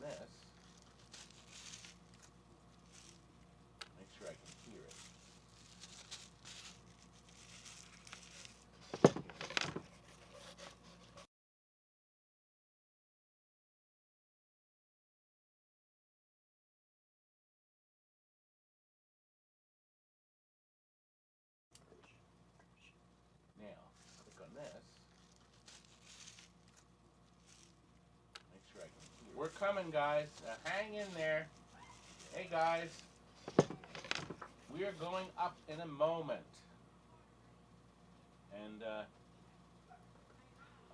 this. Make sure I can hear it. Now, click on this. Make sure I can hear it. We're coming, guys. Hang in there. Hey, guys. We are going up in a moment. And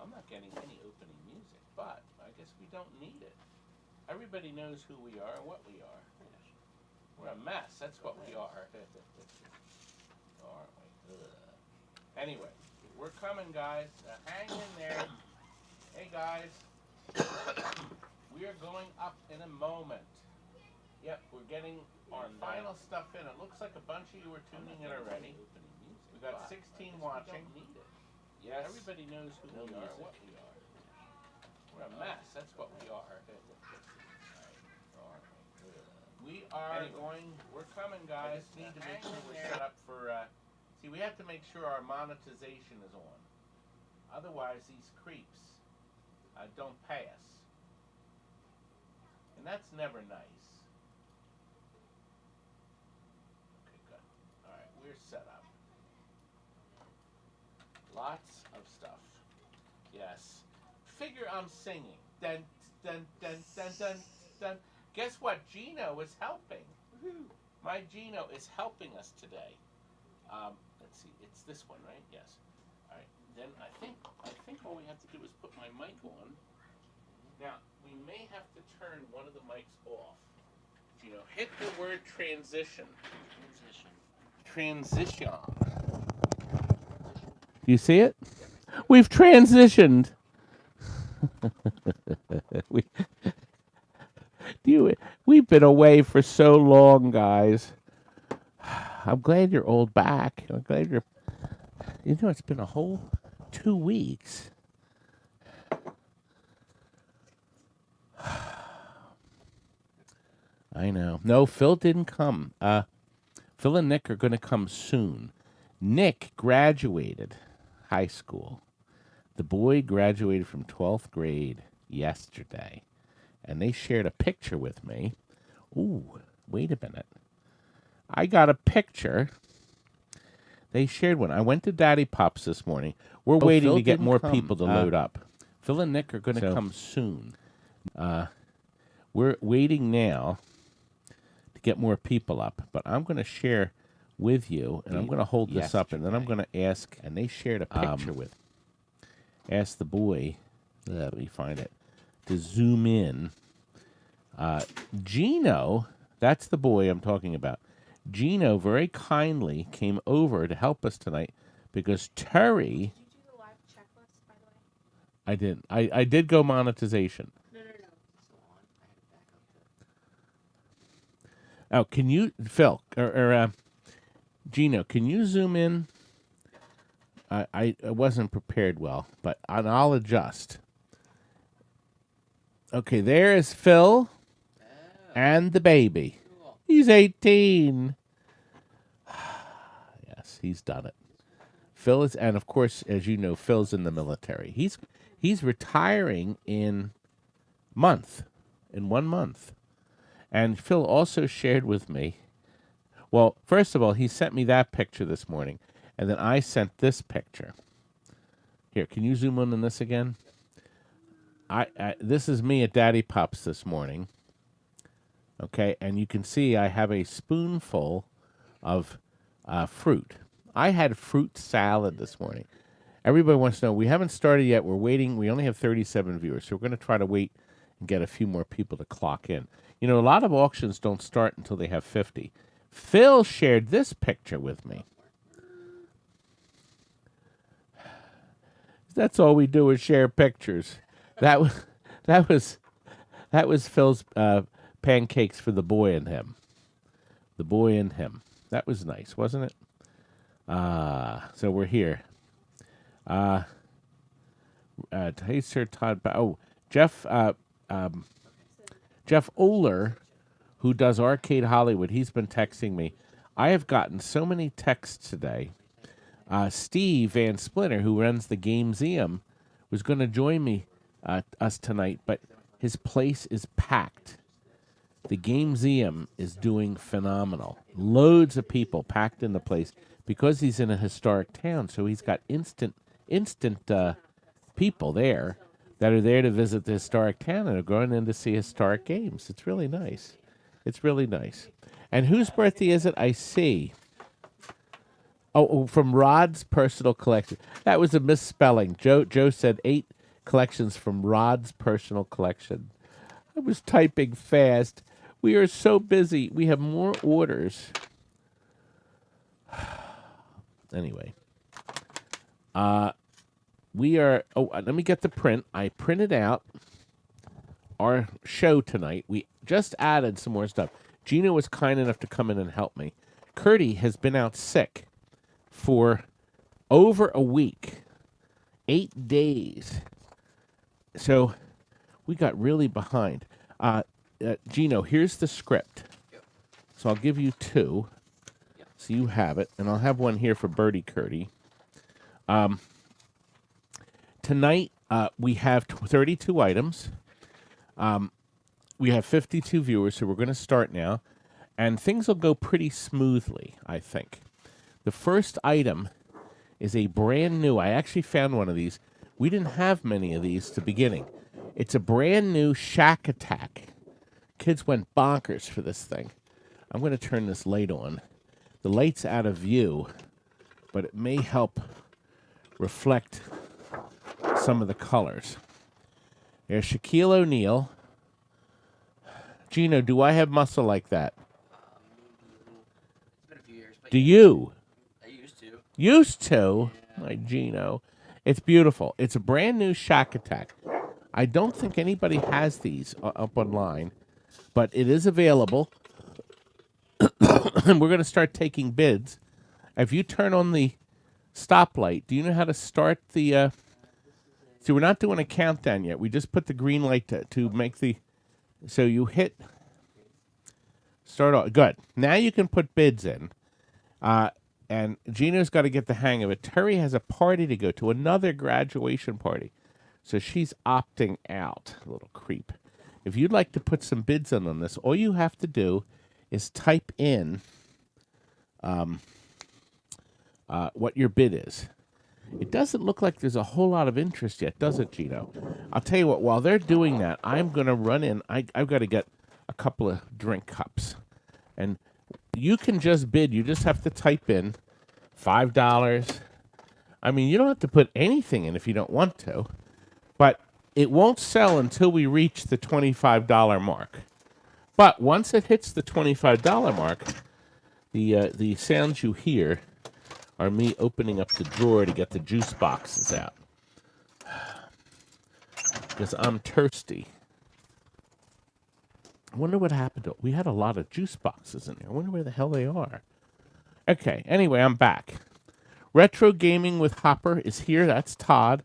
I'm not getting any opening music, but I guess we don't need it. Everybody knows who we are and what we are. We're a mess. That's what we are. Aren't we? Ugh. Anyway, we're coming, guys. Hang in there. Hey, guys. We are going up in a moment. Yep, we're getting our final stuff in. It looks like a bunch of you are tuning in already. We got 16 watching. Yes. Everybody knows who we are and what we are. We're a mess. That's what we are. We are we're coming, guys. Need to make sure we're set up for, see, we have to make sure our monetization is on. Otherwise, these creeps don't pay us. And that's never nice. Okay, good. All right, we're set up. Lots of stuff. Yes. Figure I'm singing. Dun, dun, dun, dun, dun, dun. Guess what? Gino is helping. Woo-hoo. My Gino is helping us today. Let's see. It's this one, right? Yes. All right. Then I think all we have to do is put my mic on. Now, we may have to turn one of the mics off. Gino, hit the word transition. Transition. Do you see it? We've transitioned. We've been away for so long, guys. I'm glad you're all back. I'm glad you're... You know, it's been a whole 2 weeks. I know. No, Phil didn't come. Phil and Nick are going to come soon. Nick graduated high school. The boy graduated from 12th grade yesterday. And they shared a picture with me. Ooh, wait a minute. I got a picture. They shared one. I went to Daddy Pop's this morning. We're waiting Phil to get more people to load up. Phil and Nick are going to come soon. We're waiting now to get more people up. But I'm going to share with you, and I'm going to hold this up, and then I'm going to ask, and they shared a picture with me. Ask the boy, let me find it, to zoom in. Gino, that's the boy I'm talking about. Gino very kindly came over to help us tonight because Terry... Did you do the live checklist, by the way? I didn't. I did go monetization. No. Still on. I had to back up. Oh, can you, Phil, or Gino, can you zoom in? I wasn't prepared well, but I'll adjust. Okay, there is Phil and the baby. Cool. He's 18. Yes, he's done it. Phil is, and of course, as you know, Phil's in the military. He's retiring in 1 month. And Phil also shared with me, well, first of all, he sent me that picture this morning, and then I sent this picture. Here, can you zoom in on this again? This is me at Daddy Pop's this morning. Okay, and you can see I have a spoonful of fruit. I had fruit salad this morning. Everybody wants to know, we haven't started yet. We're waiting. We only have 37 viewers, so we're going to try to wait and get a few more people to clock in. You know, a lot of auctions don't start until they have 50. Phil shared this picture with me. That's all we do is share pictures. That was Phil's pancakes for the boy and him. The boy and him. That was nice, wasn't it? So we're here. Hey, Sir Todd. Oh, Jeff. Jeff Oler, who does Arcade Hollywood, he's been texting me. I have gotten so many texts today. Steve Van Splinter, who runs the Gameseum, was going to join me, us tonight, but his place is packed. The Gameseum is doing phenomenal. Loads of people packed in the place because he's in a historic town, so he's got instant people there that are there to visit the historic town and are going in to see historic games. It's really nice. It's really nice. And whose birthday is it? I see. Oh, from Rod's personal collection. That was a misspelling. Joe said 8 collections from Rod's personal collection. I was typing fast. We are so busy. We have more orders. Anyway. We are... Oh, let me get the print. I printed out our show tonight. We just added some more stuff. Gina was kind enough to come in and help me. Curdy has been out sick for over a week. 8 days. So we got really behind. Gino, here's the script. Yep. So I'll give you 2. Yep. So you have it. And I'll have one here for Birdie Curdy. Tonight, we have 32 items. We have 52 viewers, so we're going to start now. And things will go pretty smoothly, I think. The first item is a brand new... I actually found one of these. We didn't have many of these to beginning. It's a brand new Shack Attack. Kids went bonkers for this thing. I'm going to turn this light on. The light's out of view, but it may help reflect some of the colors. There's Shaquille O'Neal. Gino, do I have muscle like that? It's been a few years. But Do you? I used to. Used to? Yeah. My Gino. It's beautiful. It's a brand new Shack Attack. I don't think anybody has these up online, but it is available. And we're going to start taking bids. If you turn on the stoplight, do you know how to start the... See, we're not doing a countdown yet. We just put the green light to make the... So you hit... Start off. Good. Now you can put bids in. And Gina's got to get the hang of it. Terry has a party to go to, another graduation party. So she's opting out, little creep. If you'd like to put some bids in on this, all you have to do is type in what your bid is. It doesn't look like there's a whole lot of interest yet, does it, Gino? I'll tell you what, while they're doing that, I'm going to run in. I've got to get a couple of drink cups. And you can just bid. You just have to type in $5. I mean, you don't have to put anything in if you don't want to. But it won't sell until we reach the $25 mark. But once it hits the $25 mark, the sounds you hear are me opening up the drawer to get the juice boxes out. Because I'm thirsty. I wonder what happened to it. We had a lot of juice boxes in there. I wonder where the hell they are. Okay, anyway, I'm back. Retro Gaming with Hopper is here. That's Todd.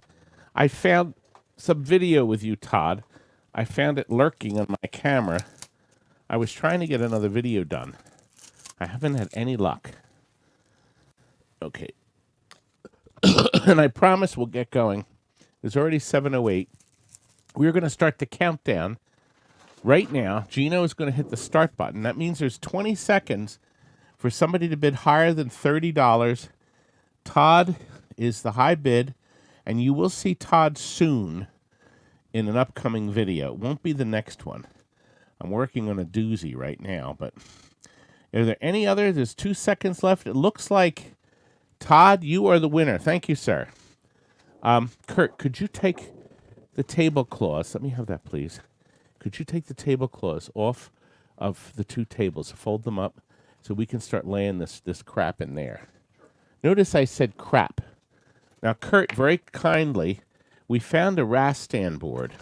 I found some video with you, Todd. I found it lurking on my camera. I was trying to get another video done. I haven't had any luck. Okay. And I promise we'll get going. It's already 7:08. We're going to start the countdown right now. Gino is going to hit the start button. That means there's 20 seconds for somebody to bid higher than $30. Todd is the high bid, and you will see Todd soon in an upcoming video. It won't be the next one. I'm working on a doozy right now, but are there any other? There's 2 seconds left. It looks like, Todd, you are the winner. Thank you, sir. Curt, could you take the tablecloths? Let me have that, please. Could you take the tablecloths off of the 2 tables, fold them up, so we can start laying this crap in there? Notice I said crap. Now, Curt, very kindly, we found a Rastan board,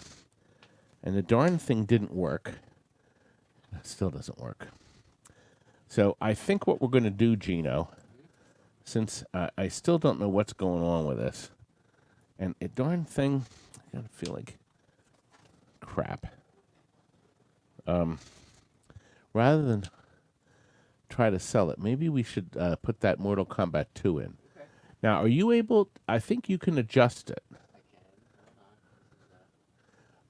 and the darn thing didn't work. It still doesn't work. So I think what we're going to do, Gino, since I still don't know what's going on with this, and a darn thing, I gotta feel like crap. Rather than try to sell it, maybe we should put that Mortal Kombat 2 in. Okay. Now, are you able? I think you can adjust it.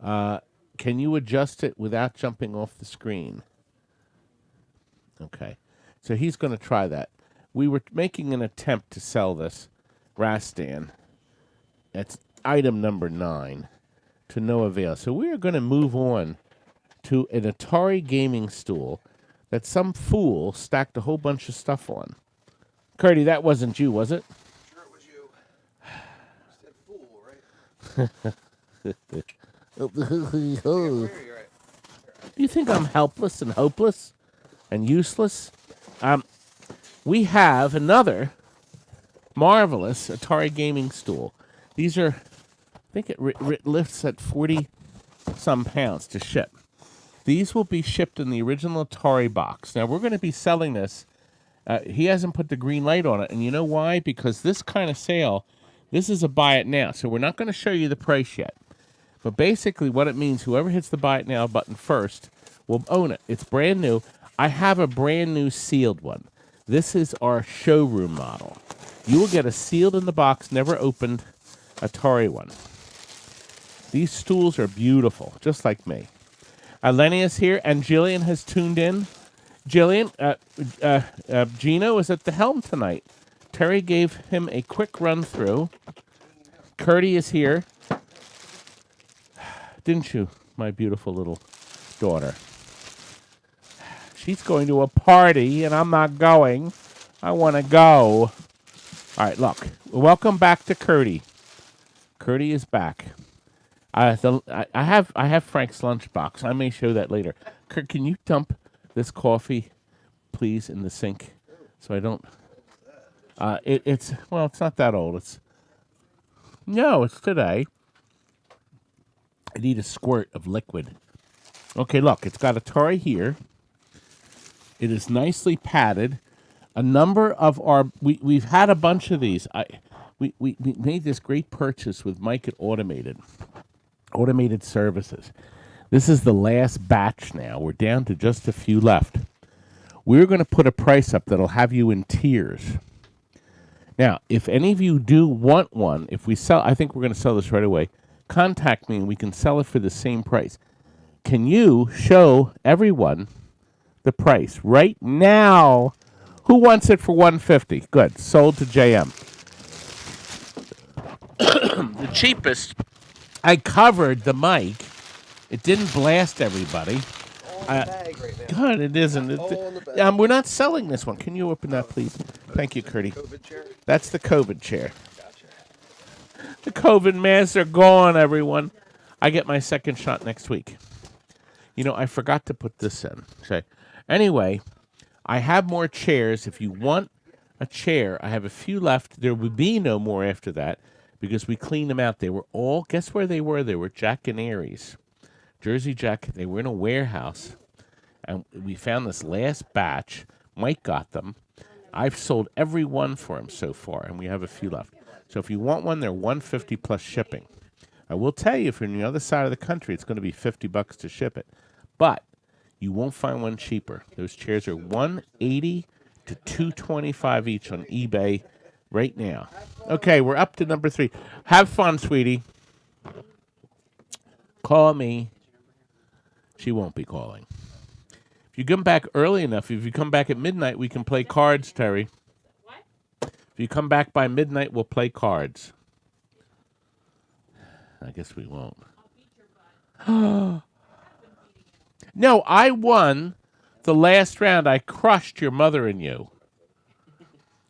Can you adjust it without jumping off the screen? Okay. So he's going to try that. We were making an attempt to sell this Rastan. That's item number 9 to no avail. So we are going to move on to an Atari gaming stool that some fool stacked a whole bunch of stuff on. Curdy, that wasn't you, was it? Sure it was you. You said fool, right? You think I'm helpless and hopeless and useless? We have another marvelous Atari gaming stool. These are, I think it lifts at 40-some pounds to ship. These will be shipped in the original Atari box. Now, we're going to be selling this. He hasn't put the green light on it, and you know why? Because this kind of sale, this is a buy it now, so we're not going to show you the price yet. But basically what it means, whoever hits the buy it now button first will own it. It's brand new. I have a brand new sealed one. This is our showroom model. You will get a sealed in the box, never opened Atari one. These stools are beautiful, just like me. Lenny here, and Jillian has tuned in. Jillian, Gino is at the helm tonight. Terry gave him a quick run through. Curdy is here. Didn't you, my beautiful little daughter? She's going to a party, and I'm not going. I want to go. All right, look. Welcome back to Curdy. Curdy is back. I have Frank's lunchbox. I may show that later. Curt, can you dump this coffee, please, in the sink, so I don't. It's not that old. It's today. I need a squirt of liquid. Okay, look, it's got Atari here. It is nicely padded. A number of we've had a bunch of these. We made this great purchase with Mike at Automated Services. This is the last batch now. We're down to just a few left. We're going to put a price up that'll have you in tears. Now, if any of you do want one, if we sell, I think we're going to sell this right away. Contact me and we can sell it for the same price. Can you show everyone the price right now? Who wants it for $150? Good. Sold to JM. The cheapest. I covered the mic. It didn't blast everybody. Bag right now. God, it isn't. We're not selling this one. Can you open that, please? Thank you, Curdy. That's the Coven chair. The Coven masks are gone, everyone. I get my second shot next week. You know, I forgot to put this in. Okay. Anyway, I have more chairs. If you want a chair, I have a few left. There will be no more after that because we cleaned them out. They were all, guess where they were? They were Jack and Aries. Jersey Jack. They were in a warehouse. And we found this last batch. Mike got them. I've sold every one for him so far, and we have a few left. So if you want one, they're $150 plus shipping. I will tell you, if you're on the other side of the country, it's going to be $50 to ship it. But you won't find one cheaper. Those chairs are $180 to $225 each on eBay right now. Okay, we're up to number 3. Have fun, sweetie. Call me. She won't be calling. If you come back early enough, if you come back at midnight, we can play cards, Terry. If you come back by midnight, we'll play cards. I guess we won't. No, I won the last round. I crushed your mother and you.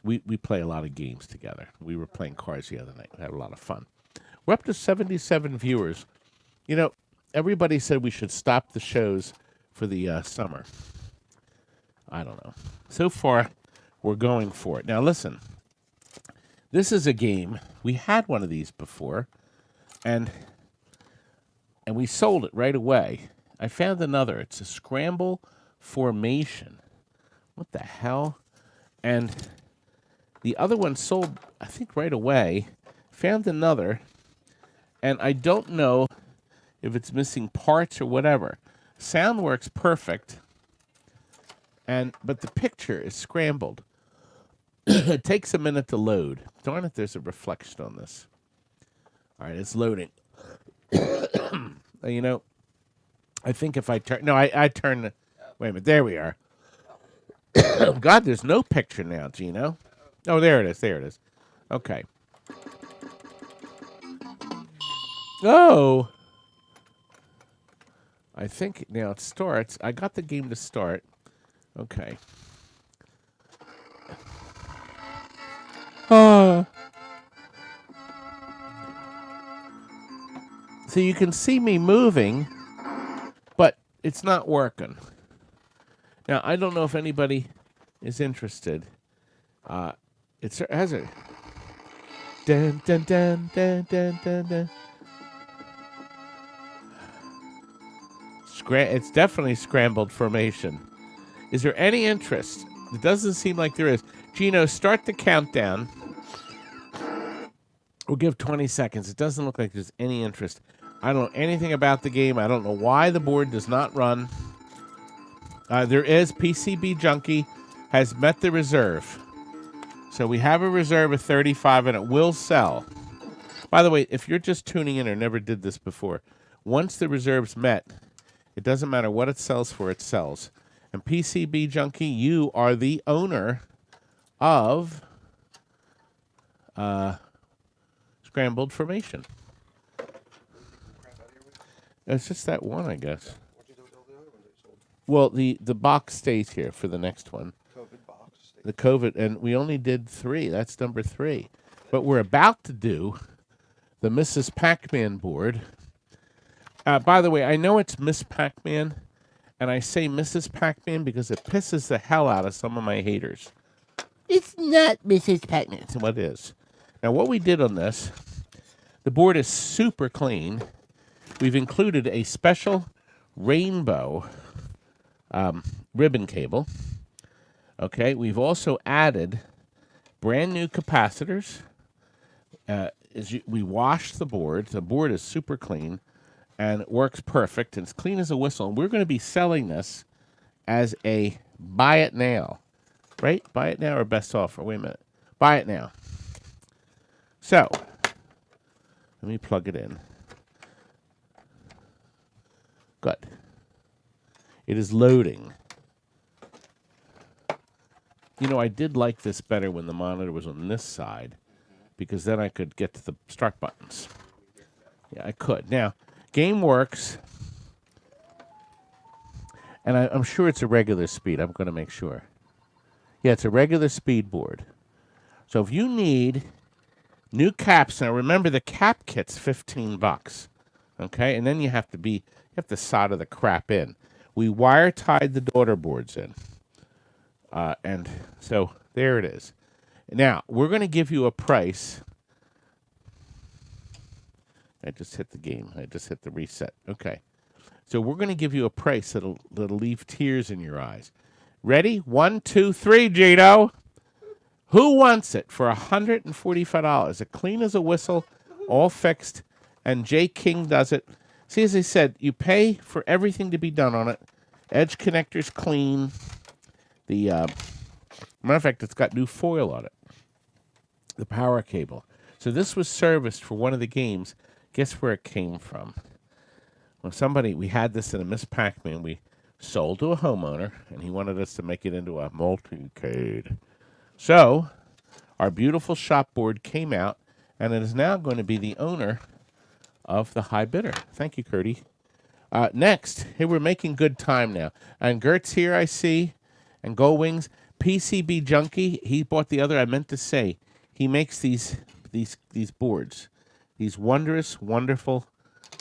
We play a lot of games together. We were playing cards the other night. We had a lot of fun. We're up to 77 viewers. You know, everybody said we should stop the shows for the summer. I don't know. So far, we're going for it. Now, listen. This is a game. We had one of these before, and we sold it right away. I found another. It's a Scrambled Formation. What the hell? And the other one sold, I think, right away. Found another, and I don't know if it's missing parts or whatever. sound works perfect, but the picture is scrambled. It takes a minute to load. Darn it, there's a reflection on this. All right, it's loading. You know, I think if I turn... No, I turn the... Wait a minute, there we are. God, there's no picture now, Gino. Oh, there it is, there it is. Okay. Oh! I think now it starts. I got the game to start. Okay. So you can see me moving, but it's not working. Now, I don't know if anybody is interested. It has a... Dun, dun, dun, dun, dun, dun, dun. It's definitely Scrambled Formation. Is there any interest? It doesn't seem like there is. Gino, start the countdown. We'll give 20 seconds. It doesn't look like there's any interest. I don't know anything about the game. I don't know why the board does not run. There is PCB Junkie has met the reserve. So we have a reserve of 35 and it will sell. By the way, if you're just tuning in or never did this before, once the reserve's met, it doesn't matter what it sells for, it sells. And PCB Junkie, you are the owner of Scrambled Formation. It's just that one, I guess. Well, the box stays here for the next one. The Coven, and we only did 3. That's number 3. But we're about to do the Mrs. Pac-Man board. By the way, I know it's Miss Pac-Man, and I say Mrs. Pac-Man because it pisses the hell out of some of my haters. It's not Mrs. Pac-Man. It's what it is. Now, what we did on this, the board is super clean. We've included a special rainbow ribbon cable. Okay, we've also added brand new capacitors. We washed the board. The board is super clean and it works perfect. And it's clean as a whistle. And we're going to be selling this as a buy it now. Right? Buy it now or best offer. Wait a minute. Buy it now. So, let me plug it in. Good. It is loading. You know, I did like this better when the monitor was on this side because then I could get to the start buttons. Yeah, I could. Now, game works, and I'm sure it's a regular speed. I'm going to make sure. Yeah, it's a regular speed board. So if you need new caps, now remember the cap kit's $15. Okay, and then you have to solder the crap in. We wire tied the daughter boards in. And so there it is. Now, we're going to give you a price. I just hit the game. I just hit the reset. Okay. So we're going to give you a price that'll leave tears in your eyes. Ready? 1, 2, 3, Gino. Who wants it for $145? As clean as a whistle, all fixed, and J. King does it. See, as I said, you pay for everything to be done on it. Edge connector's clean. Matter of fact, it's got new foil on it. The power cable. So this was serviced for one of the games. Guess where it came from? Well, we had this in a Miss Pac-Man. We sold to a homeowner, and he wanted us to make it into a multi-cade. So our beautiful shop board came out, and it is now going to be the owner of the high bidder. Thank you, Curdy. Next, hey, we're making good time now. And Gert's here, I see. And Gold Wings. PCB Junkie, he bought the other. I meant to say, he makes these boards. These wondrous, wonderful,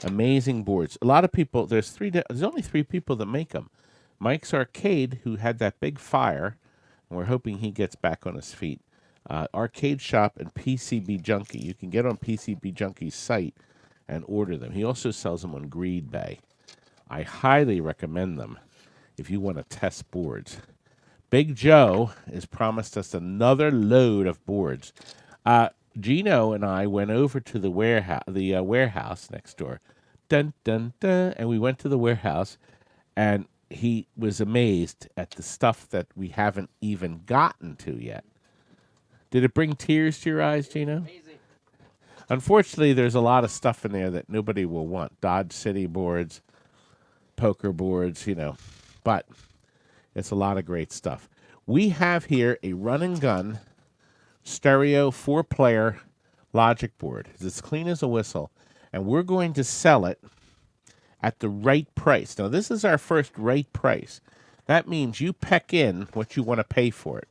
amazing boards. A lot of people, there's only 3 people that make them. Mike's Arcade, who had that big fire, and we're hoping he gets back on his feet. Arcade Shop and PCB Junkie. You can get on PCB Junkie's site and order them. He also sells them on Greed Bay. I highly recommend them if you want to test boards. Big Joe has promised us another load of boards. Gino and I went over to the warehouse next door. Dun, dun, dun. And we went to the warehouse, And he was amazed at the stuff that we haven't even gotten to yet. Did it bring tears to your eyes, Gino? Amazing. Unfortunately, there's a lot of stuff in there that nobody will want. Dodge City boards, poker boards, but it's a lot of great stuff. We have here a run and gun stereo 4-player logic board. It's as clean as a whistle, and we're going to sell it at the right price. Now, this is our first right price. That means you peck in what you want to pay for it.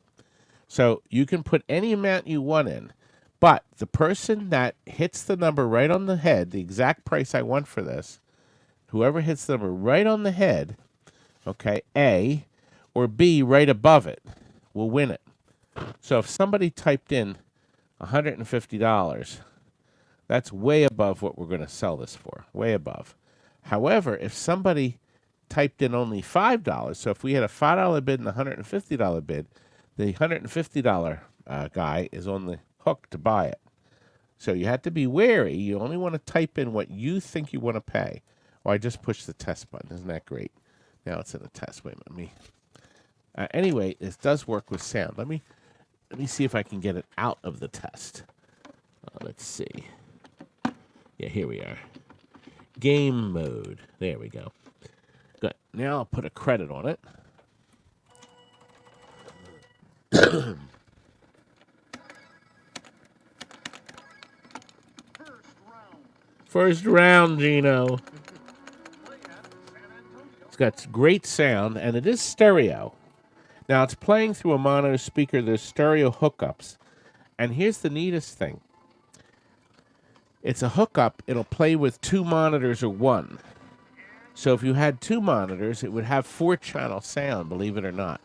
So you can put any amount you want in, but the person that hits the number right on the head, the exact price I want for this, whoever hits the number right on the head, okay, A, or B right above it, will win it. So if somebody typed in $150, that's way above what we're going to sell this for, way above. However, if somebody typed in only $5, so if we had a $5 bid and a $150 bid, the $150 guy is on the hook to buy it. So you have to be wary. You only want to type in what you think you want to pay. Oh, I just pushed the test button. Isn't that great? Now it's in the test. Wait a minute. Anyway, this does work with sound. Let me see if I can get it out of the test. Let's see. Yeah, here we are. Game mode. There we go. Good. Now I'll put a credit on it. First round, Gino. It's got great sound, and it is stereo. Now, it's playing through a mono speaker. There's stereo hookups. And here's the neatest thing. It's a hookup. It'll play with 2 monitors or 1. So if you had 2 monitors, it would have 4-channel sound, believe it or not.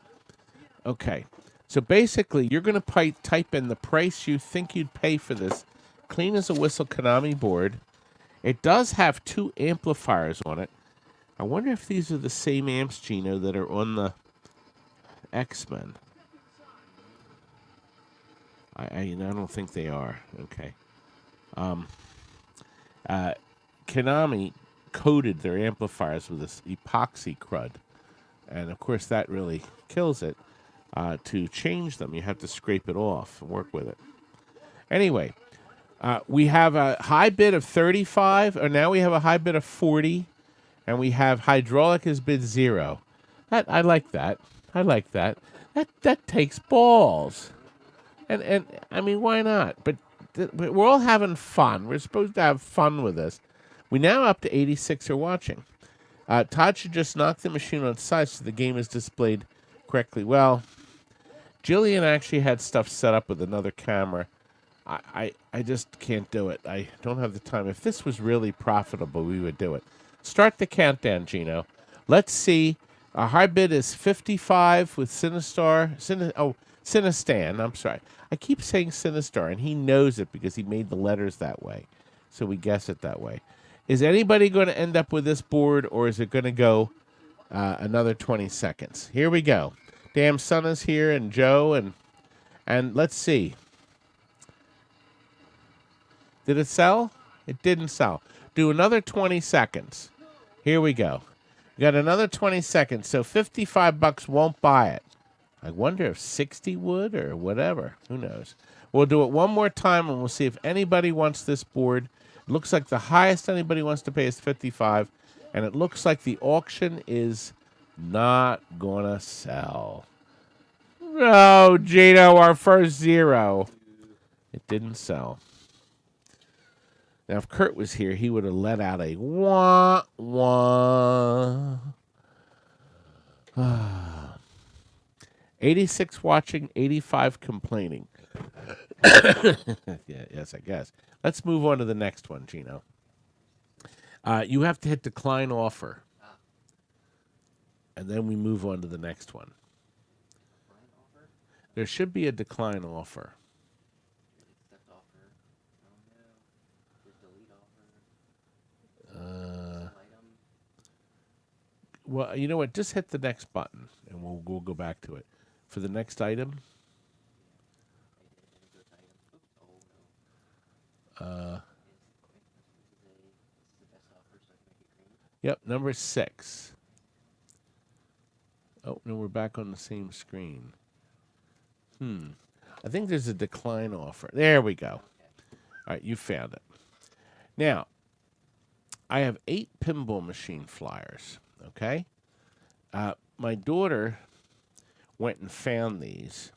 Okay. So basically, you're going to type in the price you think you'd pay for this clean as a whistle Konami board. It does have 2 amplifiers on it. I wonder if these are the same amps, Gino, that are on the X-Men. I don't think they are. Okay. Konami coated their amplifiers with this epoxy crud. And, of course, that really kills it. To change them, you have to scrape it off and work with it. Anyway, we have a high bid of 35, or now we have a high bid of 40, and we have hydraulic as bid 0. I like that. I like that. That takes balls. And I mean, why not? But we're all having fun. We're supposed to have fun with this. We now up to 86 are watching. Todd should just knock the machine on its side so the game is displayed correctly. Well, Jillian actually had stuff set up with another camera. I just can't do it. I don't have the time. If this was really profitable, we would do it. Start the countdown, Gino. Let's see. Our high bid is 55 with Sinistan. I'm sorry. I keep saying Sinistar, and he knows it because he made the letters that way. So we guess it that way. Is anybody going to end up with this board, or is it going to go another 20 seconds? Here we go. Damn Son is here, and Joe, and let's see. Did it sell? It didn't sell. Do another 20 seconds. Here we go. We got another 20 seconds, so $55 won't buy it. I wonder if 60 would or whatever. Who knows? We'll do it one more time, and we'll see if anybody wants this board. It looks like the highest anybody wants to pay is 55, and it looks like the auction is not going to sell. No, Gino, our first 0. It didn't sell. Now, if Curt was here, he would have let out a wah, wah. 86 watching, 85 complaining. Yeah, yes, I guess. Let's move on to the next one, Gino. You have to hit decline offer. And then we move on to the next one. There should be a decline offer. Well, you know what? Just hit the next button, and we'll go back to it. For the next item, yep, number 6. Oh, no, we're back on the same screen. I think there's a decline offer. There we go. All right, you found it. Now, I have 8 pinball machine flyers, okay? My daughter went and found these.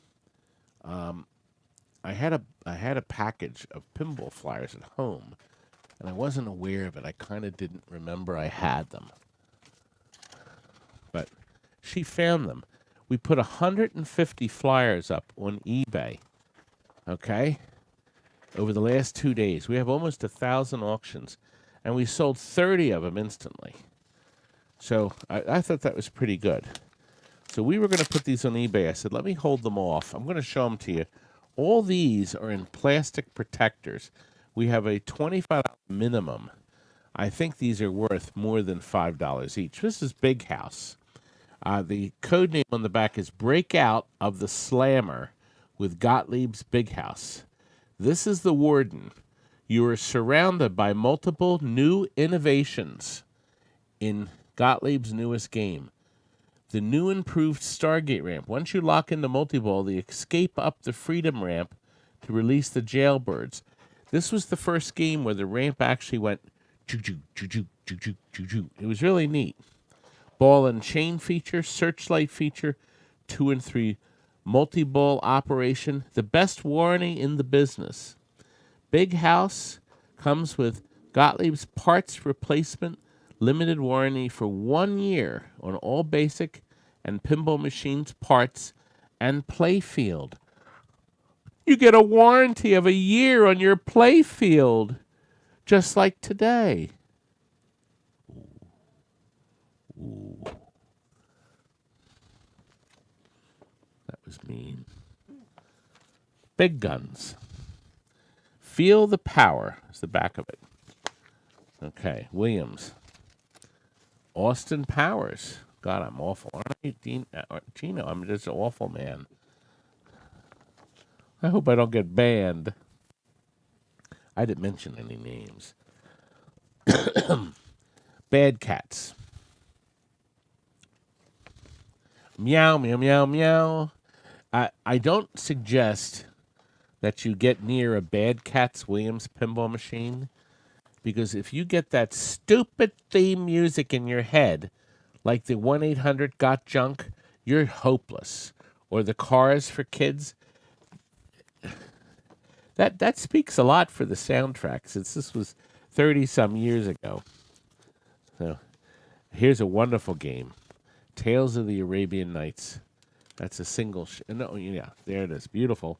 I had a package of pinball flyers at home, and I wasn't aware of it. I kind of didn't remember I had them. But she found them. We put 150 flyers up on eBay, okay, over the last 2 days. We have almost 1,000 auctions, and we sold 30 of them instantly. So I thought that was pretty good. So we were going to put these on eBay. I said, let me hold them off. I'm going to show them to you. All these are in plastic protectors. We have a $25 minimum. I think these are worth more than $5 each. This is Big House. The code name on the back is Breakout of the Slammer with Gottlieb's Big House. This is the warden. You are surrounded by multiple new innovations in Gottlieb's newest game. The new improved Stargate ramp. Once you lock into multi-ball, the escape up the Freedom ramp to release the jailbirds. This was the first game where the ramp actually went choo-choo, choo-choo, choo-choo, choo-choo. It was really neat. Ball and chain feature, searchlight feature, 2 and 3 multi-ball operation. The best warranty in the business. Big House comes with Gottlieb's parts replacement limited warranty for 1 year on all basic and pinball machines, parts, and playfield. You get a warranty of a year on your playfield, just like today. Ooh. That was mean. Big guns. Feel the power is the back of it. Okay, Williams. Austin Powers. God, I'm awful. Aren't I, Gino? I'm just an awful man. I hope I don't get banned. I didn't mention any names. Bad Cats. Meow, meow, meow, meow. I don't suggest that you get near a Bad Cats Williams pinball machine, because if you get that stupid theme music in your head, like the 1-800-GOT-JUNK, you're hopeless. Or the Cars for Kids. That speaks a lot for the soundtrack, since this was 30-some years ago. So here's a wonderful game. Tales of the Arabian Nights. That's a single. No, yeah, there it is. Beautiful.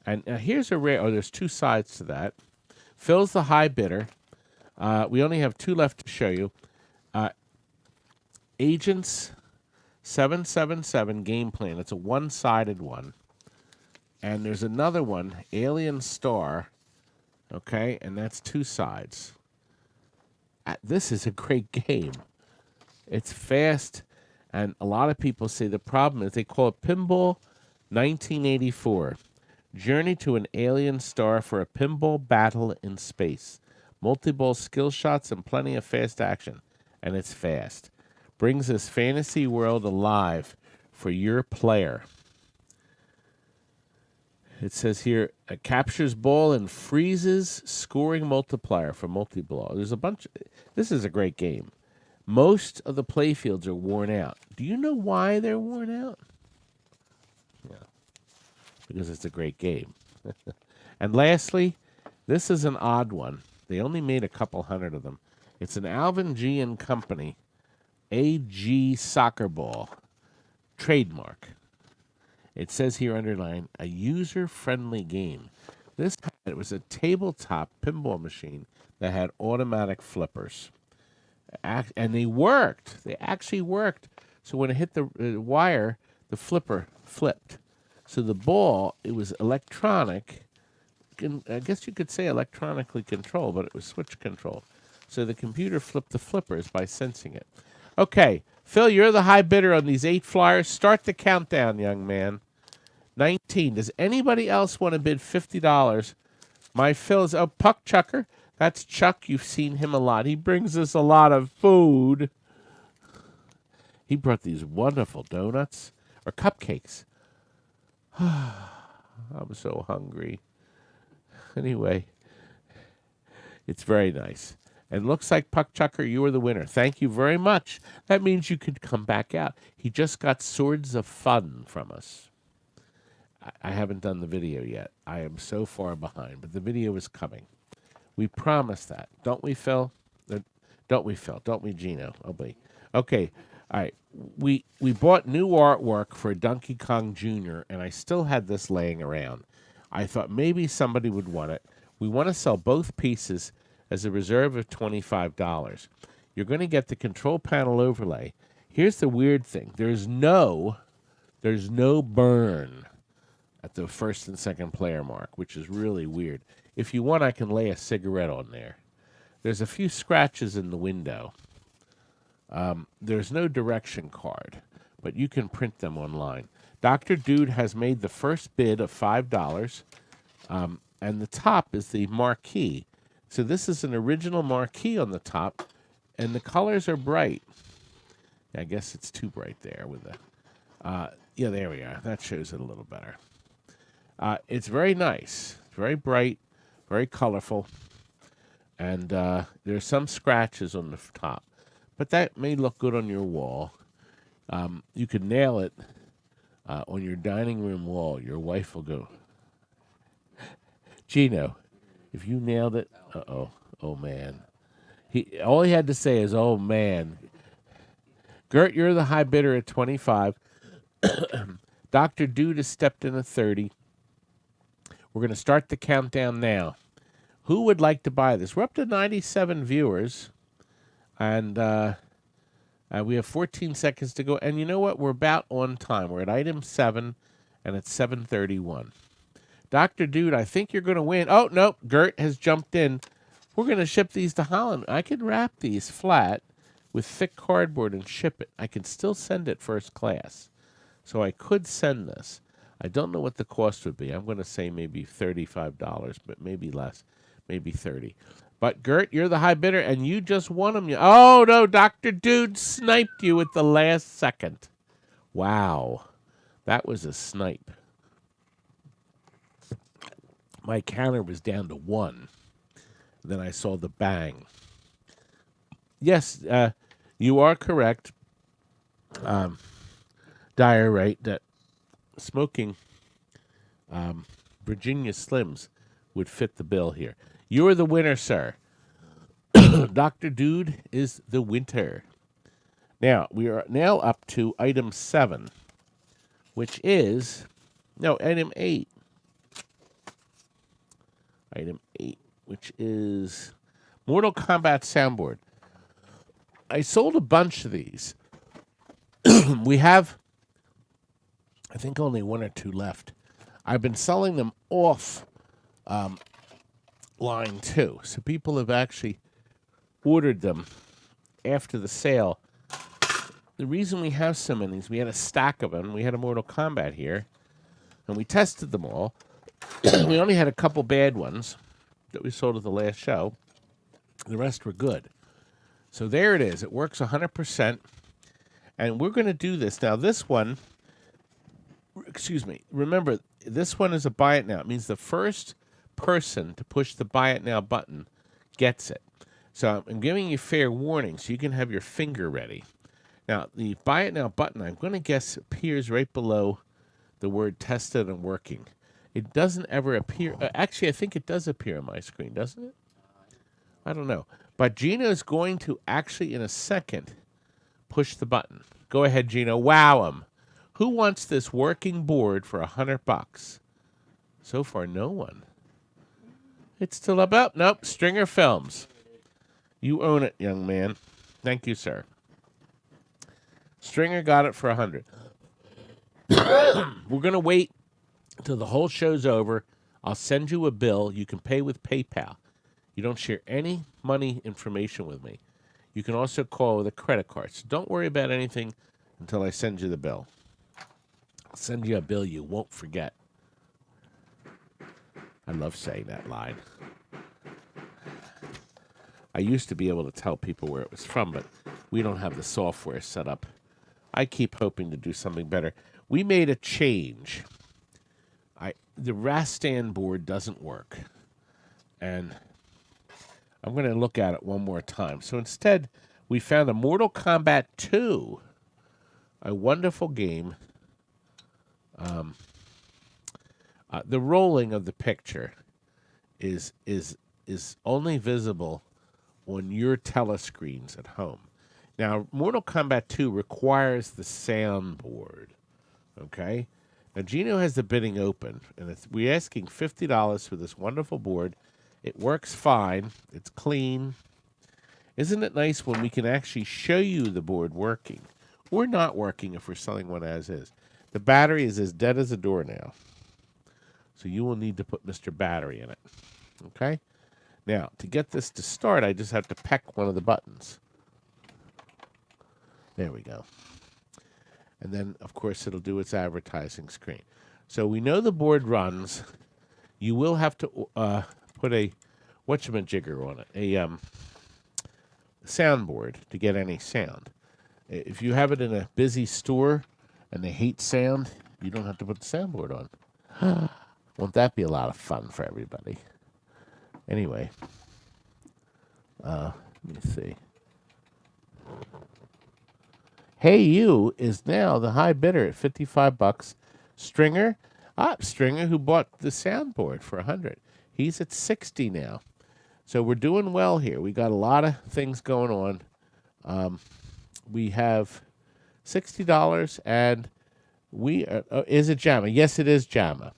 And here's a rare. Oh, there's 2 sides to that. Phil's the high bidder. We only have 2 left to show you. Agents 777 game plan. It's a one-sided one. And there's another one, Alien Star. Okay, and that's 2 sides. This is a great game. It's fast, and a lot of people say the problem is they call it Pinball 1984. Journey to an alien star for a pinball battle in space. Multi-ball skill shots and plenty of fast action. And it's fast. Brings this fantasy world alive for your player. It says here, captures ball and freezes scoring multiplier for multi-ball. There's a bunch. This is a great game. Most of the playfields are worn out. Do you know why they're worn out? Yeah. Because it's a great game. And lastly, this is an odd one. They only made a couple hundred of them. It's an Alvin G and Company AG soccer ball trademark. It says here underlined, a user-friendly game. It was a tabletop pinball machine that had automatic flippers. And they worked. They actually worked. So when it hit the wire, the flipper flipped. So the ball, it was electronic. I guess you could say electronically controlled, but it was switch control. So the computer flipped the flippers by sensing it. Okay, Phil, you're the high bidder on these 8 flyers. Start the countdown, young man. 19. Does anybody else want to bid $50? My Phil is... Oh, Puck Chucker. That's Chuck. You've seen him a lot. He brings us a lot of food. He brought these wonderful donuts or cupcakes. I'm so hungry. Anyway, it's very nice. And looks like Puck Chucker, you are the winner. Thank you very much. That means you could come back out. He just got Swords of Fun from us. I haven't done the video yet. I am so far behind, but the video is coming. We promised that. Don't we, Phil? Don't we, Phil? Don't we, Gino? Oh, wait. Okay. All right. We bought new artwork for Donkey Kong Jr., and I still had this laying around. I thought maybe somebody would want it. We want to sell both pieces as a reserve of $25. You're going to get the control panel overlay. Here's the weird thing. There's no burn at the first and second player mark, which is really weird. If you want, I can lay a cigarette on there. There's a few scratches in the window. There's no direction card, but you can print them online. Dr. Dude has made the first bid of $5, and the top is the marquee. So this is an original marquee on the top, and the colors are bright. I guess it's too bright there with the... yeah, there we are. That shows it a little better. It's very nice. It's very bright, very colorful, and there's some scratches on the top. But that may look good on your wall. You could nail it on your dining room wall. Your wife will go, Gino, if you nailed it, oh man. All he had to say is, oh man. Curt, you're the high bidder at 25. Dr. Dude has stepped in at 30. We're going to start the countdown now. Who would like to buy this? We're up to 97 viewers, and we have 14 seconds to go. And you know what? We're about on time. We're at item 7, and it's 7:31. Dr. Dude, I think you're going to win. Oh, no, Curt has jumped in. We're going to ship these to Holland. I could wrap these flat with thick cardboard and ship it. I can still send it first class. So I could send this. I don't know what the cost would be. I'm going to say maybe $35, but maybe less, maybe 30. But Curt, you're the high bidder, and you just won them. Oh, no, Dr. Dude sniped you at the last second. Wow. That was a snipe. My counter was down to 1. Then I saw the bang. Yes, you are correct, Dyer, right, that smoking Virginia Slims would fit the bill here. You're the winner, sir. Dr. Dude is the winner. Now, we are now up to item 7, which is, no, item 8. Item 8, which is Mortal Kombat soundboard. I sold a bunch of these. We have, I think, only 1 or 2 left. I've been selling them off line too. So people have actually ordered them after the sale. The reason we have so many is we had a stack of them. We had a Mortal Kombat here, and we tested them all. We only had a couple bad ones that we sold at the last show. The rest were good. So there it is. It works 100%. And we're going to do this. Now, this one, excuse me, remember, this one is a buy it now. It means the first person to push the buy it now button gets it. So I'm giving you fair warning so you can have your finger ready. Now, the buy it now button, I'm going to guess, appears right below the word tested and working. It doesn't ever appear. Actually, I think it does appear on my screen, doesn't it? I don't know. But Gino's going to actually, in a second, push the button. Go ahead, Gino. Wow him. Who wants this working board for $100? So far, no one. It's still about. Nope, Stringer Films. You own it, young man. Thank you, sir. Stringer got it for $100. We're going to wait until the whole show's over. I'll send you a bill. You can pay with PayPal. You don't share any money information with me. You can also call with a credit card. So don't worry about anything until I send you the bill. I'll send you a bill you won't forget. I love saying that line. I used to be able to tell people where it was from, but we don't have the software set up I keep hoping to do something better. We made a change. The Rastan board doesn't work, and I'm going to look at it one more time. So instead, we found a Mortal Kombat 2, a wonderful game. The rolling of the picture is only visible on your telescreens at home. Now, Mortal Kombat 2 requires the soundboard. Okay? Now, Gino has the bidding open, and we're asking $50 for this wonderful board. It works fine. It's clean. Isn't it nice when we can actually show you the board working or not working if we're selling one as is? The battery is as dead as a doornail. So you will need to put Mr. Battery in it. Okay? Now, to get this to start, I just have to peck one of the buttons. There we go. And then, of course, it'll do its advertising screen. So we know the board runs. You will have to put a whatchamajigger on it, a soundboard to get any sound. If you have it in a busy store and they hate sound, you don't have to put the soundboard on. Won't that be a lot of fun for everybody? Anyway, let me see. Hey You is now the high bidder at $55. Stringer, Stringer, who bought the soundboard for $100. He's at $60 now. So we're doing well here. We got a lot of things going on. We have $60, and we are, is it JAMA? Yes, it is JAMA.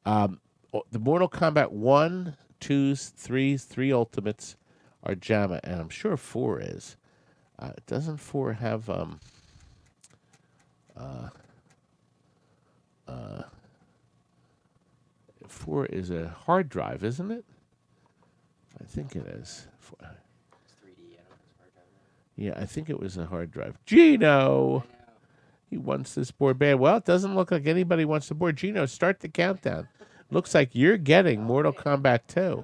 The Mortal Kombat 1, 2s, 3s, 3 Ultimates are JAMA, and I'm sure 4 is. Doesn't 4 have 4 is a hard drive, isn't it? I think it is. It's 3D. I don't know if it's hard drive. Yeah, I think it was a hard drive. Gino! He wants this board bad. Well, it doesn't look like anybody wants the board. Gino, start the countdown. Looks like you're getting Mortal Kombat 2.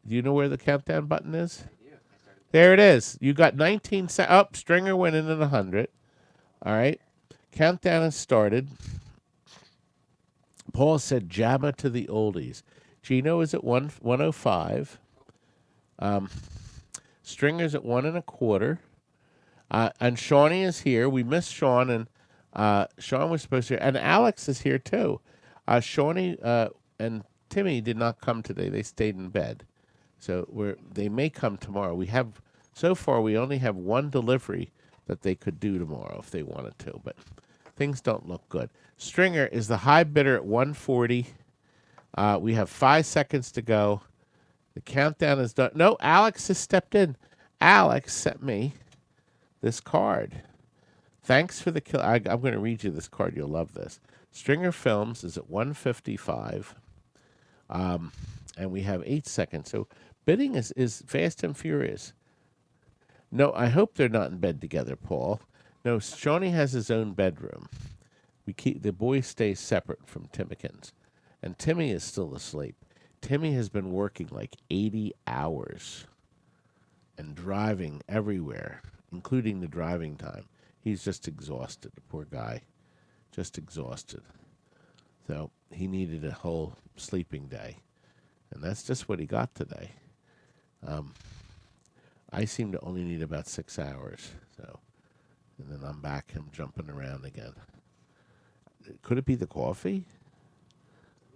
Do you know where the countdown button is? There it is. You got 19 seconds. Oh, Stringer went in at 100. All right. Countdown has started. Paul said JAMA to the oldies. Gino is at 105. Stringer's at 1 1/4. And Shawnee is here. We missed Sean, and Sean was supposed to. And Alex is here too. Shawnee and Timmy did not come today. They stayed in bed. So they may come tomorrow. So far we only have one delivery that they could do tomorrow if they wanted to, but things don't look good. Stringer is the high bidder at 140. We have 5 seconds to go. The countdown is done. No, Alex has stepped in. Alex sent me this card. Thanks for the kill. I'm going to read you this card. You'll love this. Stringer Films is at 155. And we have 8 seconds. So bidding is fast and furious. No, I hope they're not in bed together, Paul. No, Shawnee has his own bedroom. The boys stay separate from Timmikins. And Timmy is still asleep. Timmy has been working like 80 hours and driving everywhere, including the driving time. He's just exhausted, the poor guy. Just exhausted. So he needed a whole sleeping day. And that's just what he got today. I seem to only need about 6 hours. So, and then I'm back. I'm jumping around again. Could it be the coffee?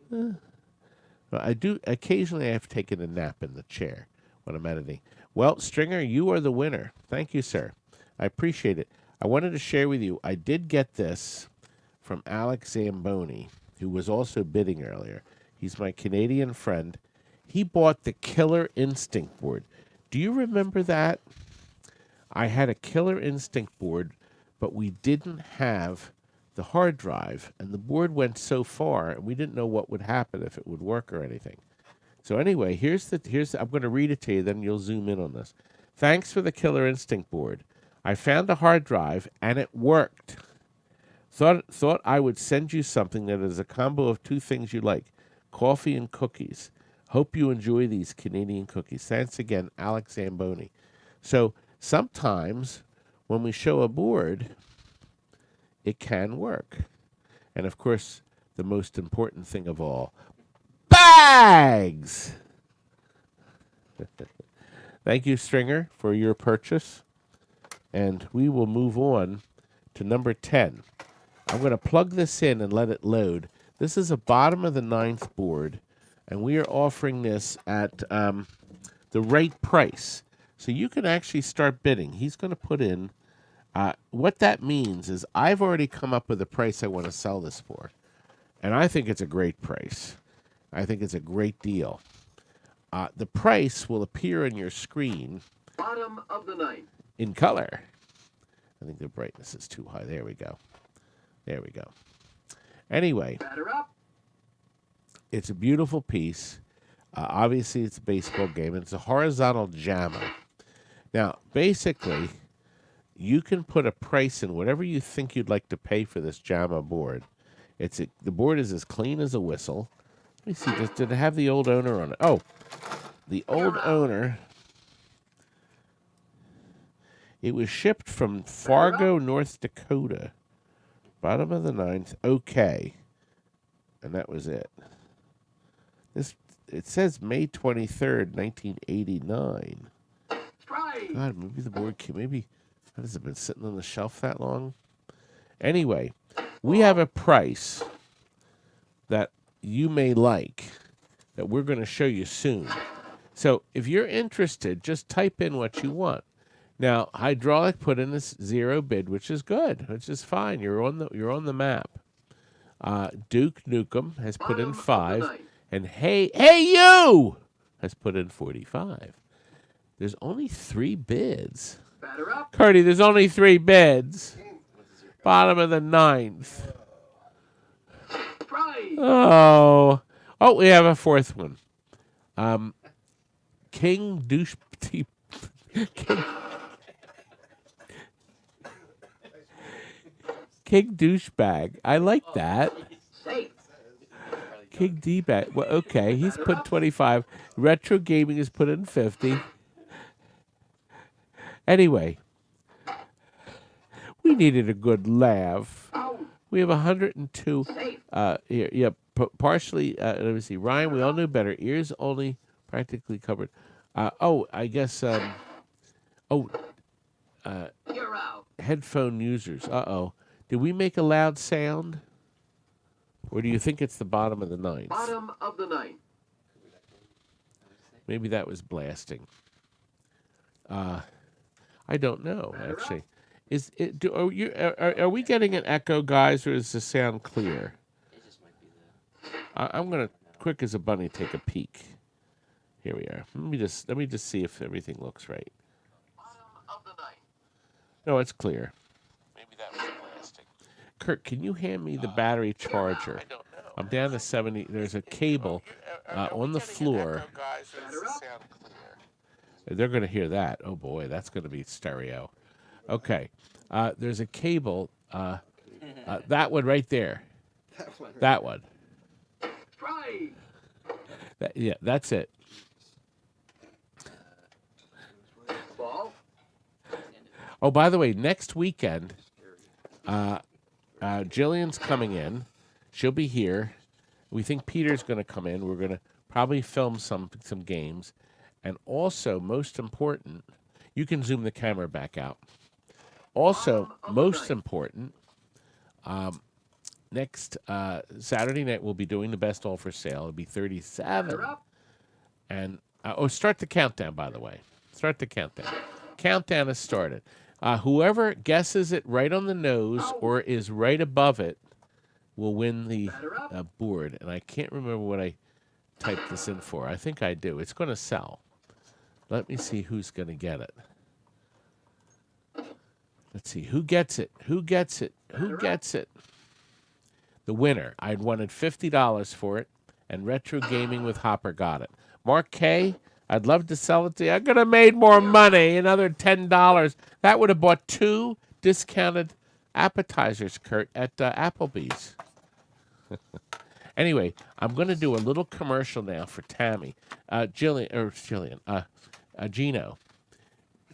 Well, I do. Occasionally I have taken a nap in the chair when I'm editing. Well, Stringer, you are the winner. Thank you, sir. I appreciate it. I wanted to share with you, I did get this from Alex Zamboni, who was also bidding earlier. He's my Canadian friend. He bought the Killer Instinct board. Do you remember that? I had a Killer Instinct board, but we didn't have the hard drive, and the board went so far, and we didn't know what would happen, if it would work or anything. So anyway, I'm going to read it to you, then you'll zoom in on this. Thanks for the Killer Instinct board. I found a hard drive, and it worked. Thought I would send you something that is a combo of 2 things you like, coffee and cookies. Hope you enjoy these Canadian cookies. Thanks again, Alex Zamboni. So sometimes when we show a board, it can work. And of course, the most important thing of all, bags! Thank you, Stringer, for your purchase. And we will move on to number 10. I'm going to plug this in and let it load. This is a bottom of the 9th board, and we are offering this at the right price. So you can actually start bidding. He's going to put in, what that means is I've already come up with a price I want to sell this for. And I think it's a great price. I think it's a great deal. The price will appear on your screen. Bottom of the 9th. In color. I think the brightness is too high. There we go. There we go. Anyway, Batter up. it's a beautiful piece. Obviously, it's a baseball game, and it's a horizontal jammer. Now, basically, you can put a price in whatever you think you'd like to pay for this jammer board. The board is as clean as a whistle. Let me see. Did it have the old owner on it? Oh, the old owner. It was shipped from Fargo, North Dakota. Bottom of the 9th. Okay. And that was it. It says May 23rd, 1989. God, maybe the board maybe has it been sitting on the shelf that long? Anyway, we have a price that you may like that we're going to show you soon. So if you're interested, just type in what you want. Now, Hydraulic put in this 0 bid, which is good, which is fine. You're on the map. Duke Nukem has put in 5, and hey you has put in 45. There's only 3 bids. Batter up. Curdy, there's only 3 bids. Bottom of the 9th. Oh, we have a 4th one. King Douche. King Douchebag. I like that. King D-Bag. Well, okay, he's put 25. Retro Gaming has put in 50. Anyway, we needed a good laugh. We have 102. Here, yeah, partially. Let me see. Ryan, we all knew better. Ears only practically covered. I guess. Headphone users. Did we make a loud sound? Or do you think it's the bottom of the 9th? Bottom of the 9th. Maybe that was blasting. I don't know, actually. Are we getting an echo, guys, or is the sound clear? It just might be the. I'm gonna, quick as a bunny, take a peek. Here we are. Let me just see if everything looks right. Bottom of the 9th. No, it's clear. Maybe that was blasting. Curt, can you hand me the battery charger? I don't know. I'm down to 70. There's a cable on the floor. They're going to hear that. Oh, boy, that's going to be stereo. Okay. There's a cable. That one right there. That one. Yeah, that's it. Ball. Oh, by the way, next weekend, Jillian's coming in. She'll be here. We think Peter's going to come in. We're going to probably film some games. And also, most important, you can zoom the camera back out. Also, most important, next Saturday night, we'll be doing the best all for sale. It'll be 37. And, start the countdown, by the way. Start the countdown. Countdown has started. Whoever guesses it right on the nose or is right above it will win the board. And I can't remember what I typed this in for. I think I do. It's going to sell. Let me see who's going to get it. Let's see. Who gets it? Who gets it? Who gets it? The winner. I'd wanted $50 for it, and Retro Gaming with Hopper got it. Marquee, I'd love to sell it to you. I could have made more money, another $10. That would have bought 2 discounted appetizers, Curt, at Applebee's. Anyway, I'm going to do a little commercial now for Tammy. Gino,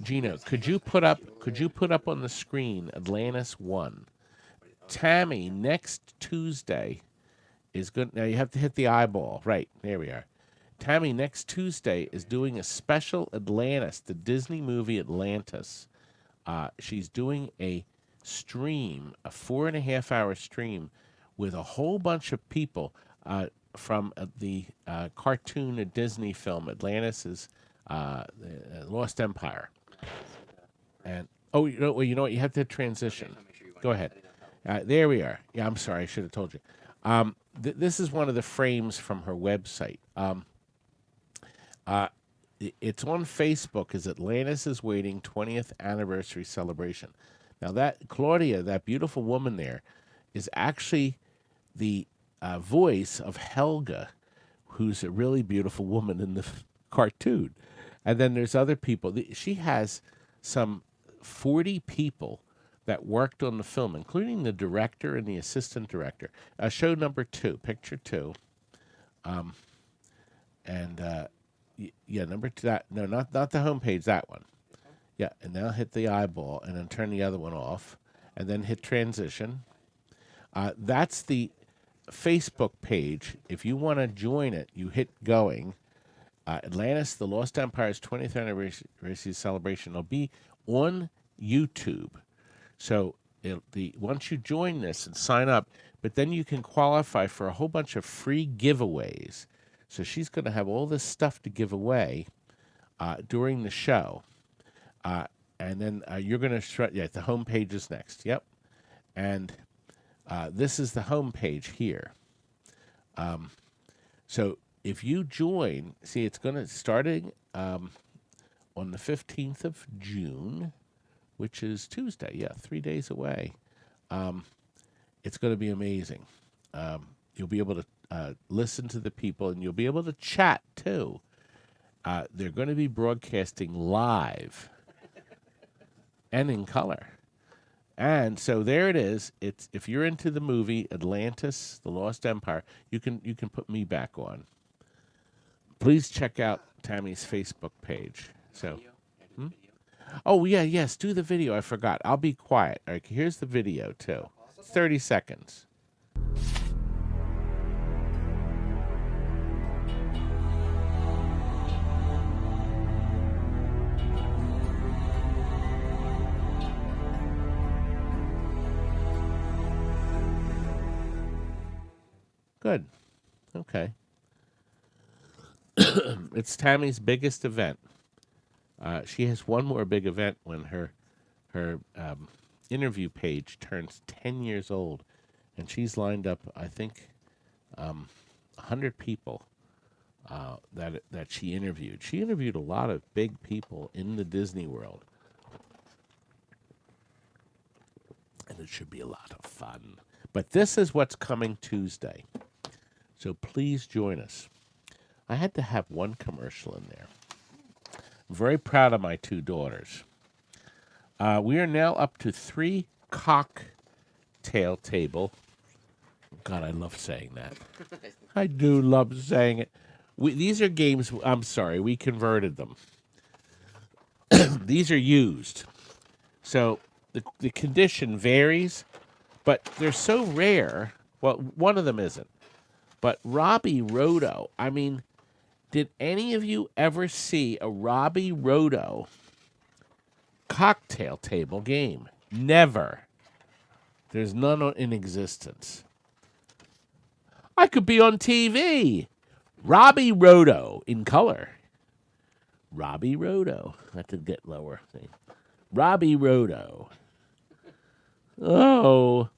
Gino, could you put up on the screen Atlantis 1? Tammy, next Tuesday is good. Now you have to hit the eyeball. Right, there we are. Tammy, next Tuesday is doing a special Atlantis, the Disney movie Atlantis. She's doing a stream, a 4.5-hour stream with a whole bunch of people from the cartoon Disney film Atlantis is the Lost Empire. And you know what? You have to transition. Go ahead. There we are. Yeah, I'm sorry. I should have told you. This is one of the frames from her website. It's on Facebook as Atlantis is Waiting 20th Anniversary Celebration. Now, that Claudia, that beautiful woman there, is actually the voice of Helga, who's a really beautiful woman in the cartoon. And then there's other people. She has some 40 people that worked on the film, including the director and the assistant director. Show number 2, picture 2. Yeah, number 2. No, not the homepage, that one. Yeah, and now hit the eyeball and then turn the other one off and then hit transition. That's the Facebook page. If you want to join it, you hit going. Atlantis, the Lost Empire's 20th anniversary celebration will be on YouTube. So once you join this and sign up, but then you can qualify for a whole bunch of free giveaways. So she's going to have all this stuff to give away during the show. And then you're going to, the home page is next. Yep. And this is the home page here. So if you join, see, it's going to starting on the 15th of June, which is Tuesday. Yeah, 3 days away. It's going to be amazing. You'll be able to listen to the people, and you'll be able to chat too. They're going to be broadcasting live and in color. And so there it is. It's if you're into the movie Atlantis, the Lost Empire, you can put me back on. Please check out Tammy's Facebook page. So, oh yeah, yes, do the video. I forgot. I'll be quiet. All right, here's the video too. 30 seconds. Good. Okay. It's Tammy's biggest event. She has one more big event when her interview page turns 10 years old, and she's lined up, I think, 100 people that she interviewed. She interviewed a lot of big people in the Disney world, and it should be a lot of fun. But this is what's coming Tuesday. So please join us. I had to have one commercial in there. I'm very proud of my 2 daughters. We are now up to 3 cocktail table. God, I love saying that. I do love saying it. These are games, I'm sorry, we converted them. These are used. So the condition varies, but they're so rare. Well, one of them isn't. But Robbie Roto, I mean, did any of you ever see a Robbie Roto cocktail table game? Never. There's none in existence. I could be on TV. Robbie Roto in color. Robbie Roto. I have to get lower. Robbie Roto. Oh.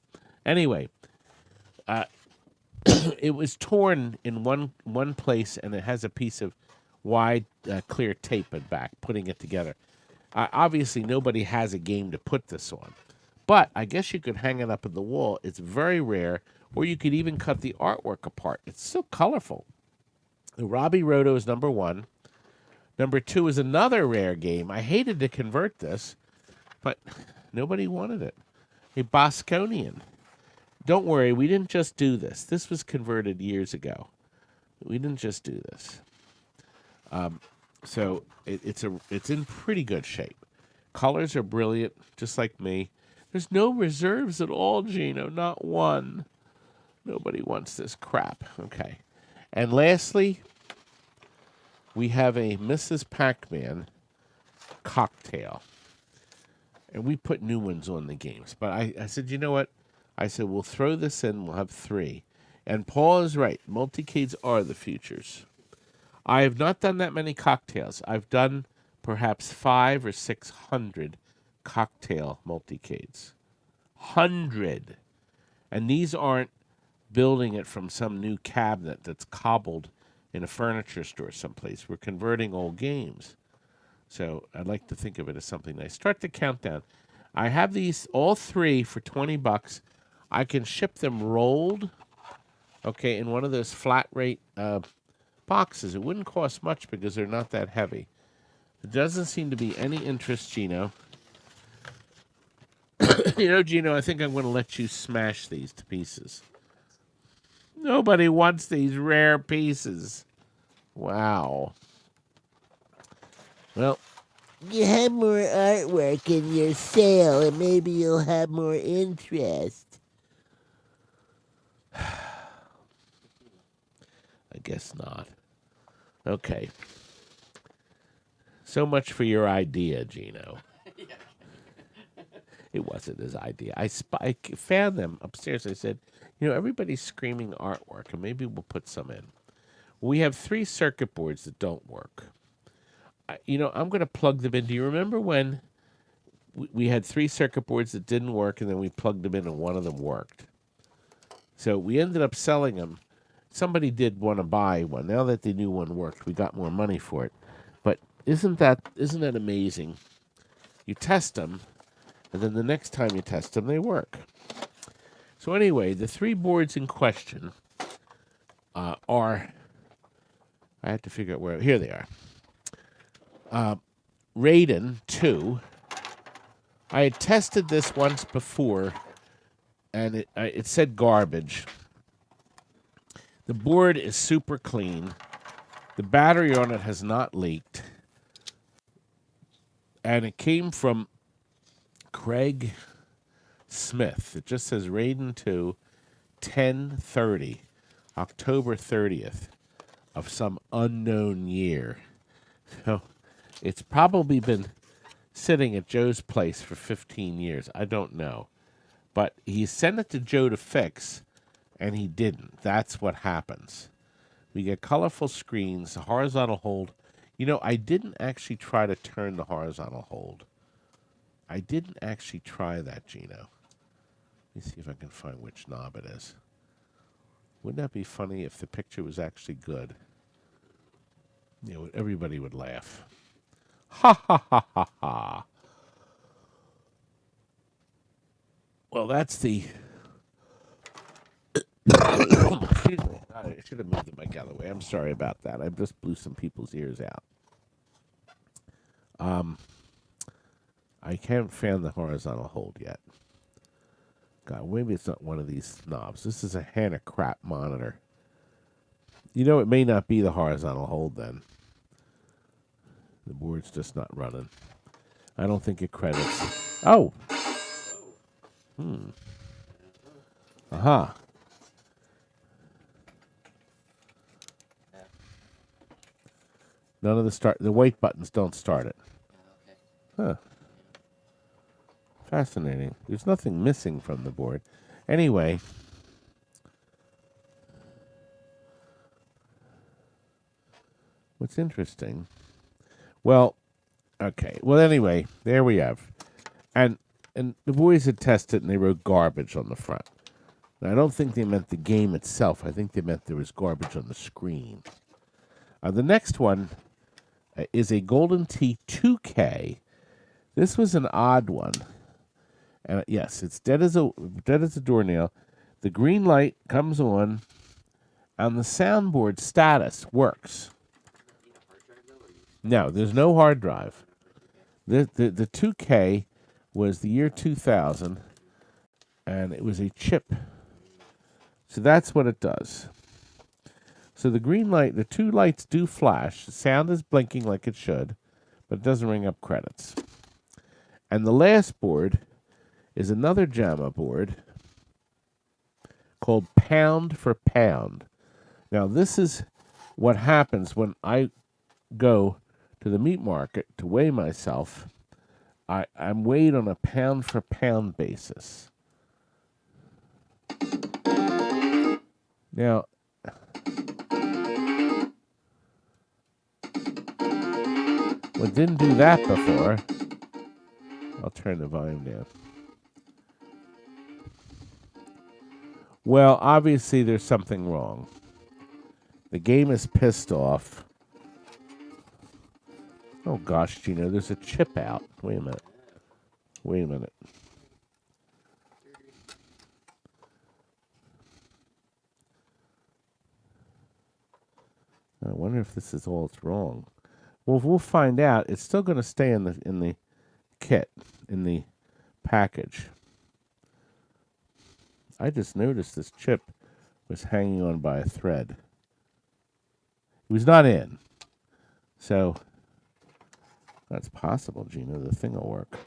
Anyway. It was torn in one place, and it has a piece of wide, clear tape at back, putting it together. Obviously, nobody has a game to put this on. But I guess you could hang it up on the wall. It's very rare, or you could even cut the artwork apart. It's so colorful. The Robbie Roto is number 1. Number 2 is another rare game. I hated to convert this, but nobody wanted it. A Bosconian. Don't worry, we didn't just do this. This was converted years ago. We didn't just do this. So it's in pretty good shape. Colors are brilliant, just like me. There's no reserves at all, Gino. Not one. Nobody wants this crap. Okay. And lastly, we have a Mrs. Pac-Man cocktail. And we put new ones on the games. But I said, you know what? I said, we'll throw this in. We'll have 3. And Paul is right. Multicades are the futures. I have not done that many cocktails. I've done perhaps 500 or 600 cocktail multicades. 100. And these aren't building it from some new cabinet that's cobbled in a furniture store someplace. We're converting old games. So I'd like to think of it as something nice. Start the countdown. I have these all 3 for $20. I can ship them rolled, okay, in one of those flat rate boxes. It wouldn't cost much because they're not that heavy. There doesn't seem to be any interest, Gino. You know, Gino, I think I'm going to let you smash these to pieces. Nobody wants these rare pieces. Wow. Well, you have more artwork in your sale, and maybe you'll have more interest. I guess not. Okay. So much for your idea, Gino. It wasn't his idea. I found them upstairs. I said, you know, everybody's screaming artwork, and maybe we'll put some in. We have 3 circuit boards that don't work. You know, I'm going to plug them in. Do you remember when we had 3 circuit boards that didn't work, and then we plugged them in, and one of them worked? So we ended up selling them. Somebody did want to buy one. Now that the new one worked, we got more money for it. But isn't that amazing? You test them, and then the next time you test them, they work. So anyway, the 3 boards in question are... I had to figure out where... Here they are. Raiden 2. I had tested this once before, and it said garbage. The board is super clean. The battery on it has not leaked. And it came from Craig Smith. It just says Raiden 2, 10/30, October 30th of some unknown year. So it's probably been sitting at Joe's place for 15 years. I don't know. But he sent it to Joe to fix, and he didn't. That's what happens. We get colorful screens, the horizontal hold. You know, I didn't actually try to turn the horizontal hold. I didn't actually try that, Gino. Let me see if I can find which knob it is. Wouldn't that be funny if the picture was actually good? You know, everybody would laugh. Ha ha ha ha ha. Well, that's the... Excuse me. I should have moved the mic out of the way. I'm sorry about that. I just blew some people's ears out. I haven't found the horizontal hold yet. God, maybe it's not one of these knobs. This is a Hannah crap monitor. You know, it may not be the horizontal hold then. The board's just not running. I don't think it credits. Oh! Aha. None of the white buttons don't start it. Huh. Fascinating. There's nothing missing from the board. Anyway. What's interesting? Well, okay. Well, anyway, there we have. And the boys had tested and they wrote garbage on the front. Now, I don't think they meant the game itself. I think they meant there was garbage on the screen. The next one is a Golden Tee 2K. This was an odd one. Yes, it's dead as a doornail. The green light comes on, and the soundboard status works. No, there's no hard drive. The 2K was the year 2000, and it was a chip. So that's what it does. So the green light, the two lights do flash. The sound is blinking like it should, but it doesn't ring up credits. And the last board is another JAMA board called Pound for Pound. Now, this is what happens when I go to the meat market to weigh myself. I'm weighed on a pound for pound basis. Now, well, it didn't do that before. I'll turn the volume down. Well, obviously there's something wrong. The game is pissed off. Oh gosh, Gino, there's a chip out. Wait a minute. Wait a minute. I wonder if this is all it's wrong. Well, we'll find out. It's still going to stay in the kit, in the package. I just noticed this chip was hanging on by a thread. It was not in. So, that's possible, Gino. The thing will work.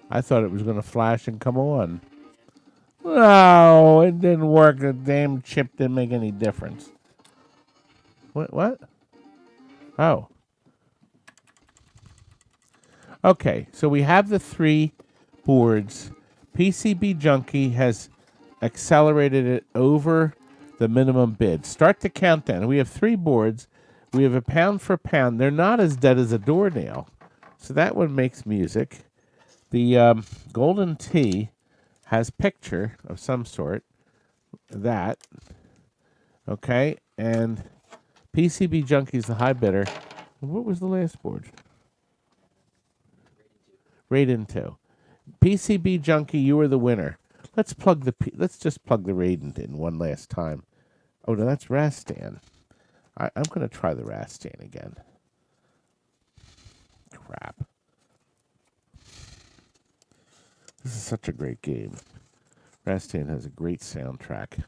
I thought it was going to flash and come on. No, it didn't work. The damn chip didn't make any difference. What? Oh. Okay, so we have the three boards. PCB Junkie has accelerated it over the minimum bid. Start the countdown. We have three boards. We have a pound for pound. They're not as dead as a doornail. So that one makes music. The Golden T has picture of some sort. That. Okay. And PCB Junkie's the high bidder. What was the last board? Raiden 2. PCB Junkie, you are the winner. Let's just plug the Raiden in one last time. Oh, no, that's Rastan. I'm going to try the Rastan again. Crap. This is such a great game. Rastan has a great soundtrack.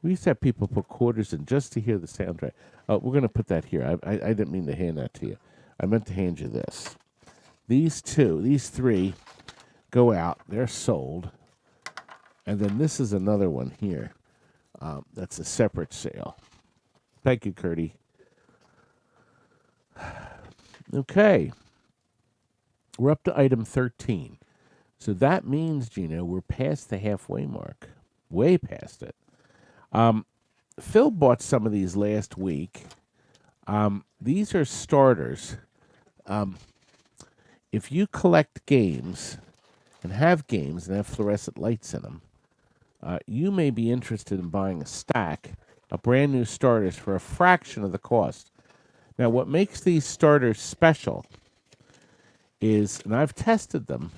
We used to have people put quarters in just to hear the soundtrack. Oh, we're going to put that here. I didn't mean to hand that to you. I meant to hand you this. These three go out. They're sold. And then this is another one here. That's a separate sale. Thank you, Curdy. Okay. We're up to item 13. So that means, Gino, we're past the halfway mark. Way past it. Phil bought some of these last week. These are starters. If you collect games and have fluorescent lights in them, you may be interested in buying a stack of brand new starters for a fraction of the cost. Now, what makes these starters special is, and I've tested them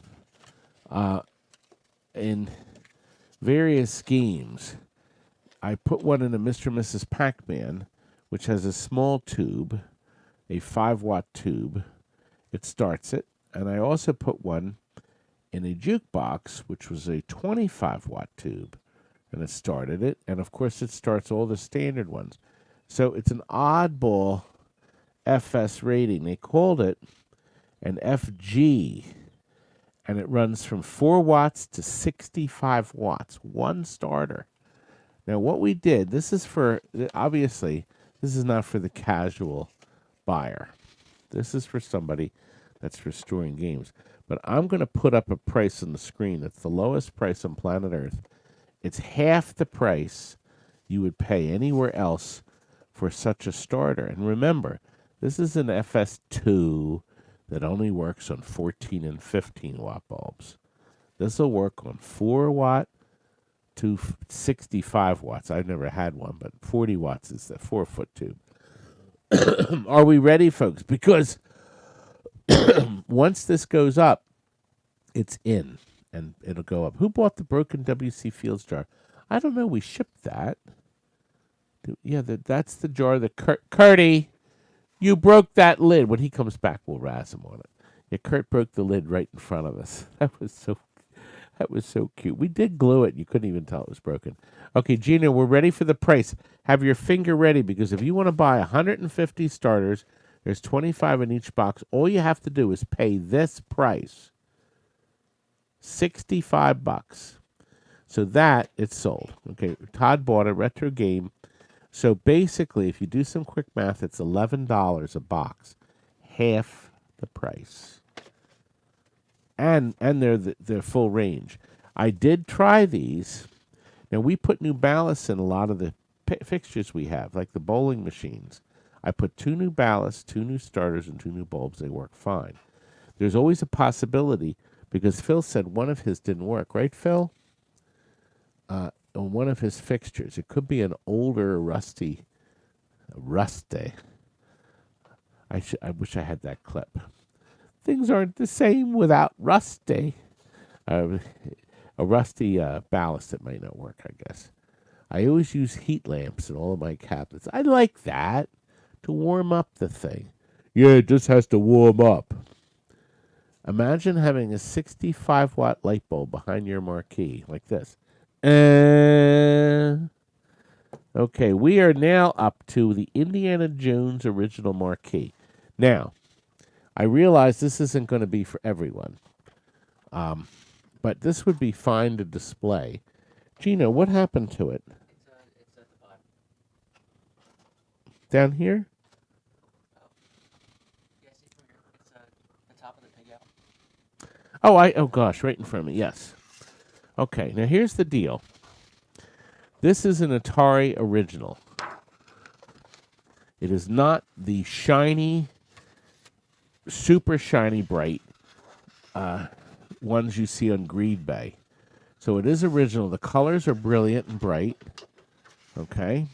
in various games. I put one in a Mr. and Mrs. Pac-Man, which has a small tube, a 5-watt tube. It starts it. And I also put one in a jukebox, which was a 25-watt tube. And it started it. And, of course, it starts all the standard ones. So it's an oddball FS rating. They called it an FG. And it runs from 4 watts to 65 watts. One starter. Now, what we did, this is obviously, this is not for the casual buyer. This is for somebody that's restoring games. But I'm going to put up a price on the screen. It's the lowest price on planet Earth. It's half the price you would pay anywhere else for such a starter. And remember, this is an FS2 that only works on 14 and 15 watt bulbs. This will work on 4 watt to 65 watts. I've never had one, but 40 watts is the 4-foot tube. Are we ready, folks? Because once this goes up, it's in, and it'll go up. Who bought the broken W.C. Fields jar? I don't know. We shipped that. Yeah, that's the jar that Curty, you broke that lid. When he comes back, we'll razz him on it. Yeah, Curt broke the lid right in front of us. That was so cute. We did glue it. You couldn't even tell it was broken. Okay, Gina, we're ready for the price. Have your finger ready, because if you want to buy 150 starters, there's 25 in each box. All you have to do is pay this price, $65. So that, it's sold. Okay, Todd bought a retro game. So basically, if you do some quick math, it's $11 a box, half the price. And they're full range. I did try these. Now, we put new ballasts in a lot of the fixtures we have, like the bowling machines. I put 2 new ballasts, 2 new starters, and 2 new bulbs. They work fine. There's always a possibility, because Phil said one of his didn't work. Right, Phil? On one of his fixtures. It could be an older, rusty. I wish I had that clip. Things aren't the same without rusty. A rusty ballast that might not work, I guess. I always use heat lamps in all of my cabinets. I like that, to warm up the thing. Yeah, it just has to warm up. Imagine having a 65-watt light bulb behind your marquee, like this. Okay, we are now up to the Indiana Jones original marquee. Now, I realize this isn't going to be for everyone, but this would be fine to display. Gina, what happened to it? It's at the bottom. Down here? Yeah, see from here. It's the top of the pig out. Oh gosh, right in front of me. Yes. Okay, now here's the deal. This is an Atari original. It is not the shiny, super shiny, bright ones you see on Greed Bay. So it is original. The colors are brilliant and bright. Okay.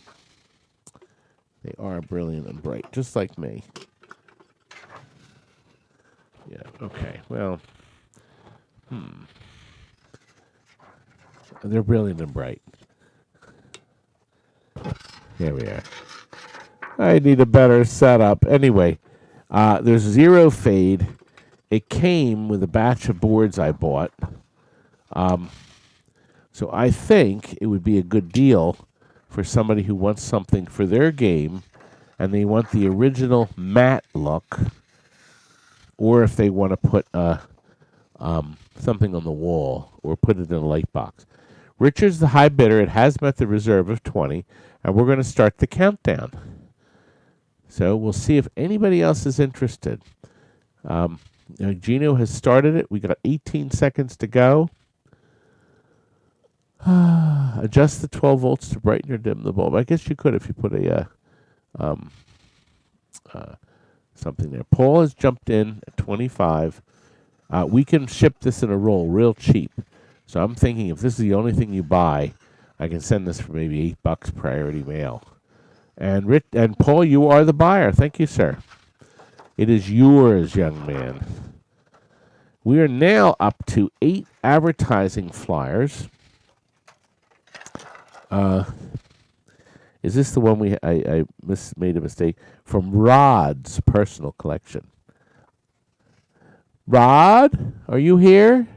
They are brilliant and bright, just like me. Yeah, okay. Well, they're brilliant and bright. Here we are. I need a better setup. Anyway, there's zero fade. It came with a batch of boards I bought. So I think it would be a good deal for somebody who wants something for their game and they want the original matte look, or if they want to put something on the wall or put it in a light box. Richard's the high bidder. It has met the reserve of 20, and we're going to start the countdown. So we'll see if anybody else is interested. Gino has started it. We got 18 seconds to go. Adjust the 12 volts to brighten or dim the bulb. I guess you could if you put a something there. Paul has jumped in at 25. We can ship this in a roll real cheap. So I'm thinking if this is the only thing you buy, I can send this for maybe $8 priority mail. And Paul, you are the buyer. Thank you, sir. It is yours, young man. We are now up to 8 advertising flyers. Is this the one I made a mistake? From Rod's personal collection. Rod, are you here?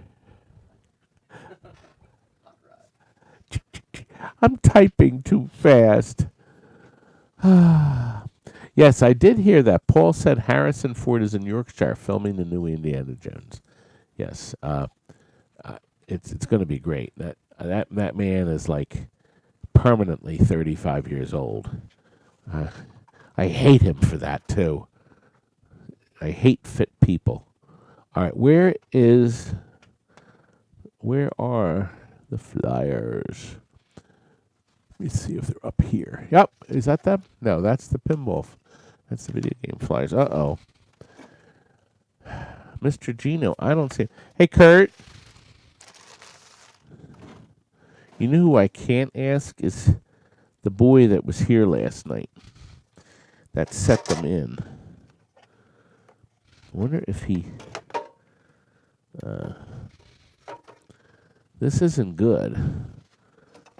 I'm typing too fast. Yes, I did hear that. Paul said Harrison Ford is in Yorkshire filming the new Indiana Jones. Yes, it's going to be great. That man is like permanently 35 years old. I hate him for that too. I hate fit people. All right, where are the flyers? Let me see if they're up here. Yep, is that them? No, that's the pinball. That's the video game flyers. Uh-oh. Mr. Gino, I don't see him. Hey, Curt. You know who I can't ask is the boy that was here last night that set them in. I wonder if he... this isn't good.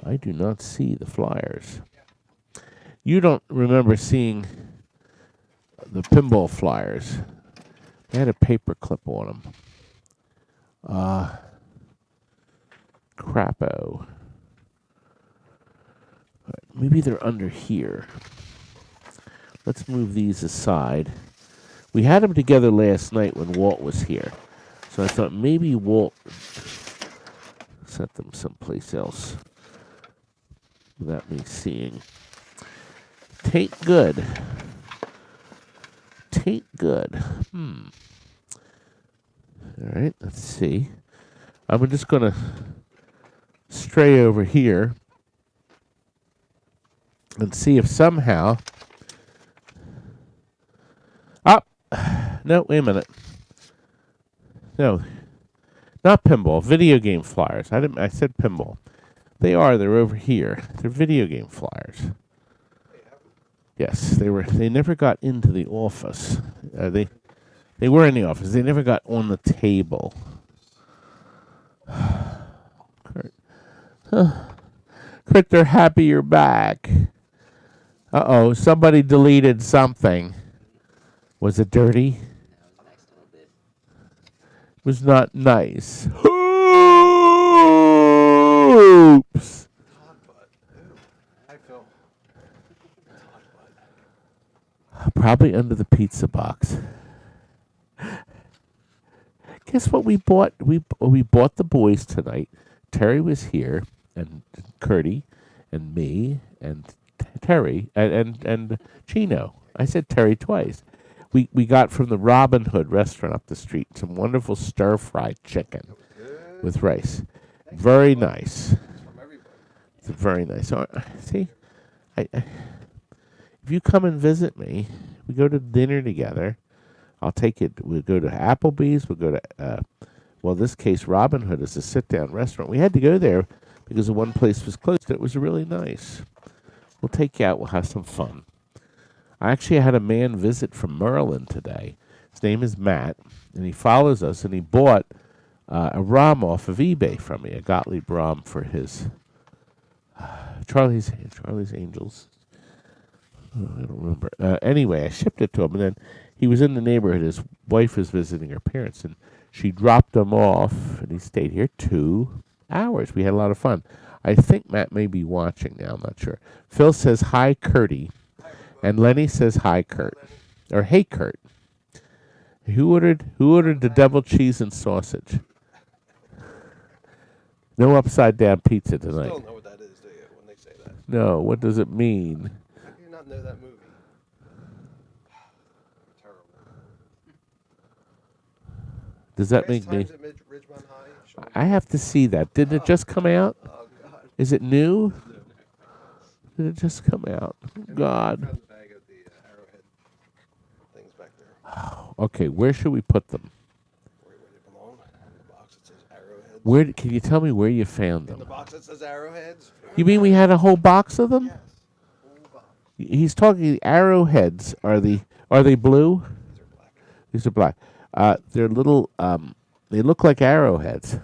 I do not see the flyers. You don't remember seeing the pinball flyers. They had a paper clip on them. Crapo. Maybe they're under here. Let's move these aside. We had them together last night when Walt was here. So I thought maybe Walt set them someplace else without me seeing. Tain't good. Tain't good. All right, let's see. I'm just going to stray over here and see if somehow... No, wait a minute. No, not pinball. Video game flyers. I said pinball. They're over here. They're video game flyers. Yes, they were. They never got into the office. They were in the office. They never got on the table. Curt. Curt, they're happy you're back. Uh-oh, somebody deleted something. Was it dirty? It was not nice. Oops. Probably under the pizza box. Guess what we bought? We bought the boys tonight. Terry was here, and Curdy, and me, and Terry, and Chino. I said Terry twice. We got from the Robin Hood restaurant up the street some wonderful stir-fried chicken with rice. Very nice. It's very nice. See, if you come and visit me, we go to dinner together. I'll take it. We'll go to Applebee's. We'll go to, well, in this case, Robin Hood is a sit-down restaurant. We had to go there because the one place was closed. It was really nice. We'll take you out. We'll have some fun. I actually had a man visit from Maryland today. His name is Matt, and he follows us, and he bought a ROM off of eBay from me, a Gottlieb ROM for his Charlie's Angels. Oh, I don't remember. Anyway, I shipped it to him, and then he was in the neighborhood. His wife was visiting her parents, and she dropped him off, and he stayed here 2 hours. We had a lot of fun. I think Matt may be watching now. I'm not sure. Phil says, hi, Curdy. And Lenny says, hi, Curt. Or, hey, Curt. Who ordered the double cheese and sausage? No upside-down pizza tonight. Still don't know what that is, do you, when they say that? No, what does it mean? How do you not know that movie? Terrible. Does that make me... I have to see that. Didn't it just come out? Oh, God. Is it new? Did it just come out? God. Okay, where should we put them? Where they belong. In the box that says Arrowheads. Where? Can you tell me where you found In the them? box that says Arrowheads. You mean we had a whole box of them? Yes. Whole box. He's talking. The arrowheads are they blue? These are black. These are black. They're little. They look like arrowheads,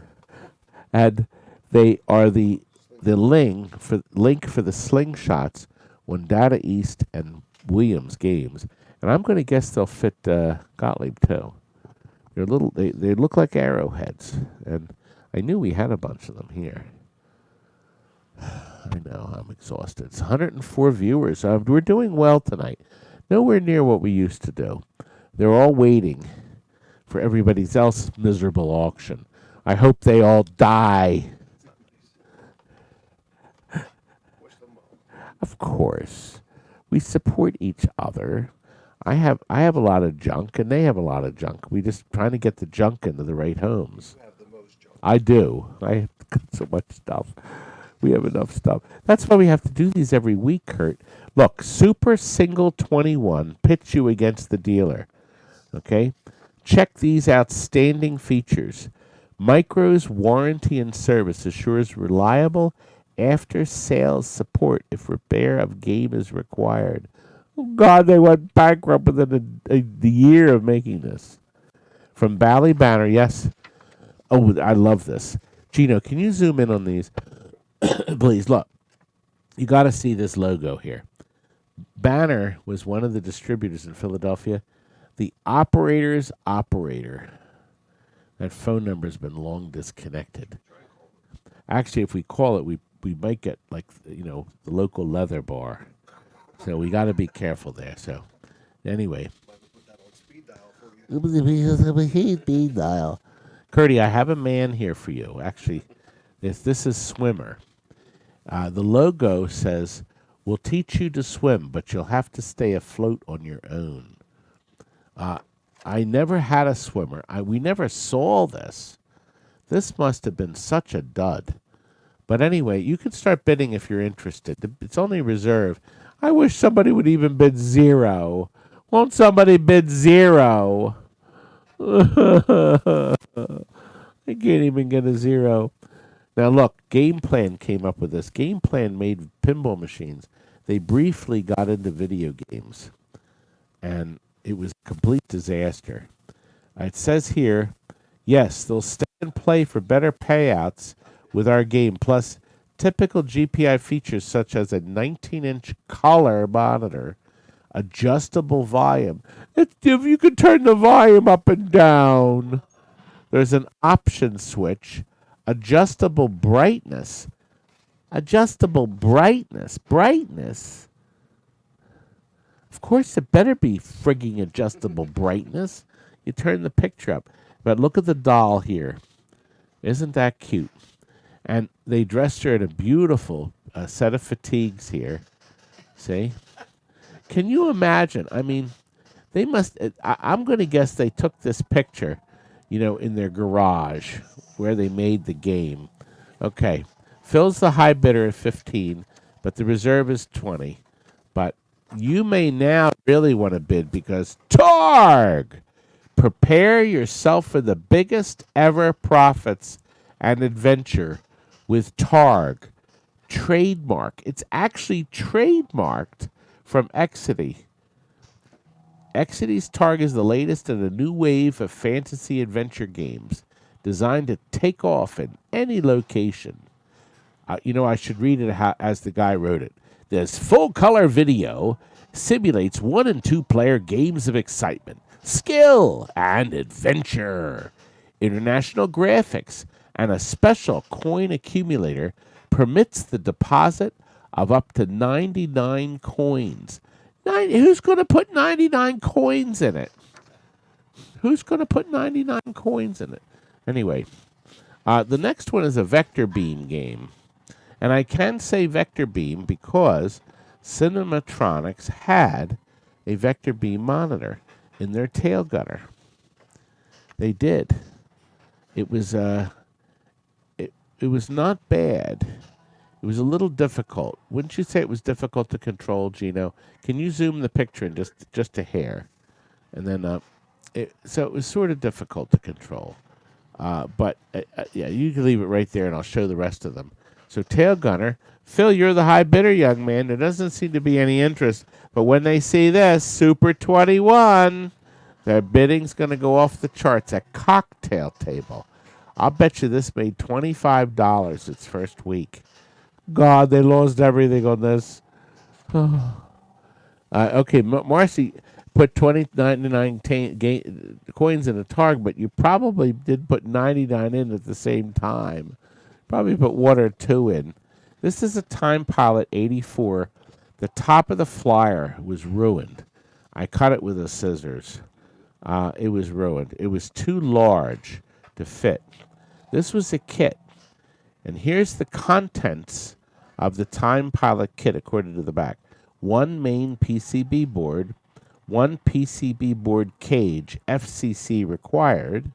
and they are the link for the slingshots on Data East and Williams games. And I'm going to guess they'll fit Gottlieb too. They're little. They look like arrowheads, and I knew we had a bunch of them here. I know I'm exhausted. It's 104 viewers. We're doing well tonight. Nowhere near what we used to do. They're all waiting for everybody else's miserable auction. I hope they all die. Of course, we support each other. I have a lot of junk, and they have a lot of junk. We just trying to get the junk into the right homes. You have the most junk. I do. I have so much stuff. We have enough stuff. That's why we have to do these every week, Curt. Look, Super Single 21 pits you against the dealer. Okay? Check these outstanding features. Micro's warranty and service assures reliable after-sales support if repair of game is required. Oh, God, they went bankrupt within the year of making this. From Bally Banner, yes. Oh, I love this. Gino, can you zoom in on these? Please look. You got to see this logo here. Banner was one of the distributors in Philadelphia. The operator's operator. That phone number's been long disconnected. Actually, if we call it, we might get like the local leather bar. So we got to be careful there. So anyway, Might have to put that on speed dial for you. speed dial. Curdy, I have a man here for you. Actually, this is Swimmer. The logo says, "We'll teach you to swim, but you'll have to stay afloat on your own." I never had a swimmer. We never saw this. This must have been such a dud. But anyway, you can start bidding if you're interested. It's only reserved. I wish somebody would even bid 0. Won't somebody bid 0? I can't even get a 0. Now look, Game Plan came up with this. Game Plan made pinball machines. They briefly got into video games. And it was a complete disaster. It says here, yes, they'll stay and play for better payouts with our game, plus typical GPI features such as a 19-inch color monitor, adjustable volume. If you could turn the volume up and down. There's an option switch, adjustable brightness. Brightness. Of course, it better be frigging adjustable brightness. You turn the picture up. But look at the doll here. Isn't that cute? And they dressed her in a beautiful set of fatigues here. See? Can you imagine? I mean, they must... I'm going to guess they took this picture, in their garage where they made the game. Okay. Phil's the high bidder at 15, but the reserve is 20. But you may now really want to bid because Targ! Prepare yourself for the biggest ever profits and adventure with Targ. Trademark. It's actually trademarked from Exidy. Exidy's Targ is the latest in a new wave of fantasy adventure games designed to take off in any location. I should read it as the guy wrote it. This full-color video simulates 1- and 2-player games of excitement, skill, and adventure. International graphics and a special coin accumulator permits the deposit of up to 99 coins. Who's going to put 99 coins in it? Who's going to put 99 coins in it? Anyway, the next one is a vector beam game. And I can say vector beam because Cinematronics had a vector beam monitor in their tail gunner. They did. It was it was not bad. It was a little difficult. Wouldn't you say it was difficult to control, Gino? Can you zoom the picture in just a hair? And then so it was sort of difficult to control. But yeah, you can leave it right there and I'll show the rest of them. So tail gunner, Phil, you're the high bidder, young man. There doesn't seem to be any interest. But when they see this, Super 21, their bidding's going to go off the charts. A cocktail table. I'll bet you this made $25 its first week. God, they lost everything on this. Okay, Marcy put 99 coins in a Targ, but you probably did put 99 in at the same time. Probably put 1 or 2 in. This is a Time Pilot 84. The top of the flyer was ruined. I cut it with a scissors. It was ruined. It was too large to fit. This was a kit. And here's the contents of the Time Pilot kit according to the back. 1 main PCB board, 1 PCB board cage, FCC required,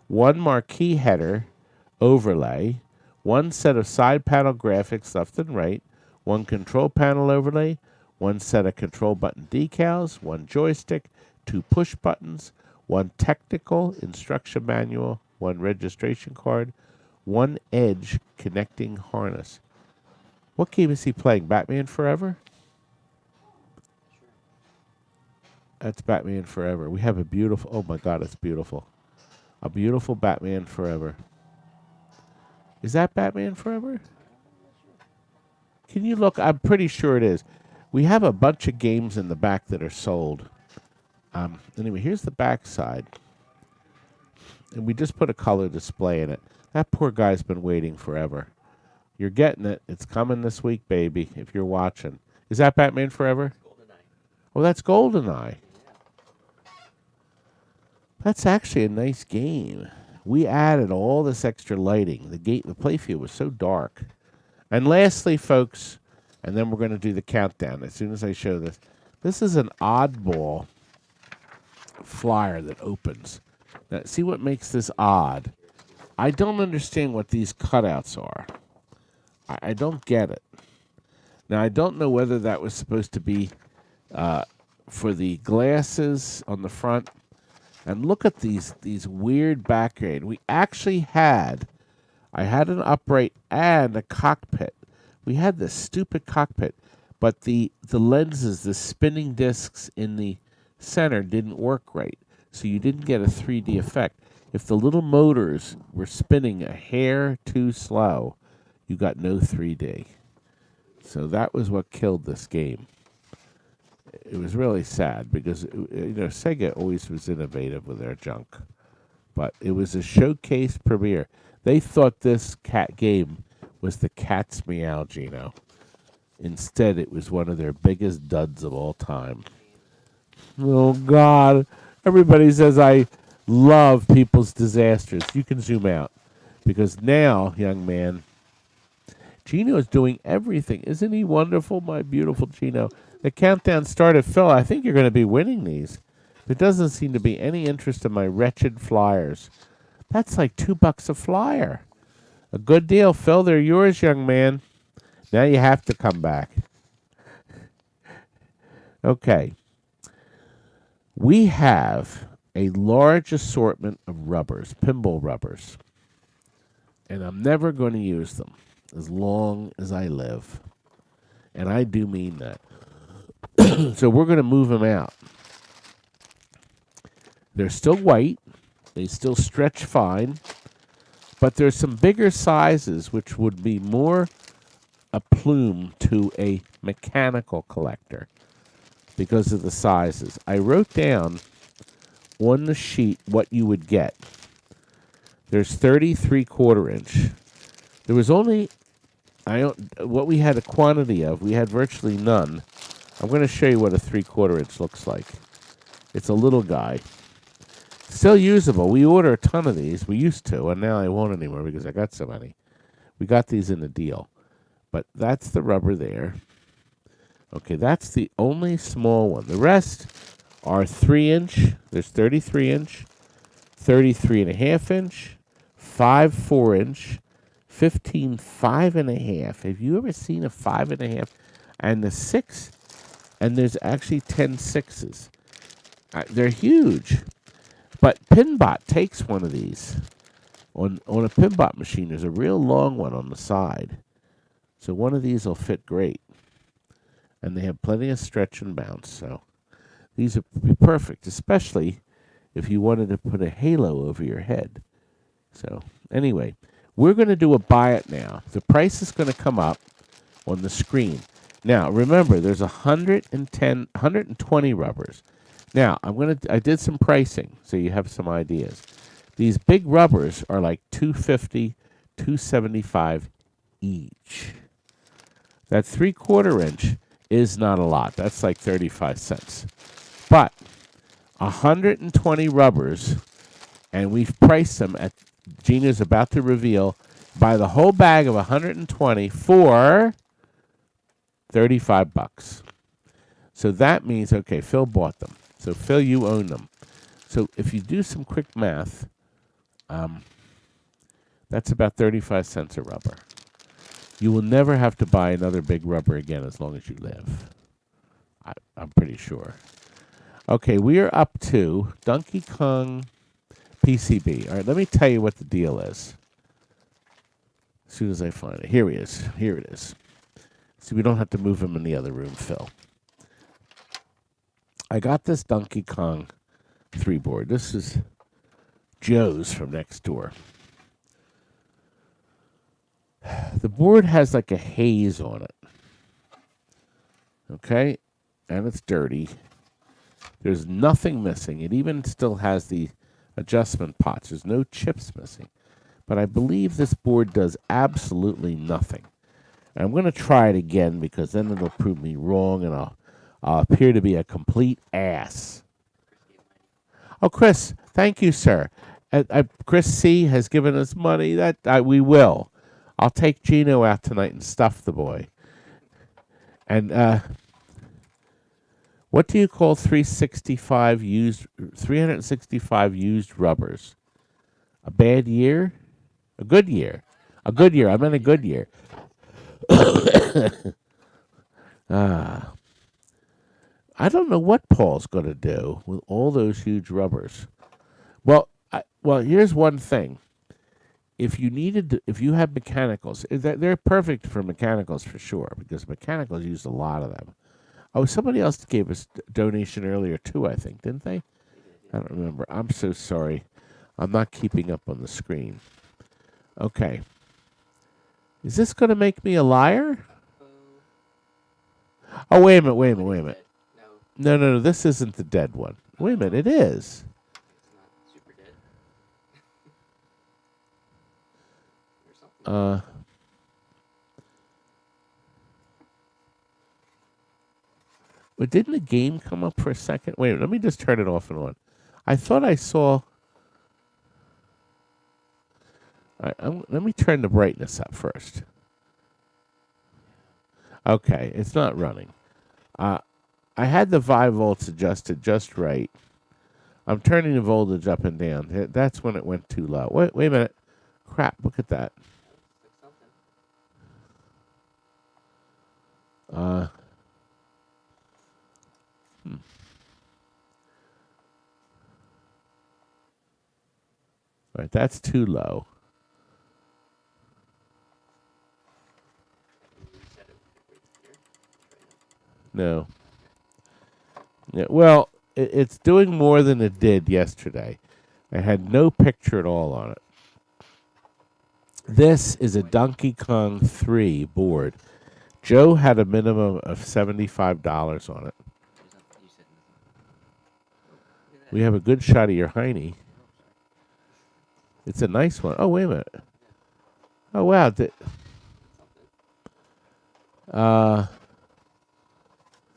1 marquee header overlay, 1 set of side panel graphics left and right, 1 control panel overlay, 1 set of control button decals, 1 joystick, 2 push buttons, 1 technical instruction manual, 1 registration card, 1 edge connecting harness. What game is he playing? Batman Forever? That's Batman Forever. We have a beautiful, oh my God, it's beautiful. A beautiful Batman Forever. Is that Batman Forever? Can you look? I'm pretty sure it is. We have a bunch of games in the back that are sold. Anyway, here's the back side. And we just put a color display in it. That poor guy's been waiting forever. You're getting it. It's coming this week, baby, if you're watching. Is that Batman Forever? Oh, that's GoldenEye. That's actually a nice game. We added all this extra lighting. The playfield was so dark. And lastly, folks, and then we're going to do the countdown as soon as I show this. This is an oddball flyer that opens. Now, see what makes this odd? I don't understand what these cutouts are. I don't get it. Now, I don't know whether that was supposed to be for the glasses on the front. And look at these weird background. We actually I had an upright and a cockpit. We had this stupid cockpit, but the lenses, the spinning discs in the center didn't work right. So you didn't get a 3D effect. If the little motors were spinning a hair too slow, you got no 3D. So that was what killed this game. It was really sad because, Sega always was innovative with their junk. But it was a showcase premiere. They thought this cat game was the cat's meow, Gino. Instead, it was one of their biggest duds of all time. Oh, God. Everybody says I love people's disasters. You can zoom out. Because now, young man, Gino is doing everything. Isn't he wonderful, my beautiful Gino? The countdown started. Phil, I think you're going to be winning these. There doesn't seem to be any interest in my wretched flyers. That's like $2 a flyer. A good deal, Phil. They're yours, young man. Now you have to come back. Okay. We have a large assortment of rubbers, pinball rubbers. And I'm never going to use them as long as I live. And I do mean that. So we're going to move them out. They're still white. They still stretch fine. But there's some bigger sizes which would be more a plume to a mechanical collector because of the sizes. I wrote down on the sheet what you would get. There's 30 3/4 inch. There was only what we had a quantity of. We had virtually none. I'm going to show you what a 3/4 inch looks like. It's a little guy. Still usable. We order a ton of these. We used to, and now I won't anymore because I got so many. We got these in a deal. But that's the rubber there. Okay, that's the only small one. The rest are 3-inch. There's 33-inch, 33.5 inch, 5 4-inch, 15 5.5. Have you ever seen a 5.5? And the 6, and there's actually 10 6s. They're huge. But Pinbot takes one of these. On a Pinbot machine, there's a real long one on the side. So one of these will fit great. And they have plenty of stretch and bounce. So these would be perfect, especially if you wanted to put a halo over your head. So anyway, we're going to do a buy it now. The price is going to come up on the screen. Now, remember, there's 120 rubbers. Now, I did some pricing, so you have some ideas. These big rubbers are like $250, $275 each. That 3/4 inch is not a lot. That's like 35 cents. But 120 rubbers, and we've priced them at, Gina's about to reveal, buy the whole bag of 120 for $35. So that means, okay, Phil bought them. So, Phil, you own them. So if you do some quick math, that's about 35 cents a rubber. You will never have to buy another big rubber again as long as you live. I'm pretty sure. Okay, we are up to Donkey Kong PCB. All right, let me tell you what the deal is. As soon as I find it. Here he is. Here it is. So we don't have to move him in the other room, Phil. I got this Donkey Kong 3-board. This is Joe's from next door. The board has like a haze on it. Okay, and it's dirty. There's nothing missing. It even still has the adjustment pots. There's no chips missing. But I believe this board does absolutely nothing. And I'm going to try it again because then it'll prove me wrong and I'll appear to be a complete ass. Oh, Chris, thank you, sir. Chris C. has given us money. We will. I'll take Gino out tonight and stuff the boy. And what do you call 365 used rubbers? A bad year? A good year. A good year. I meant a good year. I don't know what Paul's going to do with all those huge rubbers. Well, here's one thing. If you have mechanicals, they're perfect for mechanicals for sure because mechanicals use a lot of them. Oh, somebody else gave us a donation earlier too, I think, didn't they? I don't remember. I'm so sorry. I'm not keeping up on the screen. Okay. Is this going to make me a liar? Oh, wait a minute. No. This isn't the dead one. Wait a minute. It is. It's not super dead. But didn't the game come up for a second? Wait a minute. Let me just turn it off and on. I thought I saw... let me turn the brightness up first. Okay, it's not running. I had the 5 volts adjusted just right. I'm turning the voltage up and down. That's when it went too low. Wait a minute. Crap, look at that. All right, that's too low. No. Yeah, well, it's doing more than it did yesterday. I had no picture at all on it. This is a Donkey Kong 3 board. Joe had a minimum of $75 on it. We have a good shot of your hiney. It's a nice one. Oh, wait a minute. Oh, wow.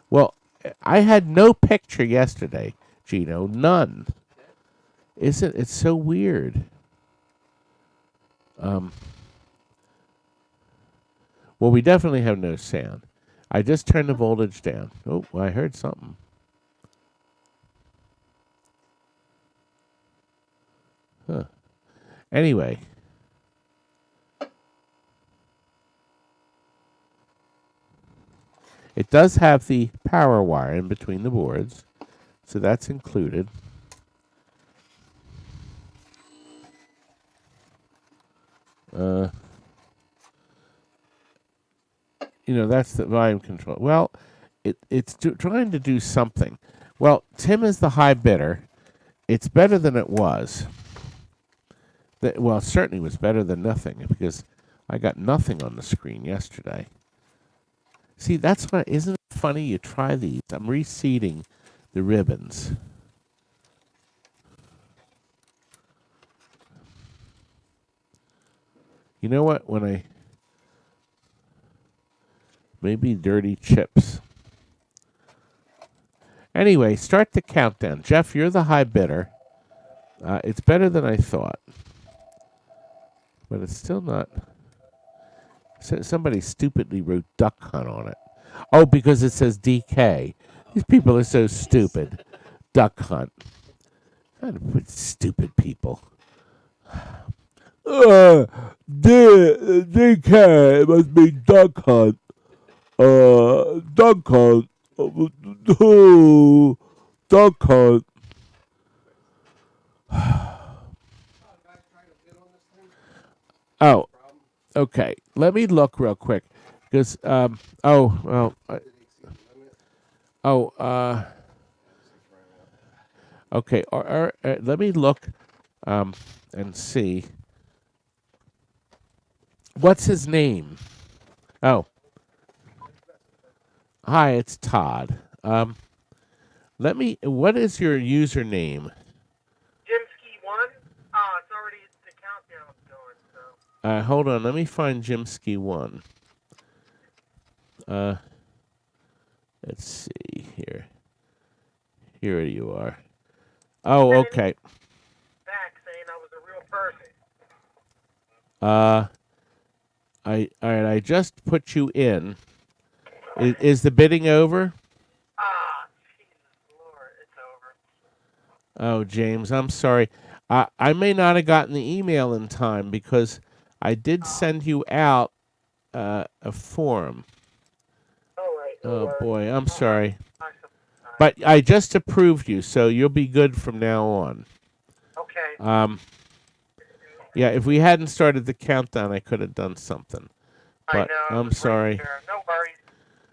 Well, I had no picture yesterday, Gino. None. Isn't it so weird? Well, we definitely have no sound. I just turned the voltage down. Oh, I heard something. Huh. Anyway. It does have the power wire in between the boards, so that's included. That's the volume control. Well, it's trying to do something. Well, Tim is the high bidder. It's better than it was. It certainly was better than nothing because I got nothing on the screen yesterday. See, that's why, isn't it funny? You try these. I'm reseating the ribbons. You know what? Maybe dirty chips. Anyway, start the countdown. Jeff, you're the high bidder. It's better than I thought. But it's still not. Somebody stupidly wrote Duck Hunt on it. Oh, because it says DK. These people are so stupid. Duck Hunt. Stupid people. DK must be Duck Hunt. Duck Hunt. Duck Hunt. Oh, okay. Let me look real quick, because okay. Let me look, and see. What's his name? Oh, Hi, it's Todd. What is your username? Jimski1? It's already, the countdown's going, so. Hold on, let me find Jimski1. Let's see here. Here you are. Oh, okay. Back saying I was a real person. All right, I just put you in. Is the bidding over? Jesus Lord, it's over. Oh, James, I'm sorry. I may not have gotten the email in time because I did send you out a form. All right, no Oh, worries. boy, I'm sorry. Awesome. But I just approved you, so you'll be good from now on. Okay. Yeah, if we hadn't started the countdown, I could have done something. But I know. I'm sorry. No worries.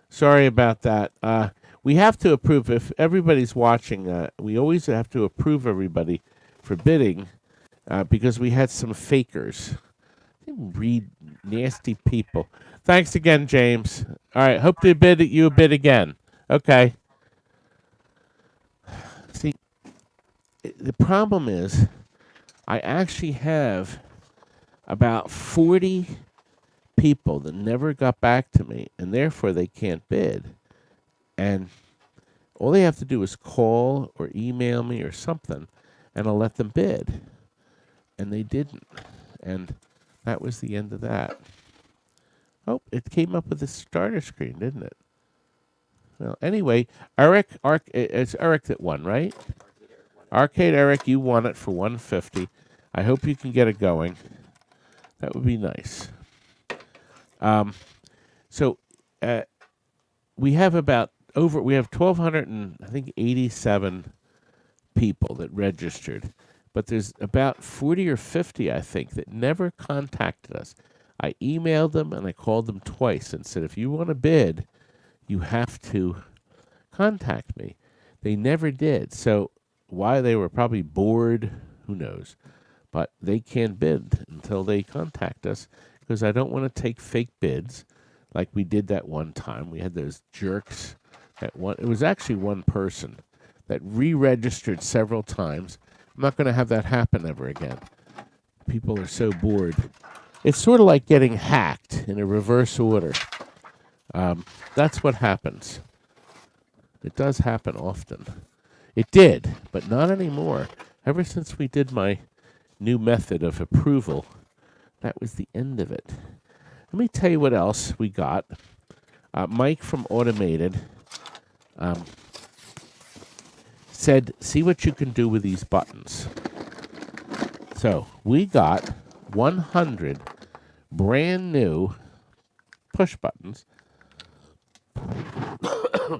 Sorry about that. We have to approve. If everybody's watching, we always have to approve everybody for bidding because we had some fakers. Read nasty people. Thanks again, James. All right, hope to bid you a bid again. Okay. See, the problem is I actually have about 40 people that never got back to me, and therefore they can't bid. And all they have to do is call or email me or something, and I'll let them bid. And they didn't. And that was the end of that. Oh, it came up with a starter screen, didn't it? Well, anyway, it's Eric that won, right? Arcade Eric, you won it for $150. I hope you can get it going. That would be nice. So we have we have 1,287 people that registered, but there's about 40 or 50, I think, that never contacted us. I emailed them and I called them twice and said, if you want to bid, you have to contact me. They never did. So why they were probably bored, who knows. But they can't bid until they contact us because I don't want to take fake bids like we did that one time. We had those jerks. It was actually one person that re-registered several times. I'm not going to have that happen ever again. People are so bored. It's sort of like getting hacked in a reverse order. That's what happens. It does happen often. It did, but not anymore. Ever since we did my new method of approval, that was the end of it. Let me tell you what else we got. Mike from Automated said, see what you can do with these buttons. So we got 100 brand new push buttons.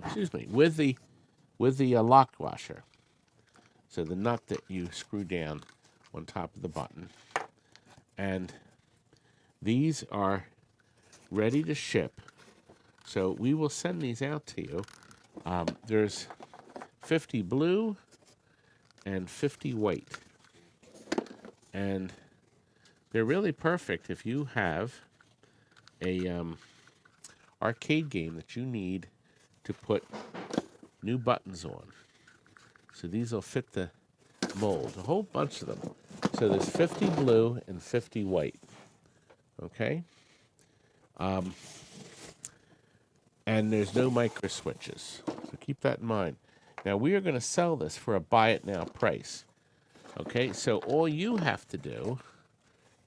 Excuse me, with the lock washer. So the nut that you screw down on top of the button. And these are ready to ship. So we will send these out to you. There's 50 blue and 50 white. And they're really perfect if you have a arcade game that you need to put new buttons on. So these will fit the mold, a whole bunch of them. So there's 50 blue and 50 white. Okay? And there's no micro switches. So keep that in mind. Now we are going to sell this for a buy it now price. Okay? So all you have to do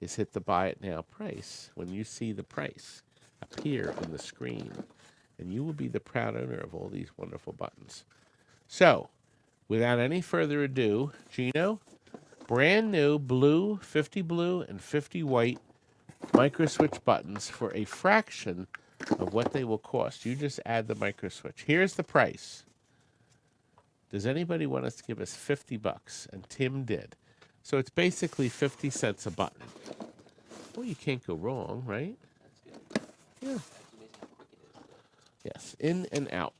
is hit the buy it now price when you see the price appear on the screen. And you will be the proud owner of all these wonderful buttons. So, without any further ado, Gino, brand new blue, 50 blue and 50 white micro switch buttons for a fraction of what they will cost. You just add the micro switch. Here's the price. Does anybody want us to give us $50? And Tim did. So it's basically 50 cents a button. Well, you can't go wrong, right? Yeah. Yes, in and out.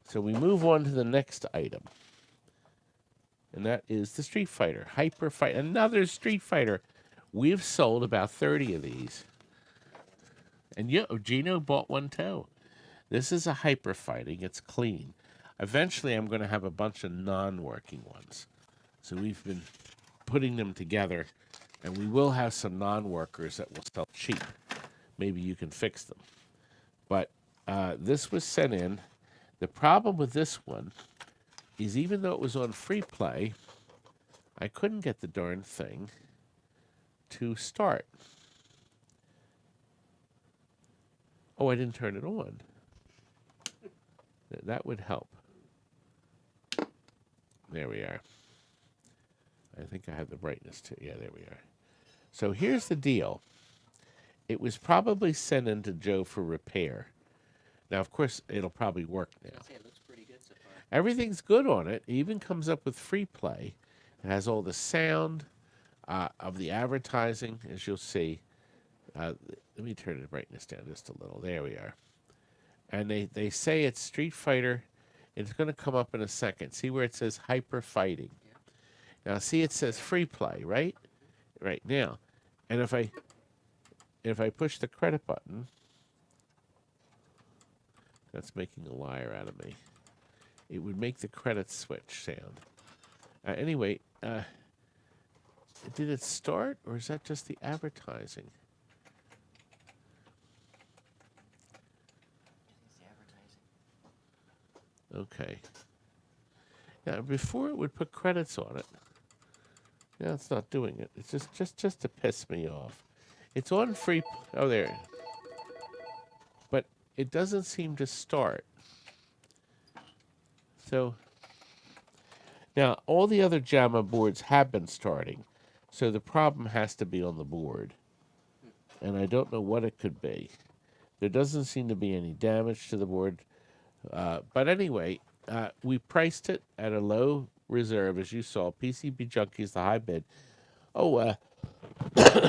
So we move on to the next item. And that is the Street Fighter. Hyper Fight. Another Street Fighter. We've sold about 30 of these. And Gino bought one too. This is a hyper fighting. It's clean. Eventually, I'm going to have a bunch of non-working ones. So we've been putting them together, and we will have some non-workers that will sell cheap. Maybe you can fix them. But this was sent in. The problem with this one is even though it was on free play, I couldn't get the darn thing to start. Oh, I didn't turn it on. That would help. There we are. I think I have the brightness too. Yeah, there we are. So here's the deal. It was probably sent in to Joe for repair. Now, of course, it'll probably work now. It looks pretty good so far. Everything's good on it. It even comes up with free play. It has all the sound of the advertising, as you'll see. Let me turn the brightness down just a little. There we are. And they say it's Street Fighter. It's going to come up in a second. See where it says hyper fighting? Yeah. Now, see it says free play, right? Right now. And if I push the credit button, that's making a liar out of me. It would make the credit switch sound. Anyway, did it start, or is that just the advertising? Okay. Now, before it would put credits on it. Now it's not doing it. It's just to piss me off. It's on free. Oh, there. But it doesn't seem to start. So now all the other JAMA boards have been starting. So the problem has to be on the board. And I don't know what it could be. There doesn't seem to be any damage to the board. But anyway, we priced it at a low reserve, as you saw. PCB Junkie's the high bid. Oh,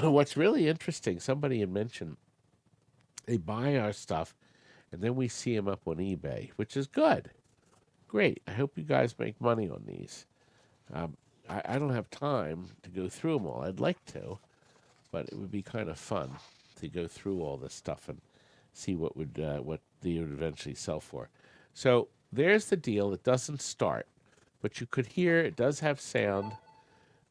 what's really interesting, somebody had mentioned they buy our stuff, and then we see them up on eBay, which is good. Great. I hope you guys make money on these. I don't have time to go through them all. I'd like to, but it would be kind of fun to go through all this stuff and see what they would eventually sell for. So there's the deal. It doesn't start, but you could hear it does have sound,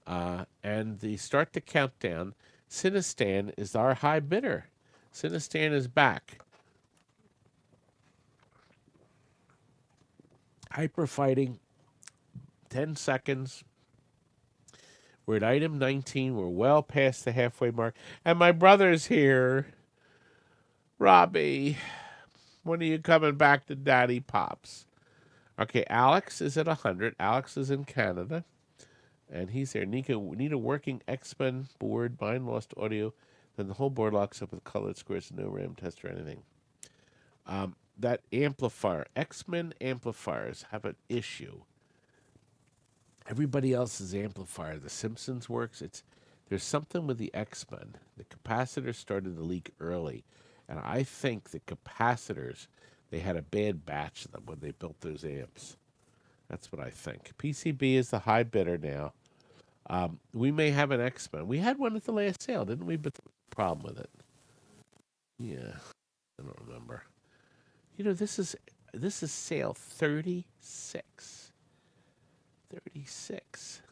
and the start the countdown. Sinistan is our high bidder. Sinistan is back. Hyper fighting, 10 seconds. We're at item 19. We're well past the halfway mark. And my brother's here. Robbie, when are you coming back to Daddy Pops? Okay, Alex is at 100. Alex is in Canada. And he's there. Need a working X-Men board, bind lost audio. Then the whole board locks up with colored squares, no RAM test or anything. That amplifier, X-Men amplifiers have an issue. Everybody else's amplifier, the Simpsons works. There's something with the X-Men. The capacitor started to leak early. And I think the capacitors, they had a bad batch of them when they built those amps. That's what I think. PCB is the high bidder now. We may have an X-Men. We had one at the last sale, didn't we? But there was a problem with it. Yeah, I don't remember. You know, this is sale 36. 36.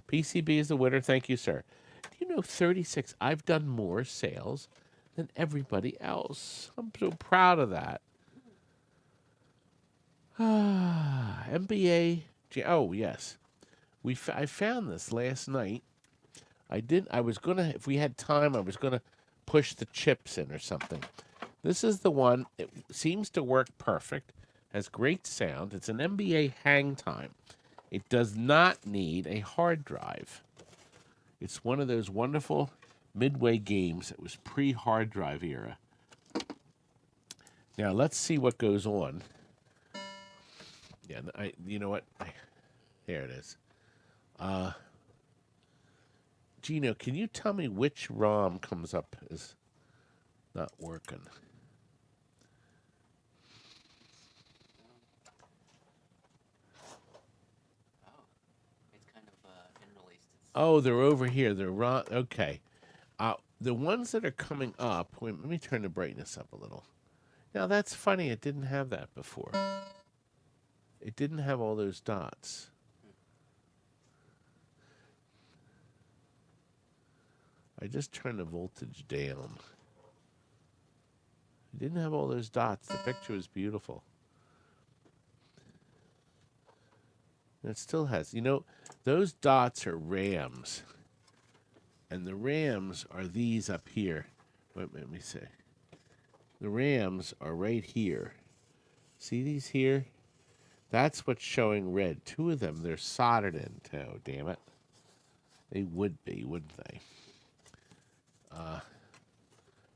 PCB is the winner. Thank you, sir. Do you know 36? I've done more sales than everybody else. I'm so proud of that. MBA. Oh, yes. I found this last night. I was going to, if we had time, I was going to push the chips in or something. This is the one. It seems to work perfect. Has great sound. It's an MBA Hangtime. It does not need a hard drive. It's one of those wonderful Midway games that was pre-hard drive era. Now, let's see what goes on. Yeah, you know what? There it is. Gino, can you tell me which ROM comes up as not working? It's kind of interlaced. Oh, they're over here. They're ROM. Okay. The ones that are coming up, wait, let me turn the brightness up a little. Now that's funny. It didn't have that before. It didn't have all those dots. I just turned the voltage down. It didn't have all those dots. The picture was beautiful. And it still has. You know, those dots are rams. And the rams are these up here. Wait, let me see. The rams are right here. See these here? That's what's showing red. Two of them, they're soldered in too, damn it. They would be, wouldn't they?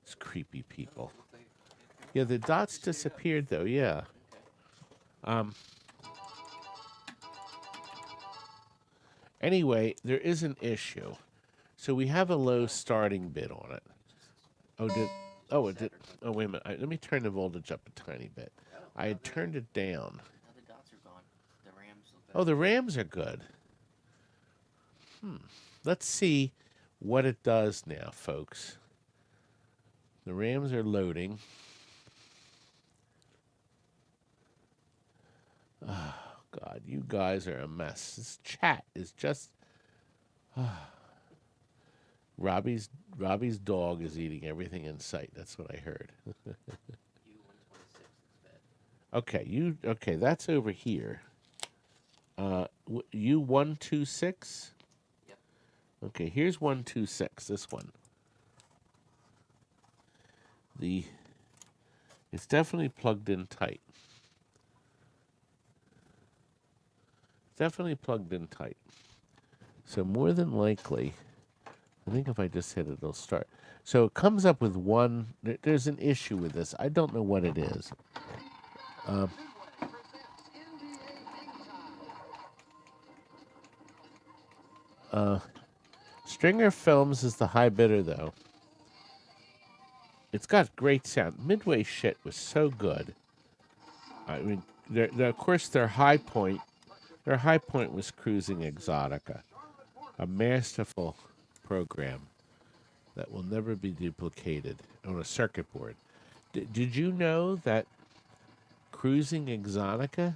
It's creepy people. Yeah, the dots disappeared though, yeah. Anyway, there is an issue. So we have a low starting bid on it. It did. Oh, wait a minute. Let me turn the voltage up a tiny bit. I had turned it down. Now the dots are gone. The Rams look better. Oh, the Rams are good. Let's see what it does now, folks. The Rams are loading. Oh, God, you guys are a mess. This chat is just... Robbie's dog is eating everything in sight. That's what I heard. Okay, that's over here. U126? Yep. Okay, here's 126, this one. It's definitely plugged in tight. Definitely plugged in tight. So more than likely, I think if I just hit it, it'll start. So it comes up with one. There's an issue with this. I don't know what it is. Stringer Films is the high bidder, though. It's got great sound. Midway shit was so good. I mean, of course, their high point was Cruising Exotica, a masterful program that will never be duplicated on a circuit board. Did you know that Cruising Exotica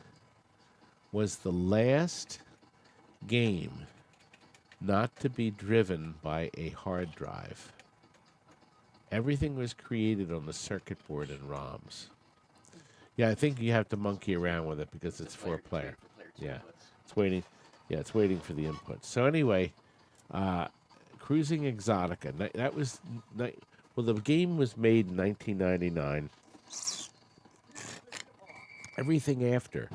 was the last game not to be driven by a hard drive? Everything was created on the circuit board and ROMs. Yeah, I think you have to monkey around with it because it's four-player. Yeah, it's waiting. Yeah, it's waiting for the input. So anyway, Cruising Exotica. That was the game was made in 1999. Everything after,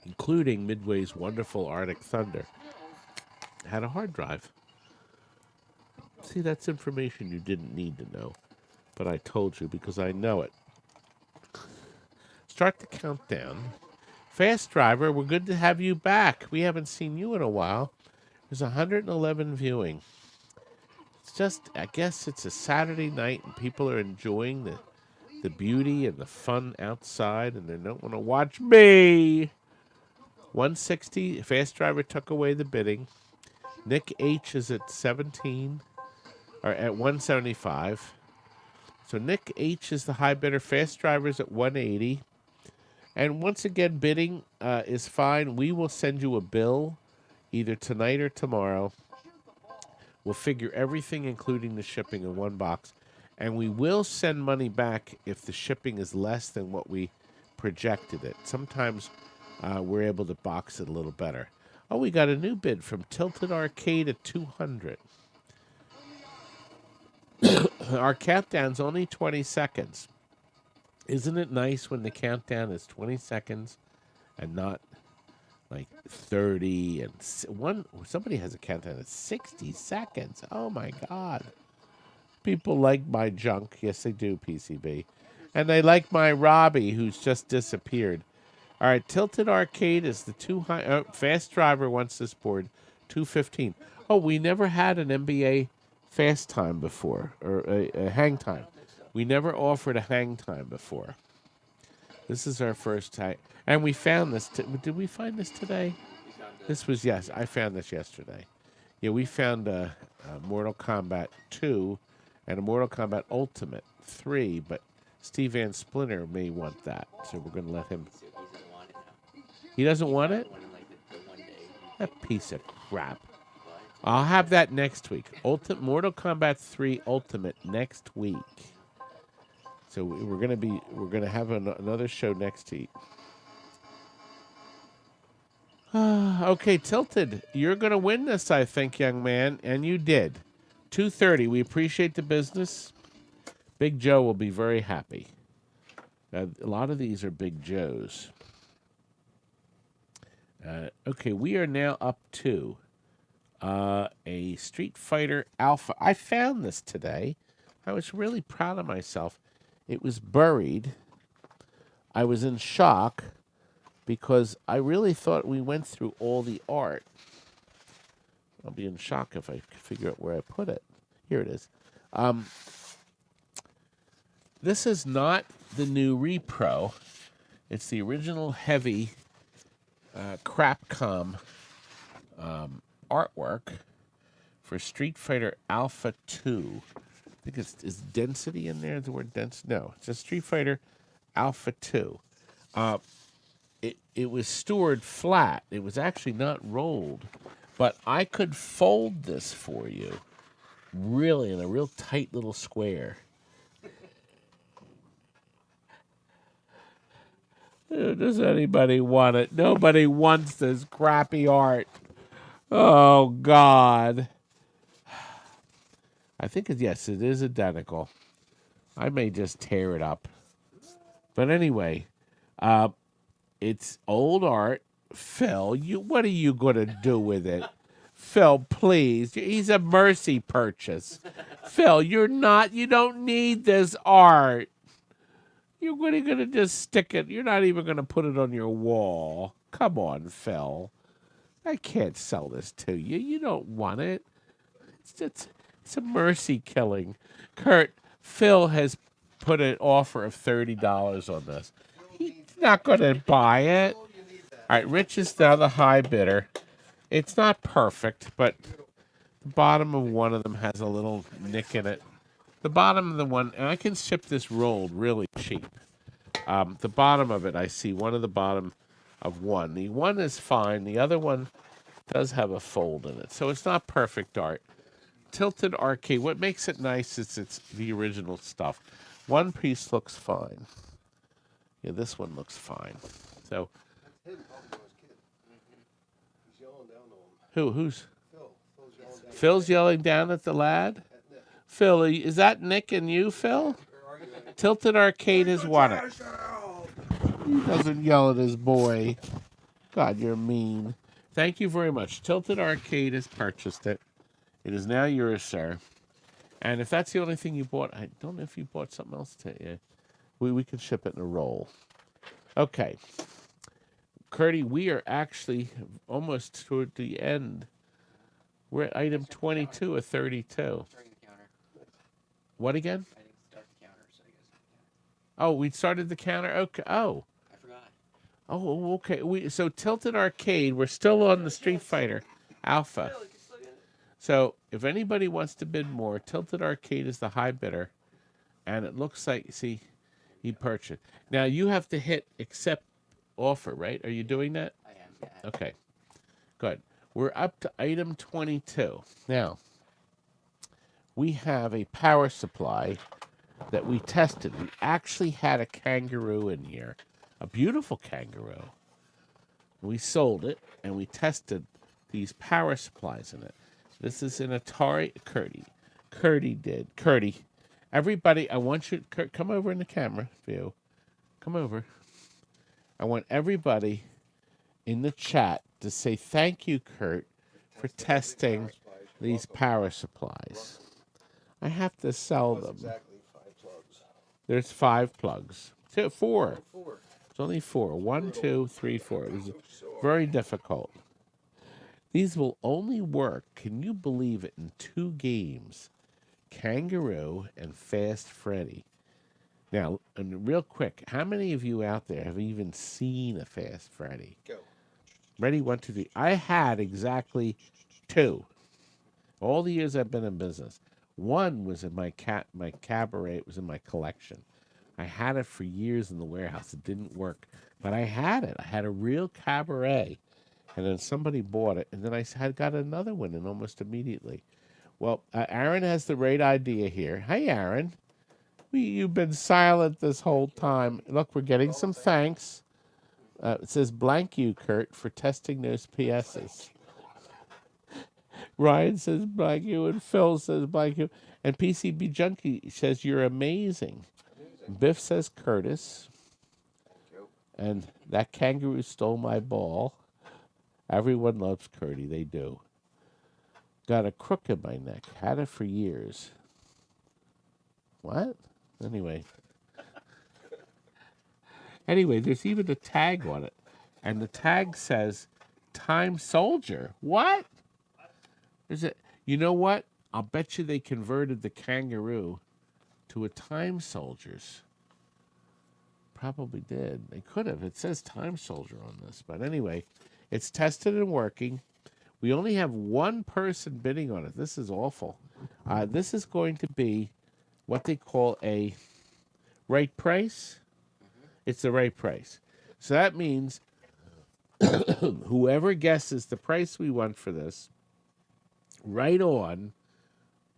including Midway's wonderful Arctic Thunder, had a hard drive. See, that's information you didn't need to know, but I told you because I know it. Start the countdown. Fast Driver, we're good to have you back. We haven't seen you in a while. There's 111 viewing. It's just, I guess it's a Saturday night and people are enjoying the beauty and the fun outside and they don't want to watch me. 160, Fast Driver took away the bidding. Nick H is at 17, or at 175. So Nick H is the high bidder. Fast Driver's at 180. And once again, bidding is fine. We will send you a bill either tonight or tomorrow. We'll figure everything, including the shipping, in one box. And we will send money back if the shipping is less than what we projected it. Sometimes we're able to box it a little better. Oh, we got a new bid from Tilted Arcade at 200. Our countdown's only 20 seconds. Isn't it nice when the countdown is 20 seconds and not like 30 and somebody has a countdown at 60 seconds. Oh my God. People like my junk. Yes, they do, PCB. And they like my Robbie, who's just disappeared. All right, Tilted Arcade is the Fast Driver wants this board, 215. Oh, we never had an MBA Fast Time before, or a hang time. We never offered a hang time before. This is our first time. And we found this. Did we find this today? This was, yes, I found this yesterday. Yeah, we found a Mortal Kombat 2 and a Mortal Kombat Ultimate 3, but Steve Van Splinter may want that, so we're going to let him. So he doesn't want it now. He doesn't want it? Wanted like the one day. That piece of crap. What? I'll have that next week. Mortal Kombat 3 Ultimate next week. So we're gonna have another show next week. Okay, Tilted, you're gonna win this, I think, young man, and you did. 230. We appreciate the business. Big Joe will be very happy. A lot of these are Big Joes. Okay, we are now up to a Street Fighter Alpha. I found this today. I was really proud of myself. It was buried. I was in shock because I really thought we went through all the art. I'll be in shock if I figure out where I put it. Here it is. This is not the new Repro. It's the original heavy Crapcom artwork for Street Fighter Alpha 2. I think is density in there? Is the word dense? No, it's just Street Fighter Alpha 2. It was stored flat. It was actually not rolled. But I could fold this for you, really, in a real tight little square. Does anybody want it? Nobody wants this crappy art. Oh, God. I think, yes, it is identical. I may just tear it up. But anyway, it's old art. Phil, what are you going to do with it? Phil, please. He's a mercy purchase. Phil, you don't need this art. You're going to just stick it. You're not even going to put it on your wall. Come on, Phil. I can't sell this to you. You don't want it. It's a mercy killing. Curt, Phil has put an offer of $30 on this. He's not going to buy it. All right, Rich is now the high bidder. It's not perfect, but the bottom of one of them has a little nick in it. The bottom of the one, and I can ship this rolled really cheap. The bottom of it, I see one of the bottom of one. The one is fine. The other one does have a fold in it, so it's not perfect art. Tilted Arcade, what makes it nice is it's the original stuff. One piece looks fine. Yeah, this one looks fine. So. Him talking to his kid. He's yelling down to him. Who's? Phil. Phil's yelling down at the lad? Phil, is that Nick and you, Phil? Tilted Arcade has won it. He doesn't yell at his boy. God, you're mean. Thank you very much. Tilted Arcade has purchased it. It is now yours, sir. And if that's the only thing you bought, I don't know if you bought something else today. We can ship it in a roll. Okay. Curdy, we are actually almost toward the end. We're at item 22 of 32. Starting the counter. What again? I think start the counter, so I guess. Oh, we started the counter? Okay. Oh. I forgot. Oh, okay. So Tilted Arcade, we're still on the Street Fighter Alpha. So if anybody wants to bid more, Tilted Arcade is the high bidder. And it looks like, see, he purchased. Now you have to hit accept offer, right? Are you doing that? I am, yeah. Okay. Good. We're up to item 22. Now, we have a power supply that we tested. We actually had a Kangaroo in here, a beautiful Kangaroo. We sold it, and we tested these power supplies in it. This is an Atari. Curdy. Everybody, I want you, Curt, come over in the camera view. Come over. I want everybody in the chat to say thank you, Curt, for testing these power supplies. I have to sell them. Exactly 5 plugs. There's 5 plugs. 4. 4. It's only 4. 1, 2, 3, 4. It was very difficult. These will only work, can you believe it, in 2 games. Kangaroo and Fast Freddy. Now, and real quick, how many of you out there have even seen a Fast Freddy? Go. Ready? 1, 2, 3. I had exactly 2. All the years I've been in business. One was in my cabaret. It was in my collection. I had it for years in the warehouse. It didn't work, but I had it. I had a real cabaret, and then somebody bought it, and then I had got another one, and almost immediately. Well, Aaron has the right idea here. Hi, Aaron. You've been silent this whole time. Look, we're getting some thanks. It says, blank you, Curt, for testing those PSs. Ryan says, blank you, and Phil says, blank you. And PCB Junkie says, you're amazing. Biff says, Curtis. And that kangaroo stole my ball. Everyone loves Curdy. They do. Got a crook in my neck. Had it for years. What? Anyway, there's even a tag on it. And the tag says, Time Soldier. What? Is it? You know what? I'll bet you they converted the Kangaroo to a Time Soldiers. Probably did. They could have. It says Time Soldier on this. But anyway, it's tested and working. We only have one person bidding on it. This is awful. This is going to be what they call a right price. It's the right price. So that means whoever guesses the price we want for this, right on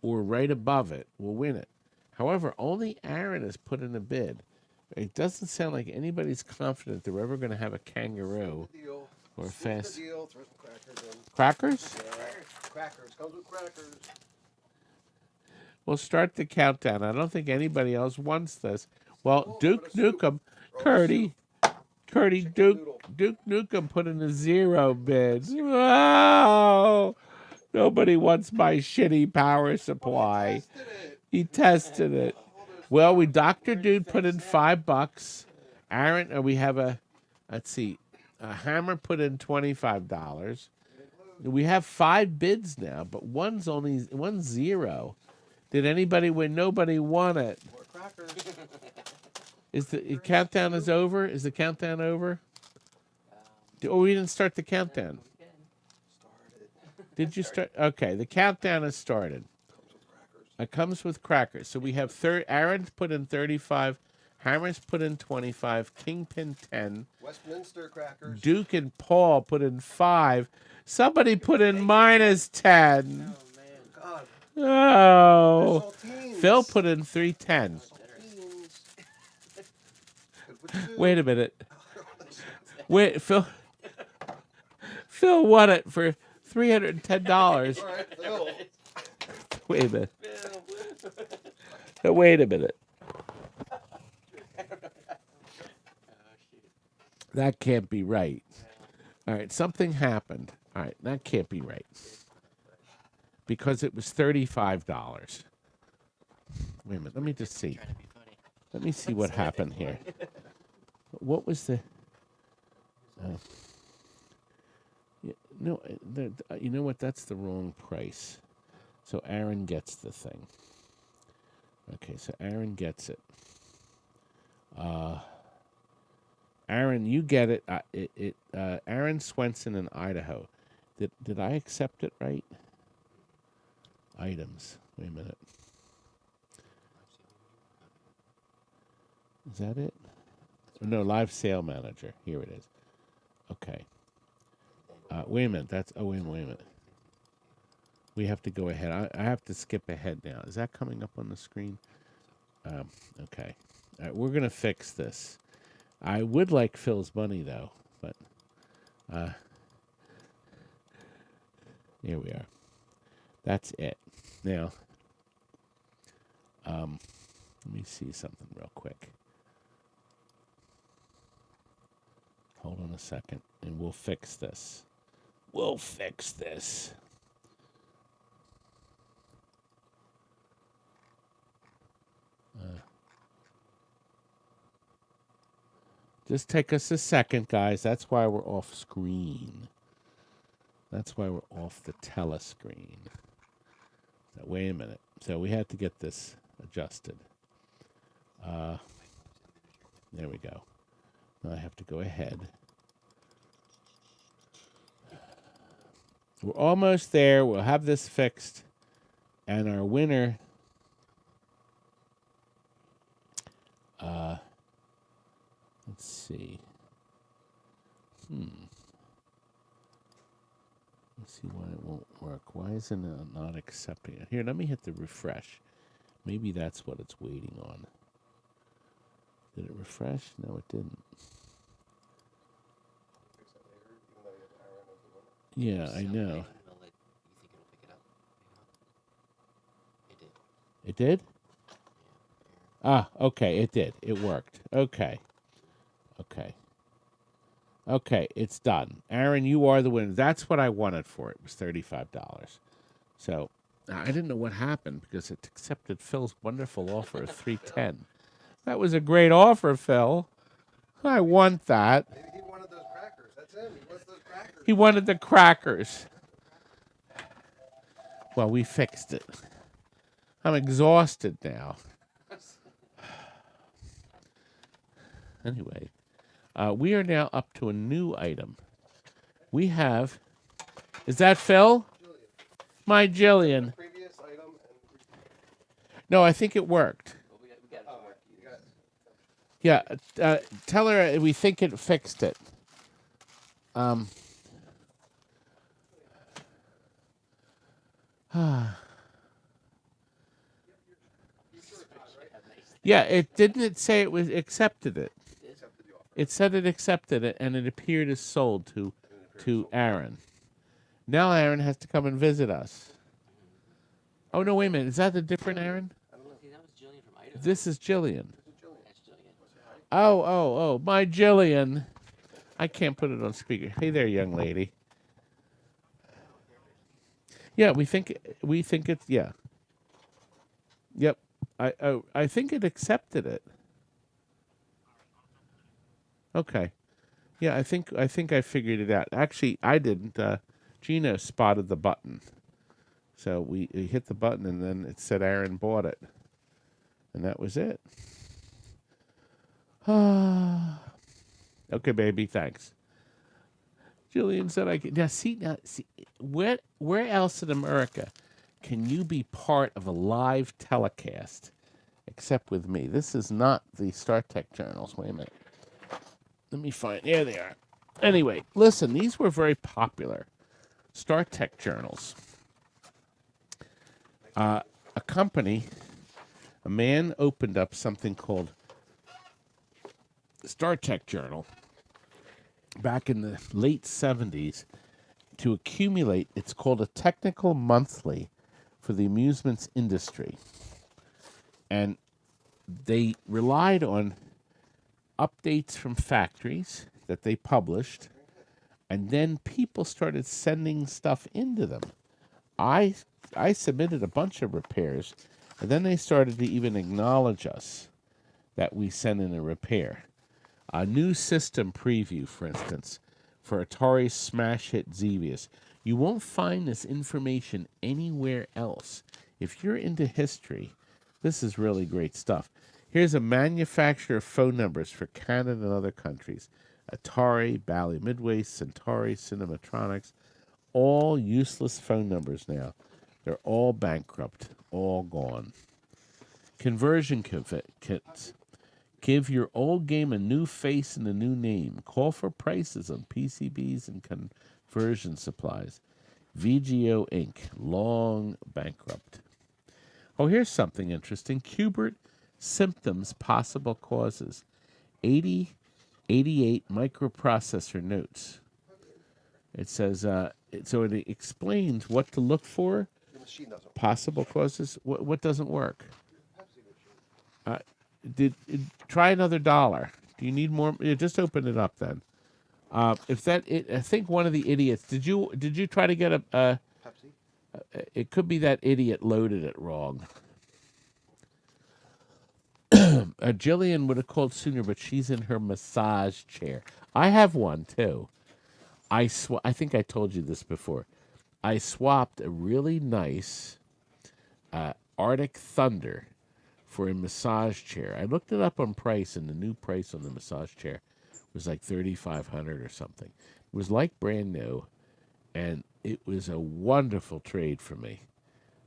or right above it, will win it. However, only Aaron has put in a bid. It doesn't sound like anybody's confident they're ever going to have a kangaroo or a fast. Deal. Throw some crackers in. Crackers? Yeah, crackers. Comes with crackers. We'll start the countdown. I don't think anybody else wants this. Well, Duke Nukem, Curdy, Duke Nukem put in a 0 bid. Oh, nobody wants my shitty power supply. He tested it. Well, Dr. Dude put in $5. Aaron, we have a Hammer put in $25. We have 5 bids now, but one's 0. Did anybody win? Nobody won it. More crackers. Is the countdown is over? Is the countdown over? We didn't start the countdown. Did you start? Okay, the countdown has started. It comes with crackers. So we have Aaron's put in 35, Hammer's put in 25, Kingpin 10, Westminster crackers. Duke and Paul put in 5. Somebody put in minus 10. God. Oh. Phil put in 310. Wait a minute. Wait, Phil won it for $310. All right, Phil. Wait a minute. Wait a minute. That can't be right. All right, something happened. All right, that can't be right. Because it was $35. Wait a minute, let me just see. Let me see what happened here. What was the... you know what? That's the wrong price. So Aaron gets the thing. Okay, so Aaron gets it. Aaron, you get it. Aaron Swenson in Idaho. Did I accept it right? Items. Wait a minute. Is that it? No, live sale manager. Here it is. Okay. Wait a minute. Wait a minute. We have to go ahead. I have to skip ahead now. Is that coming up on the screen? Okay. All right, we're going to fix this. I would like Phil's money, though, but here we are. That's it. Now, let me see something real quick. Hold on a second, and we'll fix this. We'll fix this. Just take us a second, guys. That's why we're off screen. That's why we're off the telescreen. Now, wait a minute. So we had to get this adjusted. There we go. Now I have to go ahead. We're almost there. We'll have this fixed. And our winner Let's see. Let's see why it won't work. Why isn't it not accepting it? Here, let me hit the refresh. Maybe that's what it's waiting on. Did it refresh? No, it didn't. Fix that later, even though you have Aaron as the winner. Yeah, I know. You think it'll pick it up? Maybe not. It did. It did? Ah, okay, it did. It worked. Okay. Okay, it's done. Aaron, you are the winner. That's what I wanted for it. It was $35. So I didn't know what happened because it accepted Phil's wonderful offer of $310. That was a great offer, Phil. I want that. Maybe he wanted those crackers. That's him. He wants those crackers. He wanted the crackers. Well, we fixed it. I'm exhausted now. Anyway, we are now up to a new item. We have, is that Phil? My Jillian. Previous item and No, I think it worked. Well, we got oh, some more you keys. got Yeah, tell her we think it fixed it. Yeah, it didn't it say it was accepted it. accepted the offer. It said it accepted it, and it appeared as sold to Aaron. Now Aaron has to come and visit us. Oh no, wait a minute. Is that a different Aaron? See, that was Jillian from Idaho. This is Jillian. That's Jillian. Oh, my Jillian. I can't put it on speaker. Hey there, young lady. Yeah, we think it's yeah. Yep. I think it accepted it. Okay. Yeah, I think I figured it out. Actually, I didn't. Gina spotted the button. So we hit the button and then it said Aaron bought it. And that was it. Okay, baby, thanks. Jillian said I could. Now see, where else in America can you be part of a live telecast except with me? This is not the Star Trek journals. Wait a minute. Let me find. There they are. Anyway, listen, these were very popular. Star Trek journals. A man opened up something called Star Trek Journal back in the late 70s to accumulate. It's called a technical monthly for the amusements industry. And they relied on updates from factories that they published, and then people started sending stuff into them. I submitted a bunch of repairs, and then they started to even acknowledge us that we sent in a repair. A new system preview, for instance, for Atari smash hit Xevious. You won't find this information anywhere else. If you're into history, this is really great stuff. Here's a manufacturer of phone numbers for Canada and other countries. Atari, Bally Midway, Centauri, Cinematronics, all useless phone numbers now. They're all bankrupt, all gone. Conversion kits. Give your old game a new face and a new name. Call for prices on PCBs and conversion supplies. VGO Inc., long bankrupt. Oh, here's something interesting. Qbert symptoms, possible causes. 8088 microprocessor notes. It says, so it explains what to look for. The machine doesn't work. Possible causes. What doesn't work? Try another $1. Do you need more? Yeah, just open it up then. I think one of the idiots. Did you try to get a? Pepsi? It could be that idiot loaded it wrong. Jillian would have called sooner, but she's in her massage chair. I have one too. I think I told you this before. I swapped a really nice Arctic Thunder for a massage chair. I looked it up on price, and the new price on the massage chair was like $3,500 or something. It was like brand new, and it was a wonderful trade for me.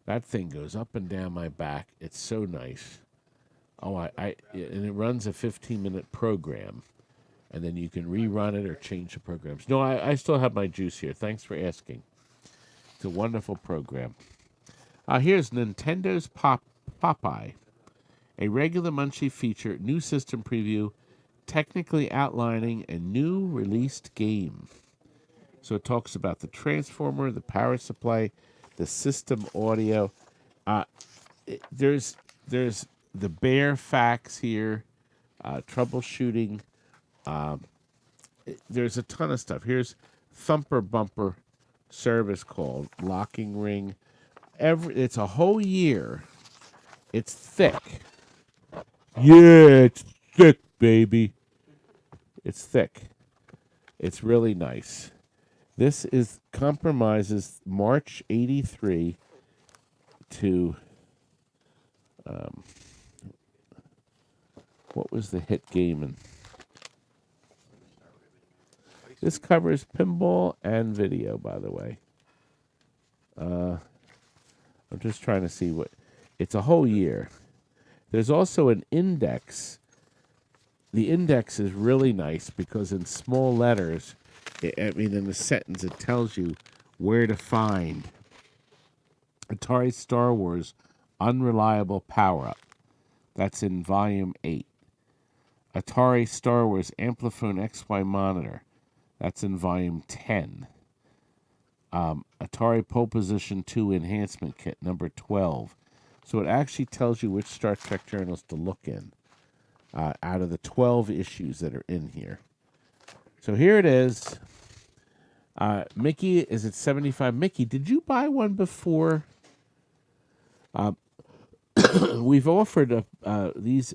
That thing goes up and down my back. It's so nice. Oh, and it runs a 15-minute program. and then you can rerun it or change the programs. No, I still have my juice here. Thanks for asking. It's a wonderful program. Here's Nintendo's Popeye, a regular monthly feature, new system preview, technically outlining a new released game. So it talks about the transformer, the power supply, the system audio. There's the bare facts here, troubleshooting. There's a ton of stuff. Here's Thumper Bumper service call, locking ring. It's a whole year. It's thick. Yeah, it's thick, baby. It's thick. It's really nice. This compromises March 83 to what was the hit game? And this covers pinball and video, by the way. I'm just trying to see what. It's a whole year. There's also an index. The index is really nice because in small letters, in the sentence, it tells you where to find Atari Star Wars Unreliable Power-Up. That's in Volume 8. Atari Star Wars Amplifone XY Monitor. That's in Volume 10. Atari Pole Position 2 Enhancement Kit, number 12. So it actually tells you which Star Trek journals to look in out of the 12 issues that are in here. So here it is. Mickey is at 75. Mickey, did you buy one before? We've offered these.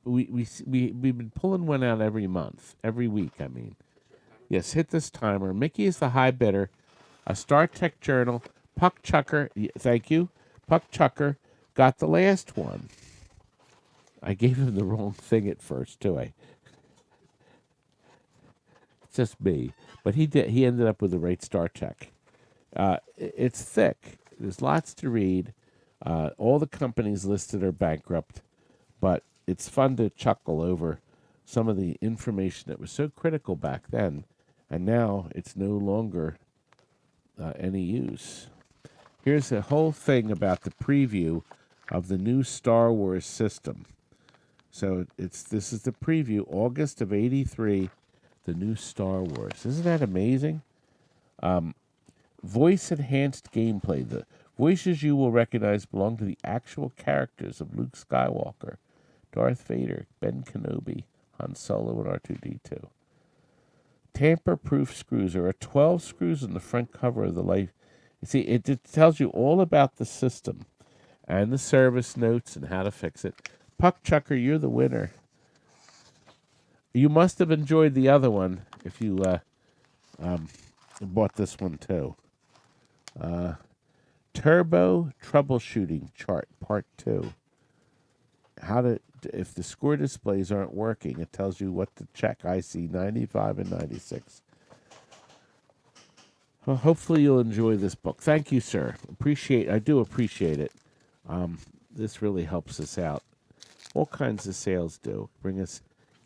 We've been pulling one out every week. I mean, yes. Hit this timer. Mickey is the high bidder. A Star Trek journal. Puck Chucker. Thank you. Puck Chucker got the last one. I gave him the wrong thing at first too. It's just me, but he did. He ended up with the right Star Trek. It's thick. There's lots to read. All the companies listed are bankrupt, but it's fun to chuckle over some of the information that was so critical back then, and now it's no longer any use. Here's a whole thing about the preview of the new Star Wars system. So this is the preview, August of '83, the new Star Wars. Isn't that amazing? Voice-enhanced gameplay. The voices you will recognize belong to the actual characters of Luke Skywalker, Darth Vader, Ben Kenobi, Han Solo, and R2-D2. Tamper-proof screws. There are 12 screws on the front cover of the life. You see, it tells you all about the system and the service notes and how to fix it. Puck Chucker, you're the winner. You must have enjoyed the other one if you bought this one too. Turbo Troubleshooting Chart, Part 2. If the score displays aren't working, it tells you what to check. IC 95 and 96. Well, hopefully you'll enjoy this book. Thank you, sir. I do appreciate it. This really helps us out. All kinds of sales do.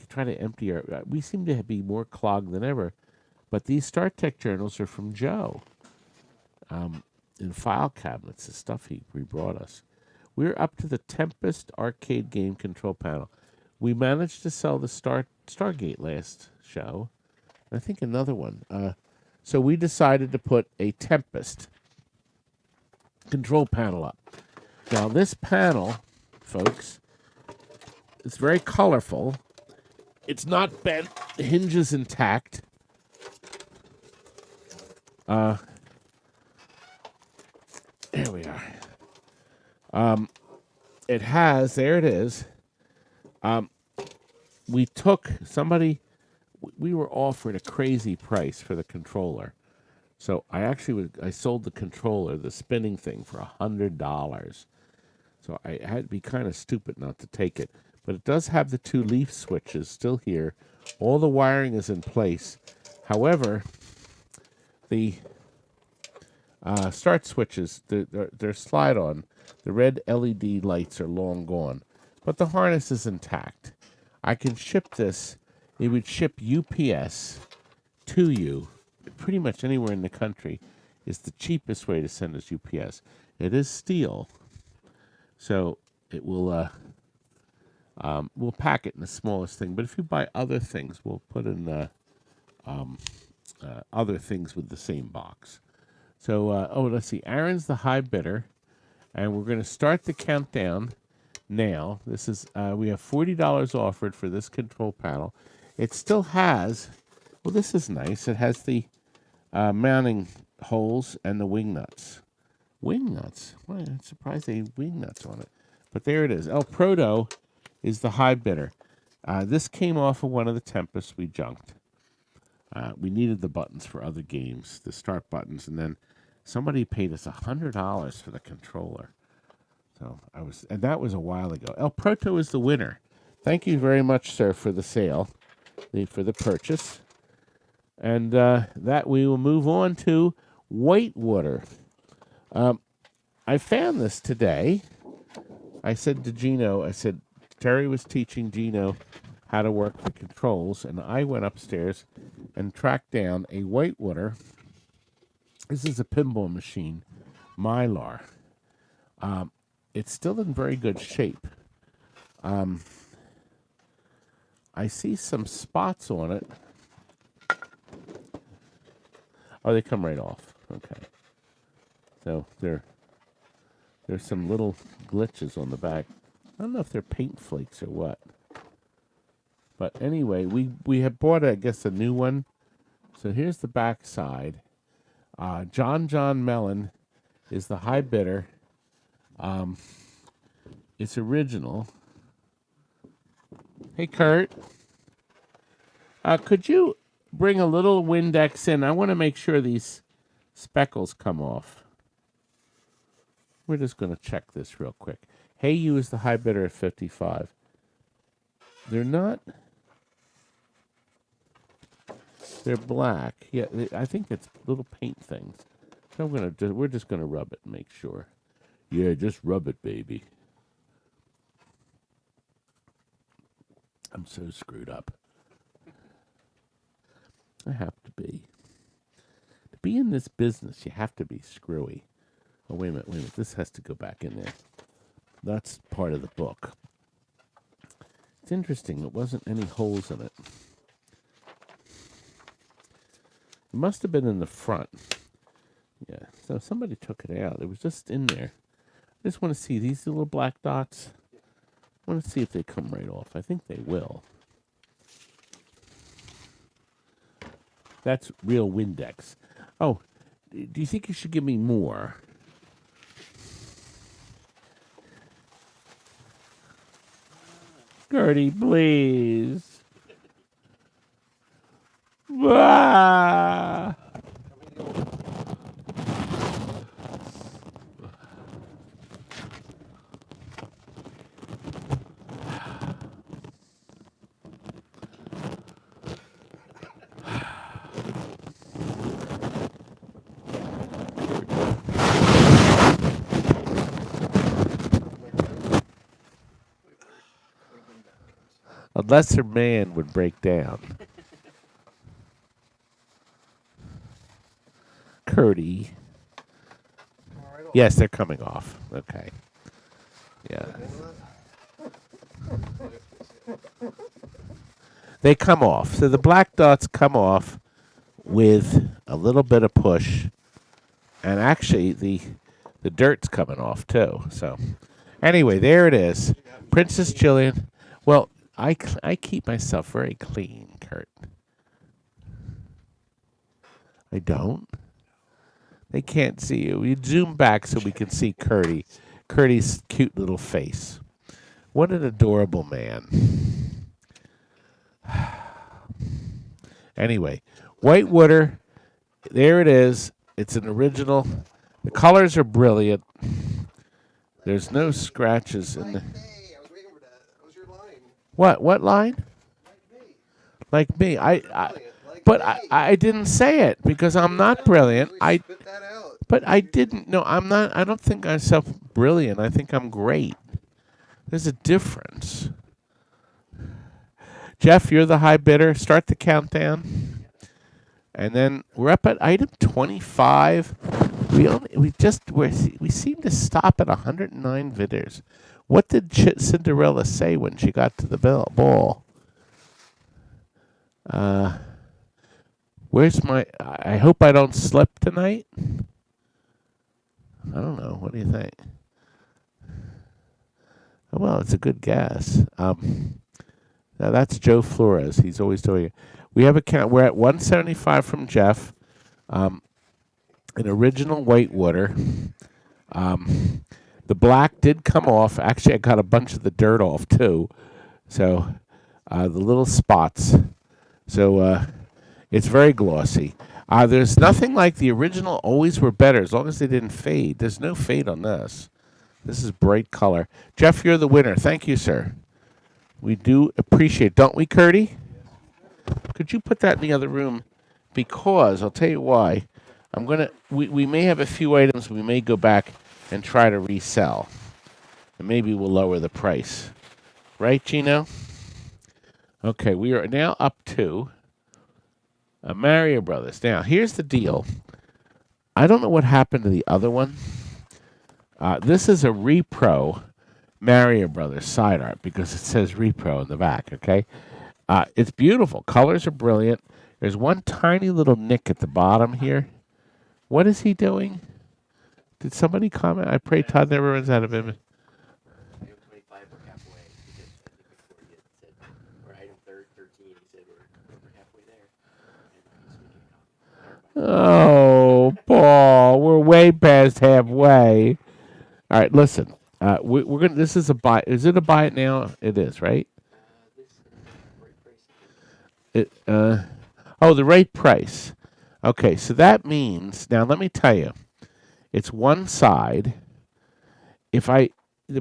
Try to empty we seem to be more clogged than ever. But these Star Trek journals are from Joe. In file cabinets, the stuff he brought us. We're up to the Tempest arcade game control panel. We managed to sell the Stargate last show. I think another one. So we decided to put a Tempest control panel up. Now this panel, folks, it's very colorful. It's not bent. The hinge is intact. There we are. There it is. We were offered a crazy price for the controller. So I sold the controller, the spinning thing, for $100. So I had to be kind of stupid not to take it. But it does have the 2 leaf switches still here. All the wiring is in place. However, the start switches, they're slide on. The red LED lights are long gone. But the harness is intact. I can ship this It would ship UPS to you, pretty much anywhere in the country. Is the cheapest way to send us UPS. It is steel, so it will. We'll pack it in the smallest thing. But if you buy other things, we'll put in other things with the same box. So, let's see. Aaron's the high bidder, and we're going to start the countdown now. This is we have $40 offered for this control panel. It still has. Well, this is nice. It has the mounting holes and the wing nuts. Wing nuts? Well, I'm surprised they have wing nuts on it. But there it is. El Proto is the high bidder. This came off of one of the Tempests we junked. We needed the buttons for other games, the start buttons, and then somebody paid us $100 for the controller. So and that was a while ago. El Proto is the winner. Thank you very much, sir, for the sale, for the purchase. And that we will move on to Whitewater. I found this today. I said to Gino, Terry was teaching Gino how to work the controls, and I went upstairs and tracked down a Whitewater. This is a pinball machine, Mylar. It's still in very good shape. I see some spots on it. Oh, they come right off. Okay. So there's some little glitches on the back. I don't know if they're paint flakes or what. But anyway, we have bought, I guess, a new one. So here's the back side. John Mellon is the high bidder. It's original. Hey, Curt. Could you bring a little Windex in? I want to make sure these speckles come off. We're just going to check this real quick. Hey, you is the high bidder at 55. They're not. They're black. Yeah, I think it's little paint things. So we're just gonna rub it and make sure. Yeah, just rub it, baby. I'm so screwed up. I have to be. To be in this business, you have to be screwy. Oh, wait a minute. This has to go back in there. That's part of the book. It's interesting. There wasn't any holes in it. It must have been in the front. Yeah, so somebody took it out. It was just in there. I just want to see these little black dots. I want to see if they come right off. I think they will. That's real Windex. Oh, do you think you should give me more? Gertie, please. Ah! A lesser man would break down. Curdy. Yes, they're coming off. Okay. Yeah. They come off. So the black dots come off with a little bit of push. And actually, the dirt's coming off, too. So, anyway, there it is. Princess Jillian. Well, I keep myself very clean, Curt. I don't. They can't see you. You zoom back so we can see Curdy's cute little face. What an adorable man. Anyway, Whitewater, there it is. It's an original. The colors are brilliant. There's no scratches in the. I was waiting for that. That was your line. What line? Like me. I didn't say it because I'm not brilliant. Spit that out. But I didn't. No, I'm not. I don't think I'm brilliant. I think I'm great. There's a difference. Jeff, you're the high bidder. Start the countdown. And then we're up at item 25. We seem to stop at 109 bidders. What did Cinderella say when she got to the ball? Where's my... I hope I don't slip tonight. I don't know. What do you think? Oh, well, it's a good guess. Now that's Joe Flores. He's always doing it. We have a count. We're at 175 from Jeff. An original Whitewater. The black did come off. Actually, I got a bunch of the dirt off, too. So, the little spots. So, it's very glossy. There's nothing like the original always were better, as long as they didn't fade. There's no fade on this. This is bright color. Jeff, you're the winner. Thank you, sir. We do appreciate it, don't we, Curdy? Could you put that in the other room? Because, I'll tell you why. We may have a few items we may go back and try to resell. And maybe we'll lower the price. Right, Gino? Okay, we are now up to Mario Brothers. Now, here's the deal. I don't know what happened to the other one. This is a repro Mario Brothers side art because it says repro in the back, okay? It's beautiful. Colors are brilliant. There's one tiny little nick at the bottom here. What is he doing? Did somebody comment? I pray Todd never runs out of image. Item 25, we're halfway. Because I think before you said, we're item 13, he said we're halfway there. Oh, Paul, we're way past halfway. All right, listen. We're gonna. This is a buy. Is it a buy it now? It is, right? This is the right price. The right price. Okay, so that means now. Let me tell you, it's one side. The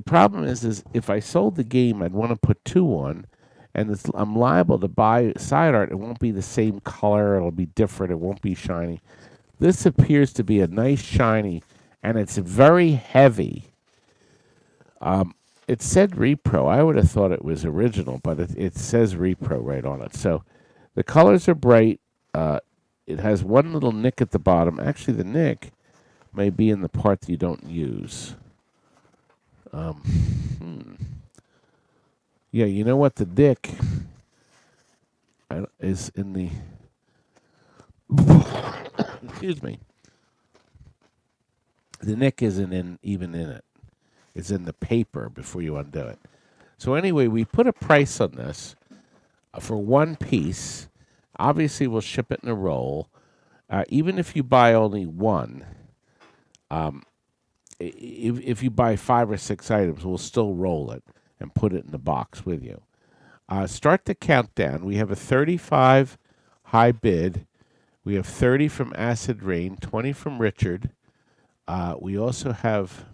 problem is if I sold the game, I'd want to put two on, and I'm liable to buy side art. It won't be the same color. It'll be different. It won't be shiny. This appears to be a nice shiny, and it's very heavy. It said repro. I would have thought it was original, but it says repro right on it. So the colors are bright. It has one little nick at the bottom. Actually, the nick may be in the part that you don't use. Yeah, you know what? The nick is in the... Excuse me. The nick isn't even in it. It's in the paper before you undo it. So anyway, we put a price on this for one piece. Obviously, we'll ship it in a roll. Even if you buy only one, if you buy 5 or 6 items, we'll still roll it and put it in the box with you. Start the countdown. We have a 35 high bid. We have 30 from Acid Rain, 20 from Richard. We also have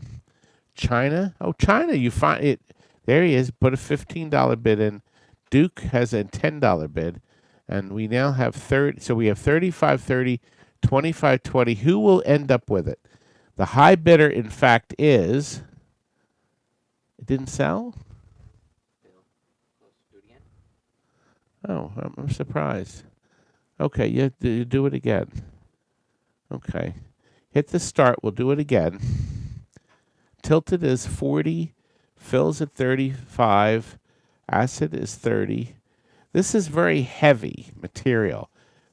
China. Oh, China, you find it. There he is. Put a $15 bid in. Duke has a $10 bid. And we now have 30. So we have 35, 30, 25, 20. Who will end up with it? The high bidder, in fact, is... It didn't sell? Do it again. Oh, I'm surprised. Okay, you do it again. Okay. Hit the start. We'll do it again. Tilted is 40. Phil's at 35. Acid is 30. This is very heavy material.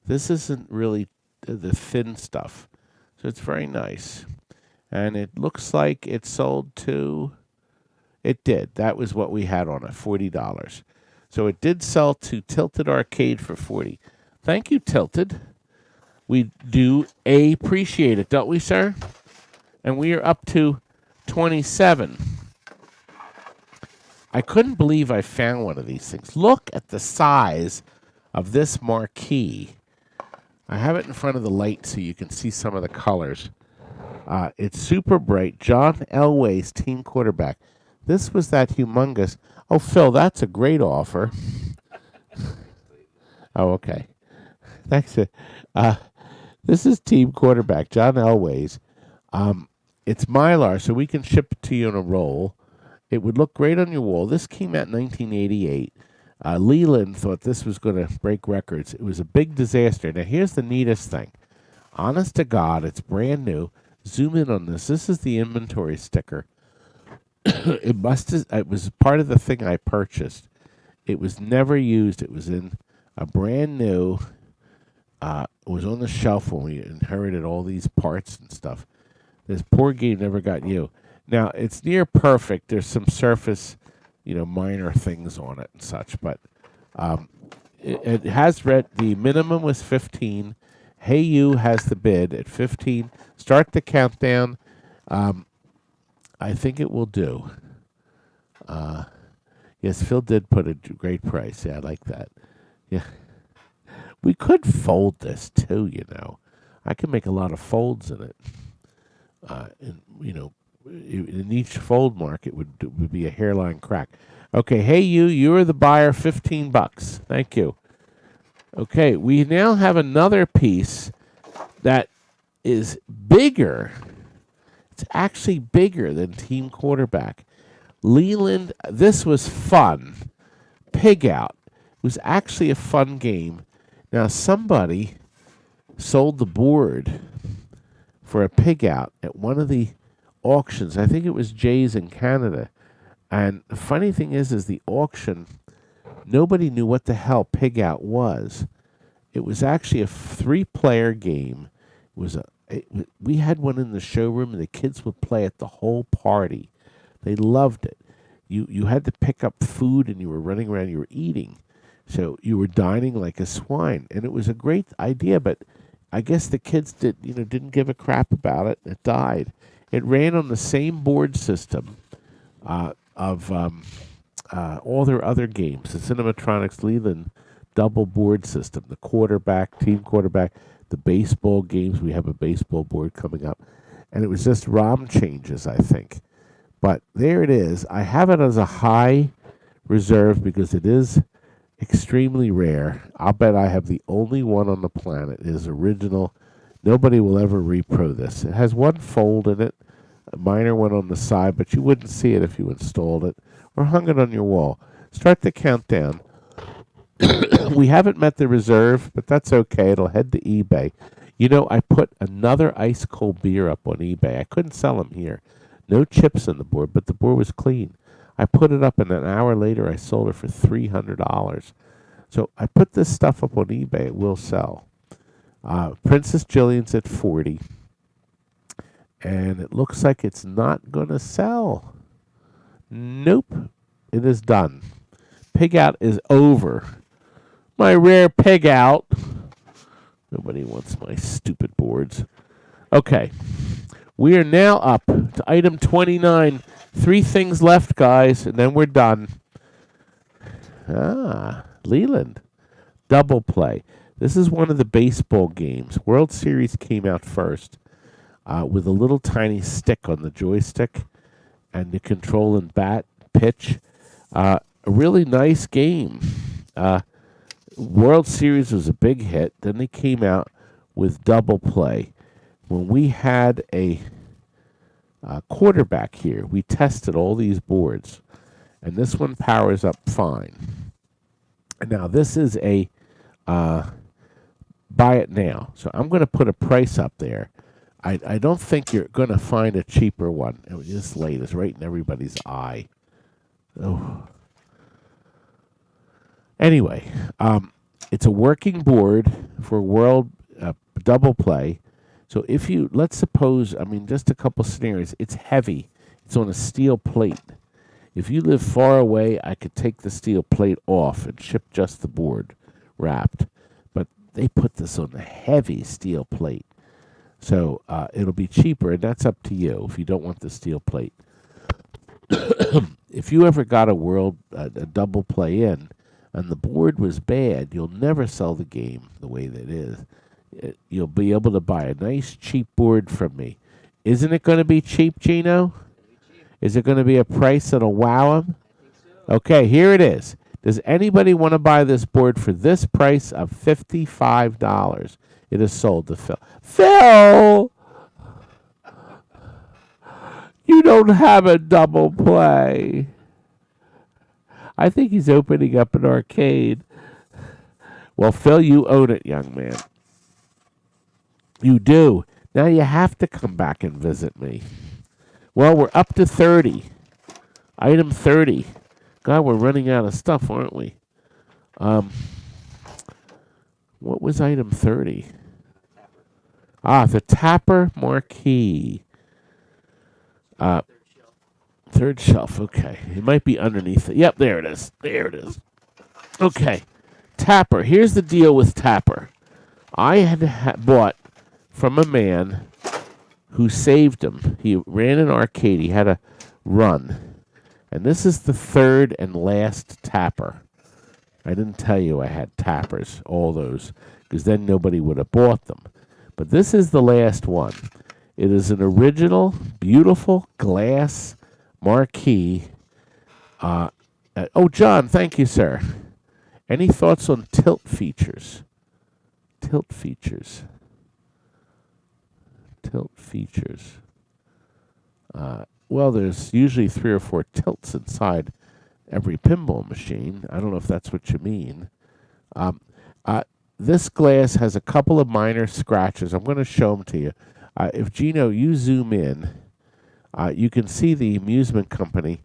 This isn't really the thin stuff. So it's very nice. And it looks like it sold to... It did. That was what we had on it, $40. So it did sell to Tilted Arcade for 40. Thank you, Tilted. We do appreciate it, don't we, sir? And we are up to 27. I couldn't believe I found one of these things. Look at the size of this marquee. I have it in front of the light so you can see some of the colors. It's super bright. John Elway's team quarterback. This was that humongous. Oh, Phil, that's a great offer. Oh, okay. Thanks. This is team quarterback, John Elway's. It's Mylar, so we can ship it to you in a roll. It would look great on your wall. This came out in 1988. Leland thought this was going to break records. It was a big disaster. Now, here's the neatest thing. Honest to God, it's brand new. Zoom in on this. This is the inventory sticker. It was part of the thing I purchased. It was never used. It was in a brand new, it was on the shelf when we inherited all these parts and stuff. This poor game never got you. Now, it's near perfect. There's some surface, minor things on it and such, but it has read the minimum was 15. Hey You has the bid at 15. Start the countdown. I think it will do. Yes, Phil did put a great price. Yeah, I like that. Yeah. We could fold this too, I could make a lot of folds in it. In each fold mark, it would be a hairline crack. Okay, Hey You are the buyer, $15. Thank you. Okay, we now have another piece that is bigger. It's actually bigger than Team Quarterback. Leland, this was fun. Pig Out was actually a fun game. Now, somebody sold the board for a Pig Out at one of the auctions. I think it was Jay's in Canada. And the funny thing is the auction, nobody knew what the hell Pig Out was. It was actually a 3-player game. We had one in the showroom, and the kids would play it the whole party. They loved it. You had to pick up food, and you were running around. You were eating, so you were dining like a swine. And it was a great idea, but I guess the kids didn't give a crap about it. It died. It ran on the same board system of all their other games. The Cinematronics Leland double board system. The quarterback, Team Quarterback, the baseball games. We have a baseball board coming up, and it was just ROM changes, I think. But there it is. I have it as a high reserve because it is extremely rare. I'll bet I have the only one on the planet. It is original. Nobody will ever repro this. It has one fold in it, a minor one on the side, but you wouldn't see it if you installed it or hung it on your wall. Start the countdown. We haven't met the reserve, but that's okay. It'll head to eBay. I put another ice cold beer up on eBay. I couldn't sell them here. No chips on the board, but the board was clean. I put it up, and an hour later, I sold it for $300. So I put this stuff up on eBay. It will sell. Princess Jillian's at 40, and it looks like it's not going to sell. Nope. It is done. Pig Out is over. My rare Pig Out. Nobody wants my stupid boards. Okay. We are now up to item 29. 3 things left, guys, and then we're done. Leland. Double play. This is one of the baseball games. World Series came out first with a little tiny stick on the joystick and the control and bat pitch. A really nice game. World Series was a big hit. Then they came out with double play. When we had a quarterback here, we tested all these boards, and this one powers up fine. Now, this is a buy it now. So I'm going to put a price up there. I don't think you're going to find a cheaper one. This light is right in everybody's eye. Oh. Anyway, it's a working board for world double play. So if you, let's suppose, just a couple scenarios. It's heavy. It's on a steel plate. If you live far away, I could take the steel plate off and ship just the board wrapped. But they put this on a heavy steel plate. So it'll be cheaper, and that's up to you if you don't want the steel plate. If you ever got a double play in, and the board was bad, you'll never sell the game the way that it is. You'll be able to buy a nice cheap board from me. Isn't it going to be cheap, Gino? Is it going to be a price that'll wow them? Okay, here it is. Does anybody want to buy this board for this price of $55? It is sold to Phil. Phil! You don't have a double play. I think he's opening up an arcade. Well, Phil, you own it, young man. You do. Now you have to come back and visit me. Well, we're up to 30. Item 30. God, we're running out of stuff, aren't we? What was item 30? The Tapper Marquee. Third shelf, okay. It might be underneath it. Yep, there it is. There it is. Okay. Tapper. Here's the deal with Tapper. I had bought from a man who saved him. He ran an arcade. He had a run. And this is the third and last Tapper. I didn't tell you I had Tappers, all those, because then nobody would have bought them. But this is the last one. It is an original, beautiful glass marquee. John, thank you, sir. Any thoughts on tilt features? Tilt features. Tilt features. Well, there's usually 3 or 4 tilts inside every pinball machine. I don't know if that's what you mean. This glass has a couple of minor scratches. I'm going to show them to you. If Gino, you zoom in, you can see the amusement company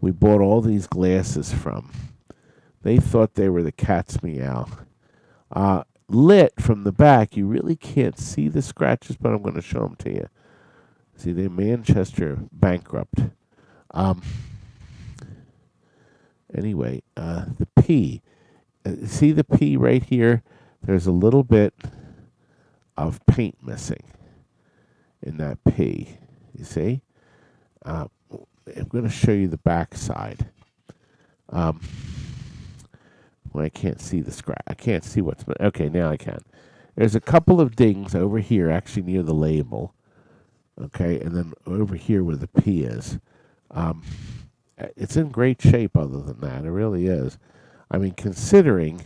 we bought all these glasses from. They thought they were the cat's meow. Lit from the back, you really can't see the scratches, but I'm going to show them to you. See, they're Manchester bankrupt. Anyway, the P. See the P right here? There's a little bit of paint missing in that P. You see? I'm going to show you the back side. Well, I can't see the scratch. I can't see what's... Okay, now I can. There's a couple of dings over here, actually near the label. Okay, and then over here where the P is. It's in great shape other than that. It really is. I mean, considering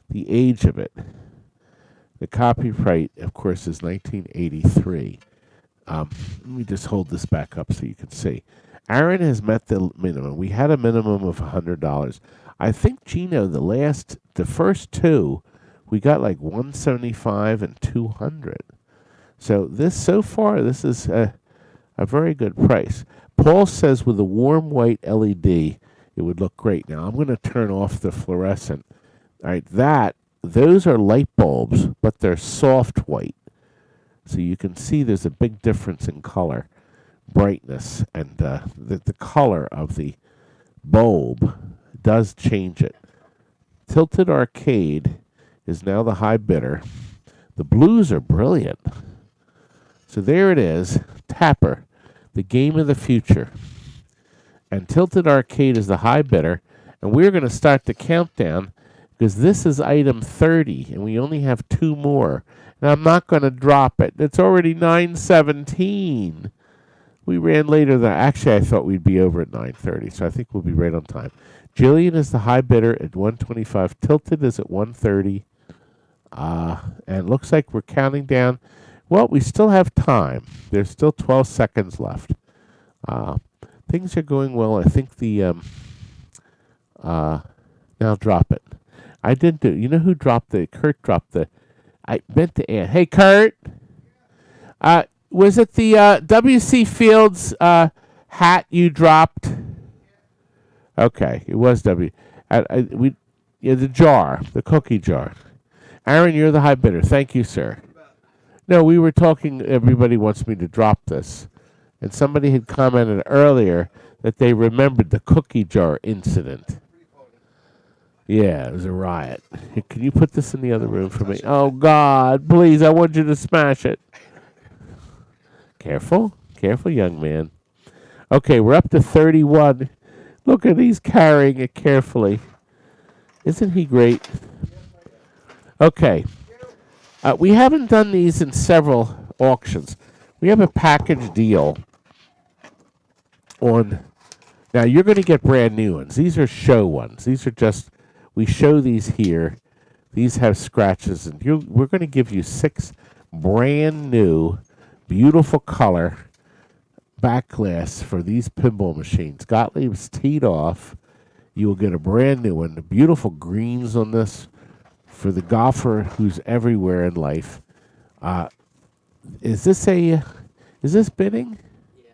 the age of it, the copyright, of course, is 1983. Let me just hold this back up so you can see. Aaron has met the minimum. We had a minimum of $100. I think, Gino, the first two, we got like $175 and $200. So far, this is a very good price. Paul says with a warm white LED, it would look great. Now, I'm going to turn off the fluorescent. All right, those are light bulbs, but they're soft white. So you can see there's a big difference in color, brightness, and the color of the bulb does change it. Tilted Arcade is now the high bidder. The blues are brilliant. So there it is, Tapper, the game of the future. And Tilted Arcade is the high bidder. And we're going to start the countdown because this is item 30, and we only have 2 more. And I'm not going to drop it. It's already 9:17. We ran later than... Actually, I thought we'd be over at 9:30, so I think we'll be right on time. Jillian is the high bidder at 125. Tilted is at 130. And looks like we're counting down. Well, we still have time. There's still 12 seconds left. Things are going well. I think the... now drop it. I didn't do... You know who dropped the... Curt dropped the... I meant to add... Hey, Curt! Was it the W.C. Fields hat you dropped? Okay, it was the jar, the cookie jar. Aaron, you're the high bidder. Thank you, sir. No, we were talking, everybody wants me to drop this. And somebody had commented earlier that they remembered the cookie jar incident. Yeah, it was a riot. Hey, can you put this in the other room for me? Oh, God, please, I want you to smash it. Careful, young man. Okay, we're up to 31. Look at he's carrying it carefully. Isn't he great? Okay. We haven't done these in several auctions. We have a package deal on... Now, you're going to get brand new ones. These are show ones. These are just... We show these here. These have scratches. And we're going to give you 6 brand new, beautiful color backglass for these pinball machines. Gottlieb's teed off you will get a brand new one. The beautiful greens on this for the golfer who's everywhere in life. Is this bidding? Yeah,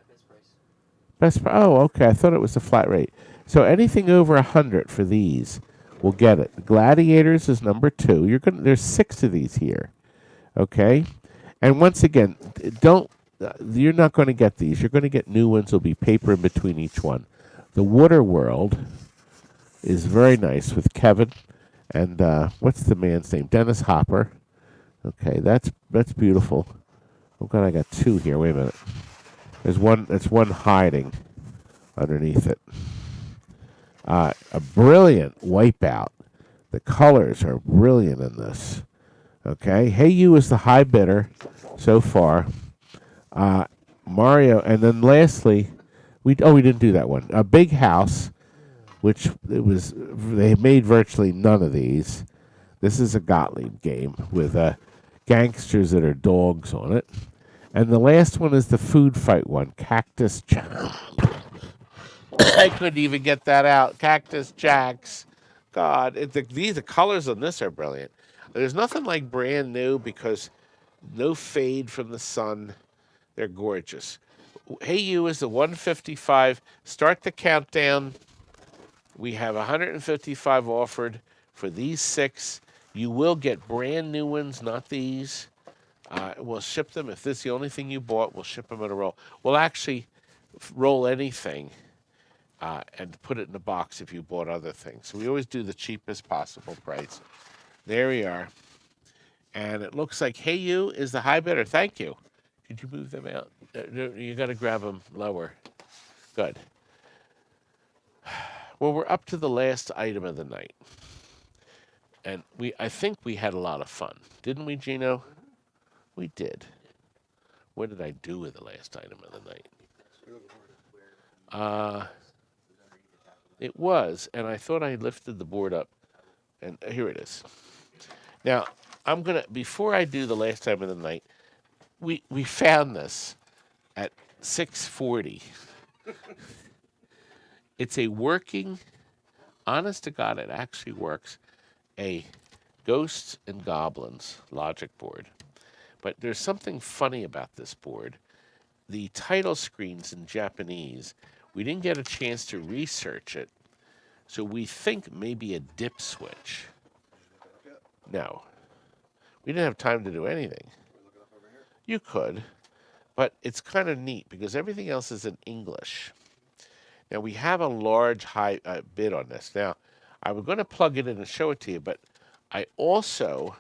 best price. Oh, okay. I thought it was a flat rate. So anything over 100 for these will get it. Gladiators is number 2. There's 6 of these here. Okay? And once again, you're not going to get these. You're going to get new ones. There'll be paper in between each one. The Water World is very nice with Kevin and what's the man's name? Dennis Hopper. Okay, that's beautiful. Oh God, I got 2 here. Wait a minute. There's one hiding underneath it. A brilliant Wipeout. The colors are brilliant in this. Okay, Hey You is the high bidder so far. Mario, and then lastly, we didn't do that one. A Big House, which they made virtually none of these. This is a Gottlieb game with gangsters that are dogs on it. And the last one is the food fight one, Cactus Jack. I couldn't even get that out. Cactus Jacks. God, the colors on this are brilliant. There's nothing like brand new because no fade from the sun. They're gorgeous. Hey You is the 155. Start the countdown. We have 155 offered for these 6. You will get brand new ones, not these. We'll ship them. If this is the only thing you bought, we'll ship them in a roll. We'll actually roll anything and put it in a box if you bought other things. So we always do the cheapest possible price. There we are. And it looks like Hey You is the high bidder. Thank you. Could you move them out? You got to grab them lower. Good. Well, we're up to the last item of the night. And I think we had a lot of fun. Didn't we, Gino? We did. What did I do with the last item of the night? It was, and I thought I lifted the board up. And here it is. Now, before I do the last item of the night, we found this at 6:40. It's a working, honest to God, it actually works, a Ghosts and Goblins logic board. But there's something funny about this board. The title screen's in Japanese. We didn't get a chance to research it, so we think maybe a dip switch. No. We didn't have time to do anything. You could, but it's kind of neat because everything else is in English. Now, we have a large high bid on this. Now, I was going to plug it in and show it to you, but I also,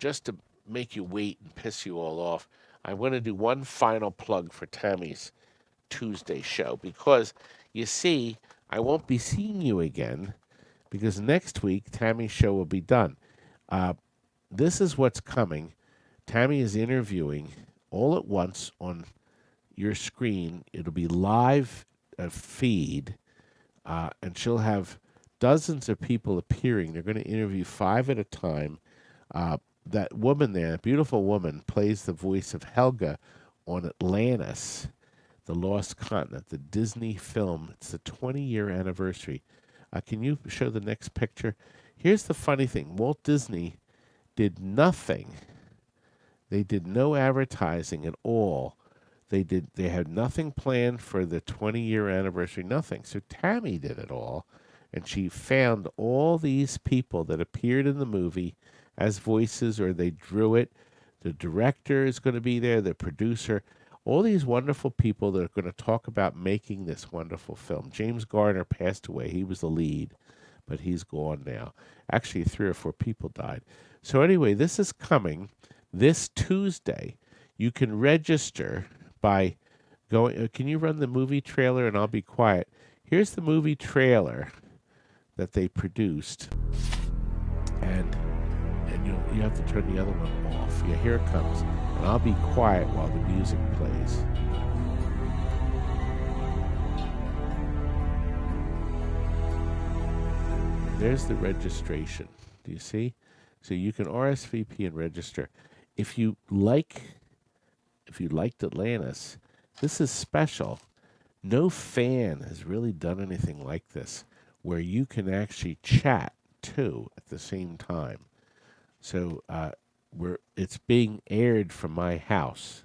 just to make you wait and piss you all off, I'm going to do one final plug for Tammy's Tuesday show because, you see, I won't be seeing you again because next week Tammy's show will be done. This is what's coming. Tammy is interviewing all at once on your screen. It'll be live feed, and she'll have dozens of people appearing. They're going to interview 5 at a time. That woman there, a beautiful woman, plays the voice of Helga on Atlantis, The Lost Continent, the Disney film. It's the 20-year anniversary. Can you show the next picture? Here's the funny thing. Walt Disney did nothing. They did no advertising at all. They had nothing planned for the 20-year anniversary, nothing. So Tammy did it all, and she found all these people that appeared in the movie as voices, or they drew it. The director is going to be there, the producer, all these wonderful people that are going to talk about making this wonderful film. James Garner passed away. He was the lead, but he's gone now. Actually, 3 or 4 people died. So anyway, this is coming this Tuesday. You can register by going, can you run the movie trailer and I'll be quiet. Here's the movie trailer that they produced. And you have to turn the other one off. Yeah, here it comes. And I'll be quiet while the music plays. There's the registration. Do you see? So you can RSVP and register. If you liked Atlantis, this is special. No fan has really done anything like this, where you can actually chat too at the same time. So it's being aired from my house.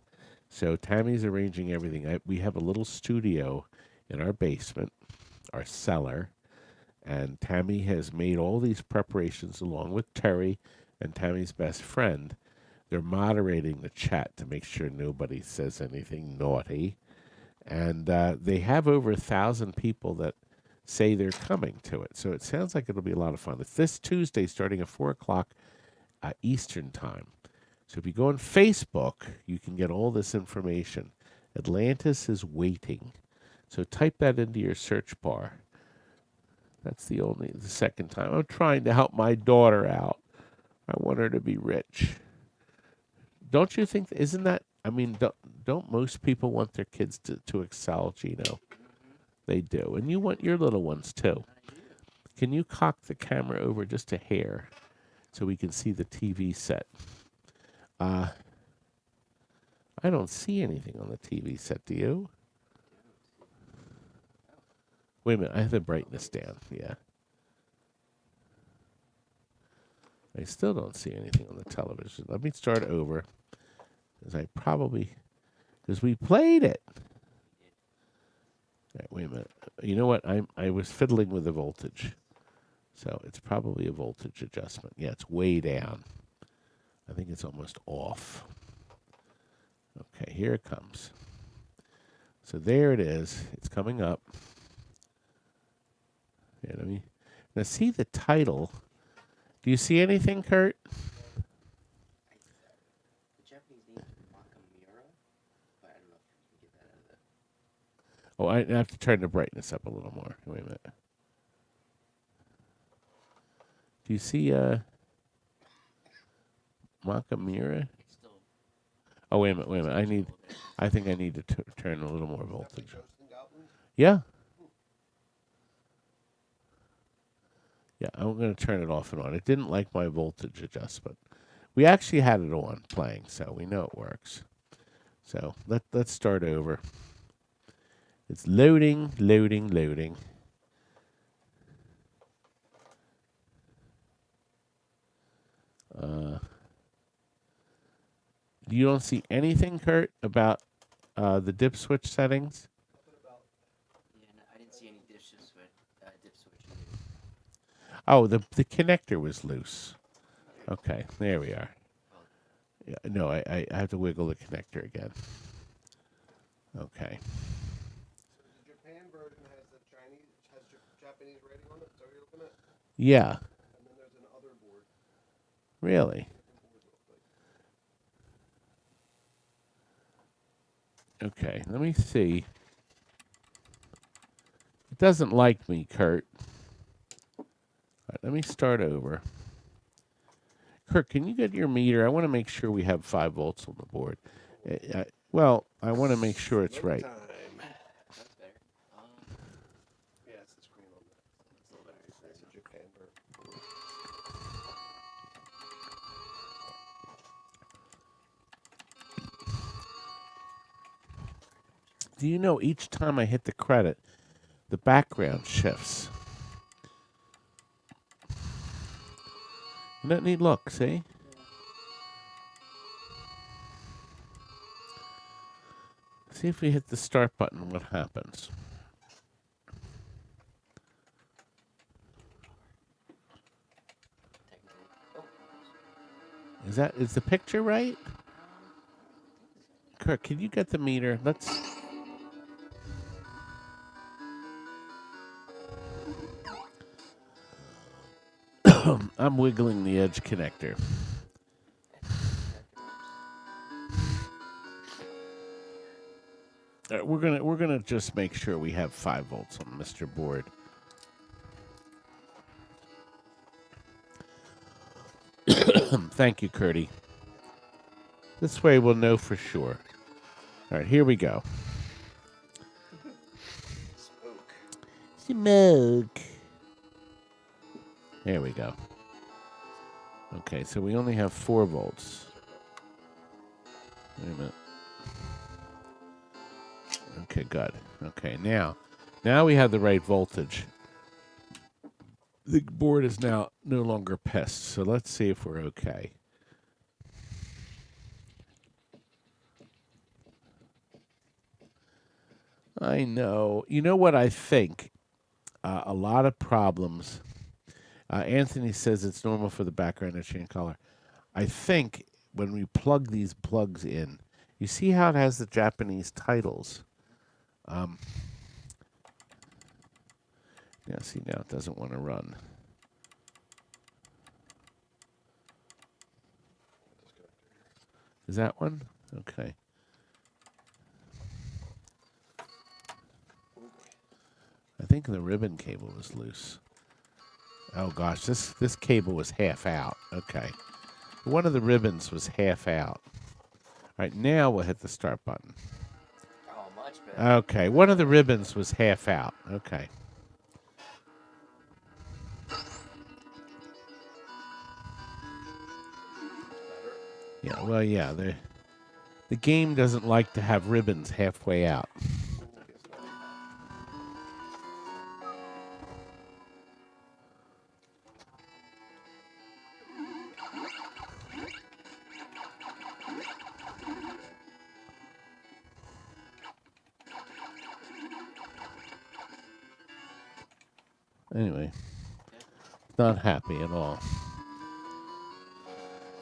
So Tammy's arranging everything. We have a little studio in our basement, our cellar, and Tammy has made all these preparations along with Terry and Tammy's best friend. They're moderating the chat to make sure nobody says anything naughty. And they have over 1,000 people that say they're coming to it. So it sounds like it'll be a lot of fun. It's this Tuesday starting at 4 o'clock Eastern Time. So if you go on Facebook, you can get all this information. Atlantis is waiting. So type that into your search bar. That's the second time. I'm trying to help my daughter out. I want her to be rich. Don't you think, isn't that, I mean, don't most people want their kids to excel, Gino? They do. And you want your little ones too. Can you cock the camera over just a hair so we can see the TV set? I don't see anything on the TV set, do you? Wait a minute, I have the brightness down, yeah. I still don't see anything on the television. Let me start over, because we played it. All right, wait a minute. You know what, I was fiddling with the voltage, so it's probably a voltage adjustment. Yeah, it's way down. I think it's almost off. Okay, here it comes. So there it is. It's coming up. Yeah, now see the title. Do you see anything, Curt? The Japanese name is Makamura, but I don't know if you can get that out of that. Oh, I have to turn the brightness up a little more. Wait a minute. Do you see Makamura? It's still. Oh, wait a minute. I think I need to turn a little more voltage. Ghosts and Goblins? Yeah. Yeah, I'm going to turn it off and on. It didn't like my voltage adjustment. We actually had it on playing, so we know it works. So let's start over. It's loading. You don't see anything, Curt, about the dip switch settings? Yeah, no, I didn't see any dip switch either. Oh, the connector was loose. Okay, there we are. Yeah, no, I have to wiggle the connector again. Okay. So the Japan version has Japanese writing on it. So you're looking at. Yeah. And then there's an other board. Really? Okay, let me see. It doesn't like me, Curt. All right, let me start over. Curt, can you get your meter? I want to make sure we have 5 volts on the board. I want to make sure it's right. Time. That's better. Yeah, it's the screen on that. It's a little better. It's a Japan version. Do you know each time I hit the credit, the background shifts? Isn't that neat? Look, see? See if we hit the start button, what happens? Is the picture right? Curt, can you get the meter? Let's. I'm wiggling the edge connector. All right, we're gonna just make sure we have 5 volts on Mr. Board. Thank you, Curdy. This way we'll know for sure. All right, here we go. Smoke. There we go. Okay, so we only have 4 volts. Wait a minute. Okay, good. Okay, now we have the right voltage. The board is now no longer pissed, so let's see if we're okay. I know. You know what I think? A lot of problems. Anthony says it's normal for the background to change color. I think when we plug these plugs in, you see how it has the Japanese titles. Yeah, see, now it doesn't want to run. Is that one? Okay. I think the ribbon cable was loose. Oh gosh, this cable was half out. Okay. One of the ribbons was half out. All right, now we'll hit the start button. Oh, much better. Okay, one of the ribbons was half out. Okay. Yeah, well, yeah, the game doesn't like to have ribbons halfway out. Anyway, not happy at all.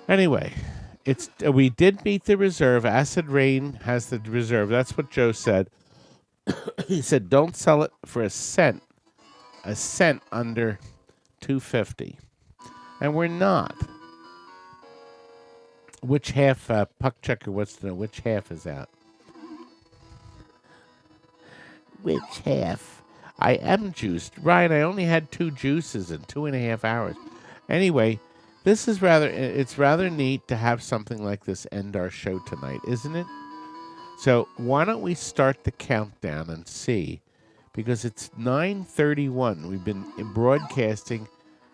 Anyway, we did meet the reserve. Acid Rain has the reserve. That's what Joe said. He said, "Don't sell it for a cent under $2.50," and we're not. Which half? Puck Checker wants to know which half is that. Which half? I am juiced. Ryan, I only had 2 juices in 2.5 hours. Anyway, it's rather neat to have something like this end our show tonight, isn't it? So why don't we start the countdown and see, because it's 9:31. We've been broadcasting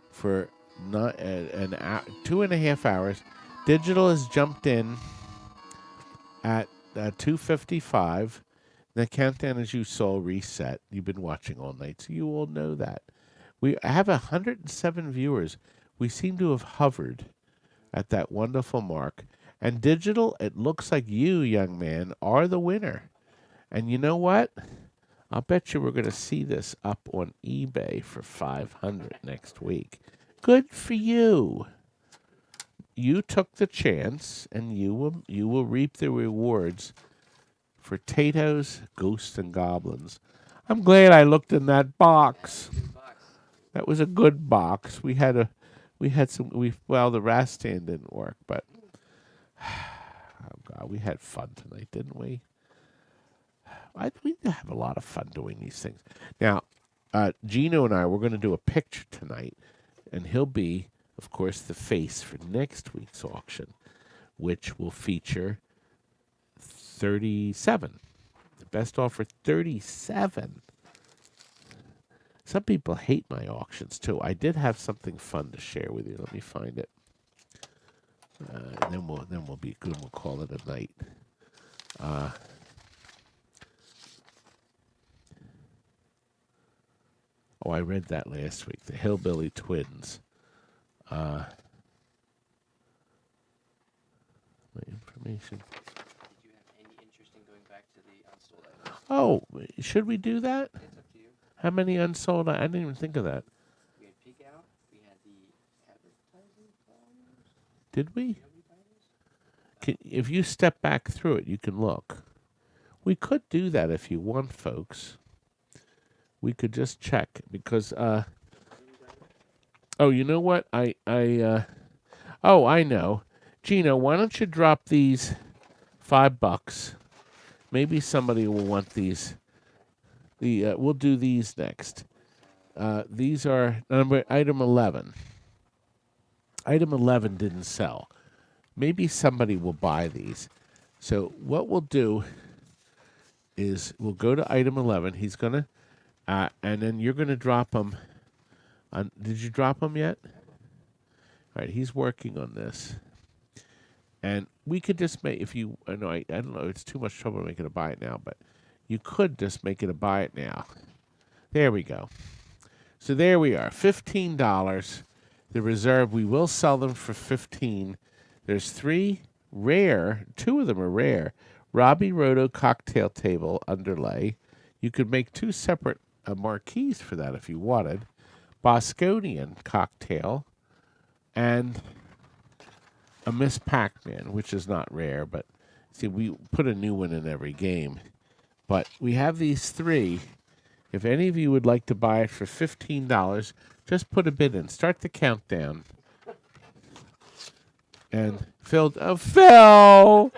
for 2.5 hours. Digital has jumped in at 2:55. The countdown, as you saw, reset. You've been watching all night, so you all know that. We have 107 viewers. We seem to have hovered at that wonderful mark. And digital, it looks like you, young man, are the winner. And you know what? I'll bet you we're going to see this up on eBay for $500 next week. Good for you. You took the chance, and you will reap the rewards for Tato's, Ghosts, and Goblins. I'm glad I looked in that box. That was a good box. The Rastan didn't work, but oh God, we had fun tonight, didn't we? We have a lot of fun doing these things. Now, Gino and I, we're going to do a picture tonight, and he'll be, of course, the face for next week's auction, which will feature 37. The best offer, 37. Some people hate my auctions, too. I did have something fun to share with you. Let me find it. And then we'll be good. We'll call it a night. I read that last week. The Hillbilly Twins. My information. Did you have any interest in going back to the unsold items? Oh, should we do that? It's up to you. How many unsold? I didn't even think of that. We had Peek Out. We had the advertising flyers. Did we? Nobody buy those? If you step back through it, you can look. We could do that if you want, folks. We could just check because. Oh, you know what? I know. Gino, why don't you drop these $5? Maybe somebody will want these. We'll do these next. These are item 11. Item 11 didn't sell. Maybe somebody will buy these. So what we'll do is we'll go to item 11. He's gonna, and then you're gonna drop them. Did you drop them yet? All right, he's working on this. And we could just make, if you, I don't know, it's too much trouble making a buy it now, but You could just make it a buy it now. There we go. So there we are, $15. The reserve, we will sell them for $15. There's 3 rare, 2 of them are rare. Robbie Roto cocktail table underlay. You could make 2 separate marquees for that if you wanted. Bosconian cocktail and a Miss Pac-Man, which is not rare, but see, we put a new one in every game. But we have these 3. If any of you would like to buy it for $15, just put a bid in. Start the countdown. And Phil, Phil!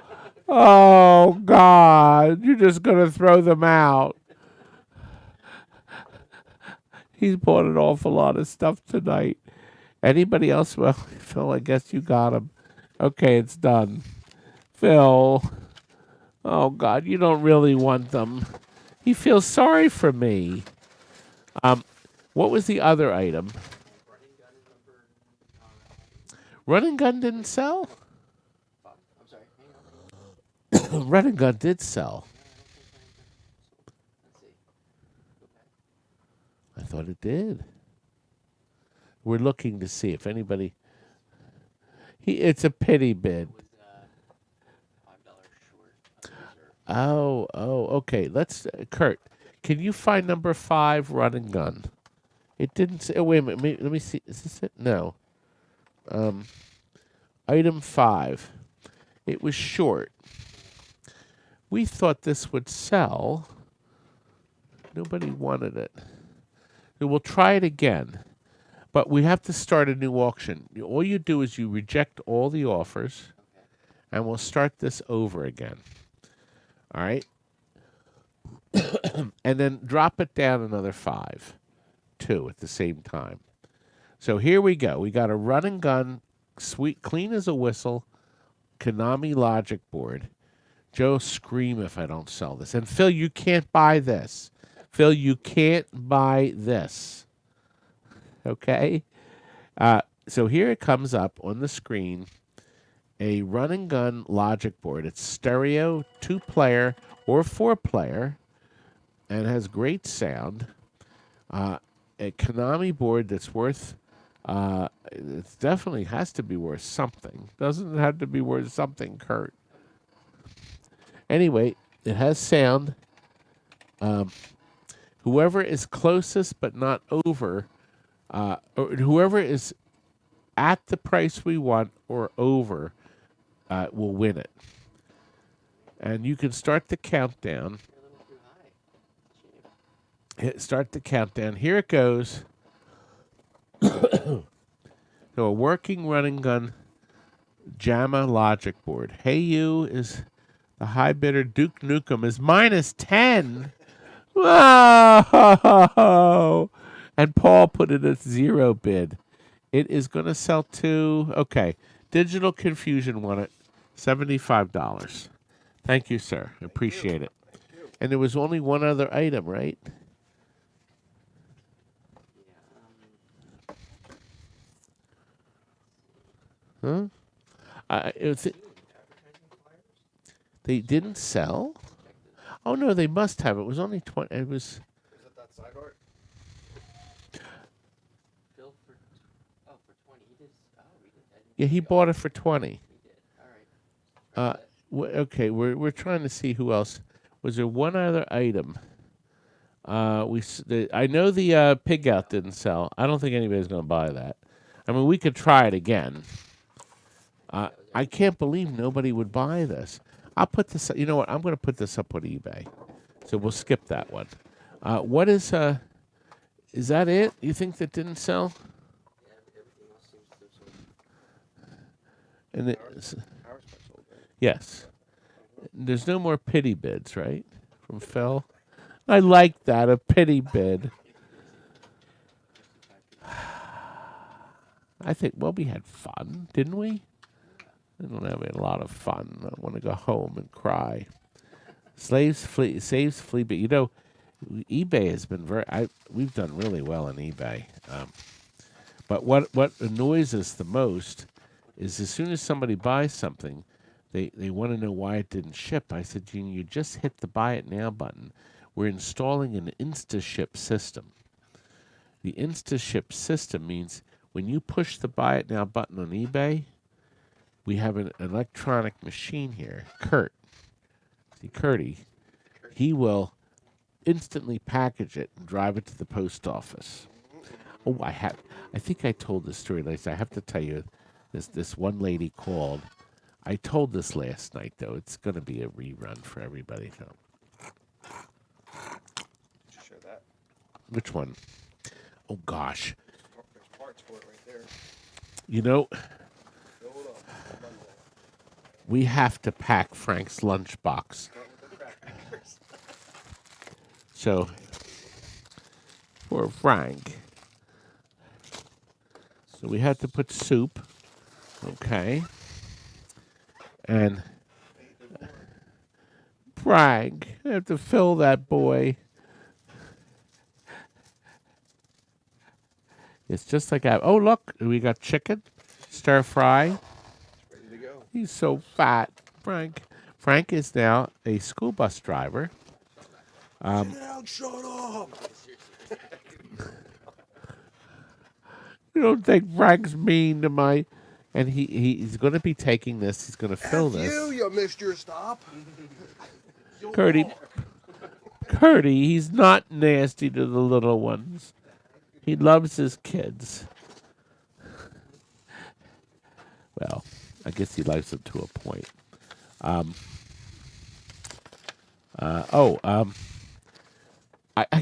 Oh, God. You're just going to throw them out. He's bought an awful lot of stuff tonight. Anybody else? Well, Phil, I guess you got him. Okay, it's done. Phil. Oh, God, you don't really want them. He feels sorry for me. What was the other item? Running gun didn't sell? I'm sorry. Hang on. Running gun did sell. Let's see. Go back. I thought it did. We're looking to see if anybody. It's a pity bid. It was $5 short of reserve. Oh, okay. Let's, Curt, can you find number 5 running gun? It didn't say. Oh, wait a minute. Let me see. Is this it? No. Item 5. It was short. We thought this would sell. Nobody wanted it. So we'll try it again. But we have to start a new auction. All you do is you reject all the offers, and we'll start this over again. All right? And then drop it down another 5, 2 at the same time. So here we go. We got a run and gun, sweet, clean as a whistle, Konami logic board. Joe, scream if I don't sell this. And Phil, you can't buy this. Phil, you can't buy this. Okay? So here it comes up on the screen, a run and gun logic board. It's stereo, 2-player or 4-player, and has great sound. A Konami board that's worth, it definitely has to be worth something. Doesn't it have to be worth something, Curt? Anyway, it has sound. Whoever is closest but not over, or whoever is at the price we want or over, will win it. And you can start the countdown. You're a little too high. Shame. Start the countdown. Here it goes. So a working running gun JAMA logic board. Hey You is the high bidder. Duke Nukem is -10. Whoa! And Paul put it at 0 bid. It is going to sell to, okay, Digital Confusion won it, $75. Thank you, sir. Appreciate it. And there was only one other item, right? Huh? They didn't sell? Oh, no, they must have. It was only 20. It was. Is it that side art? Phil for 20. He did. Oh, we did. I didn't Yeah, he think bought it for 20. He did. All right. Okay, we're trying to see who else. Was there one other item? I know the pig out didn't sell. I don't think anybody's going to buy that. I mean, we could try it again. I can't believe nobody would buy this. I'll put this. You know what? I'm going to put this up on eBay. So we'll skip that one. What is that it? You think that didn't sell? Yeah, everything else seems to have sold. And Power special, right? yes. There's no more pity bids, right? From Phil. I like that, a pity bid. I think, well, we had fun, didn't we? I don't know, we had a lot of fun. I want to go home and cry. Saves flea, but you know, eBay has been we've done really well on eBay. But what annoys us the most is as soon as somebody buys something, They want to know why it didn't ship. I said, you just hit the buy it now button. We're installing an InstaShip system. The InstaShip system means when you push the buy it now button on eBay, we have an electronic machine here, Curt. See, Curty, he will instantly package it and drive it to the post office. Oh, I think I told this story last night. I have to tell you, this one lady called. I told this last night, though. It's going to be a rerun for everybody. So. Did you share that? Which one? Oh, gosh. There's parts for it right there. You know, Fill it up. we have to pack Frank's lunchbox. Start with the crackers. So, for Frank. So we had to put soup. Okay. And Frank, I have to fill that boy. It's just like oh, look, we got chicken, stir fry. Ready to go. He's so fat, Frank. Frank is now a school bus driver. Sit down, shut up. You don't think Frank's mean to my... And he's going to be taking this. He's going to fill this. You missed your stop. Curdy, he's not nasty to the little ones. He loves his kids. Well, I guess he likes them to a point. I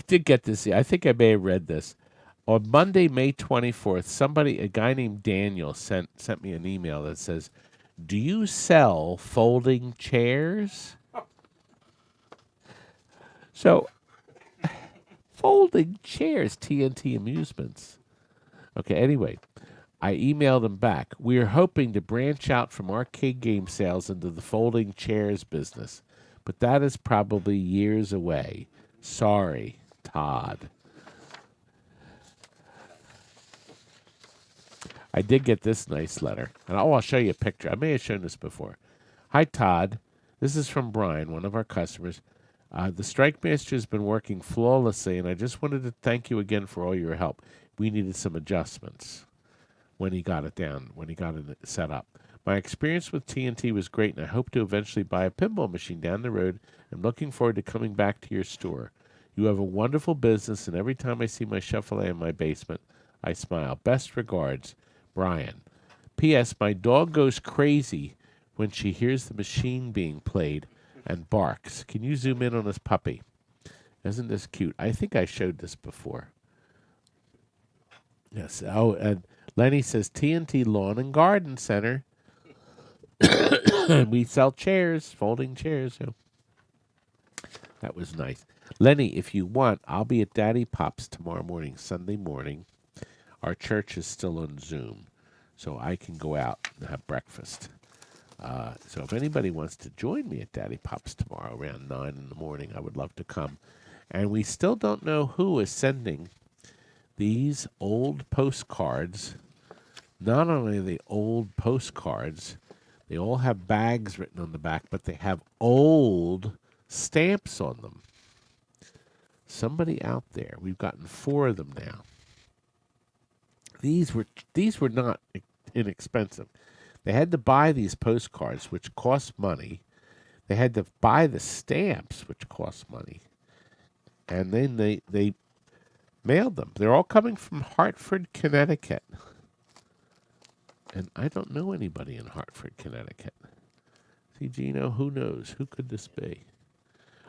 did get this. I think I may have read this. On Monday, May 24th, a guy named Daniel sent me an email that says, "Do you sell folding chairs?" So, folding chairs, TNT Amusements. Okay, anyway, I emailed him back. We are hoping to branch out from arcade game sales into the folding chairs business, but that is probably years away. Sorry, Todd. I did get this nice letter. And I'll show you a picture. I may have shown this before. Hi, Todd. This is from Brian, one of our customers. The Strike Master has been working flawlessly, and I just wanted to thank you again for all your help. We needed some adjustments when he got it set up. My experience with TNT was great, and I hope to eventually buy a pinball machine down the road. I'm looking forward to coming back to your store. You have a wonderful business, and every time I see my Chevrolet in my basement, I smile. Best regards, Brian. P.S. My dog goes crazy when she hears the machine being played and barks. Can you zoom in on this puppy? Isn't this cute? I think I showed this before. Yes. Oh, and Lenny says TNT Lawn and Garden Center. We sell chairs, folding chairs. So. That was nice. Lenny, if you want, I'll be at Daddy Pop's tomorrow morning, Sunday morning. Our church is still on Zoom, so I can go out and have breakfast. So if anybody wants to join me at Daddy Pop's tomorrow around 9 in the morning, I would love to come. And we still don't know who is sending these old postcards. Not only are they old postcards, they all have bags written on the back, but they have old stamps on them. Somebody out there, we've gotten 4 of them now. These were not inexpensive. They had to buy these postcards, which cost money. They had to buy the stamps, which cost money. And then they mailed them. They're all coming from Hartford, Connecticut. And I don't know anybody in Hartford, Connecticut. See, Gino, who knows? Who could this be?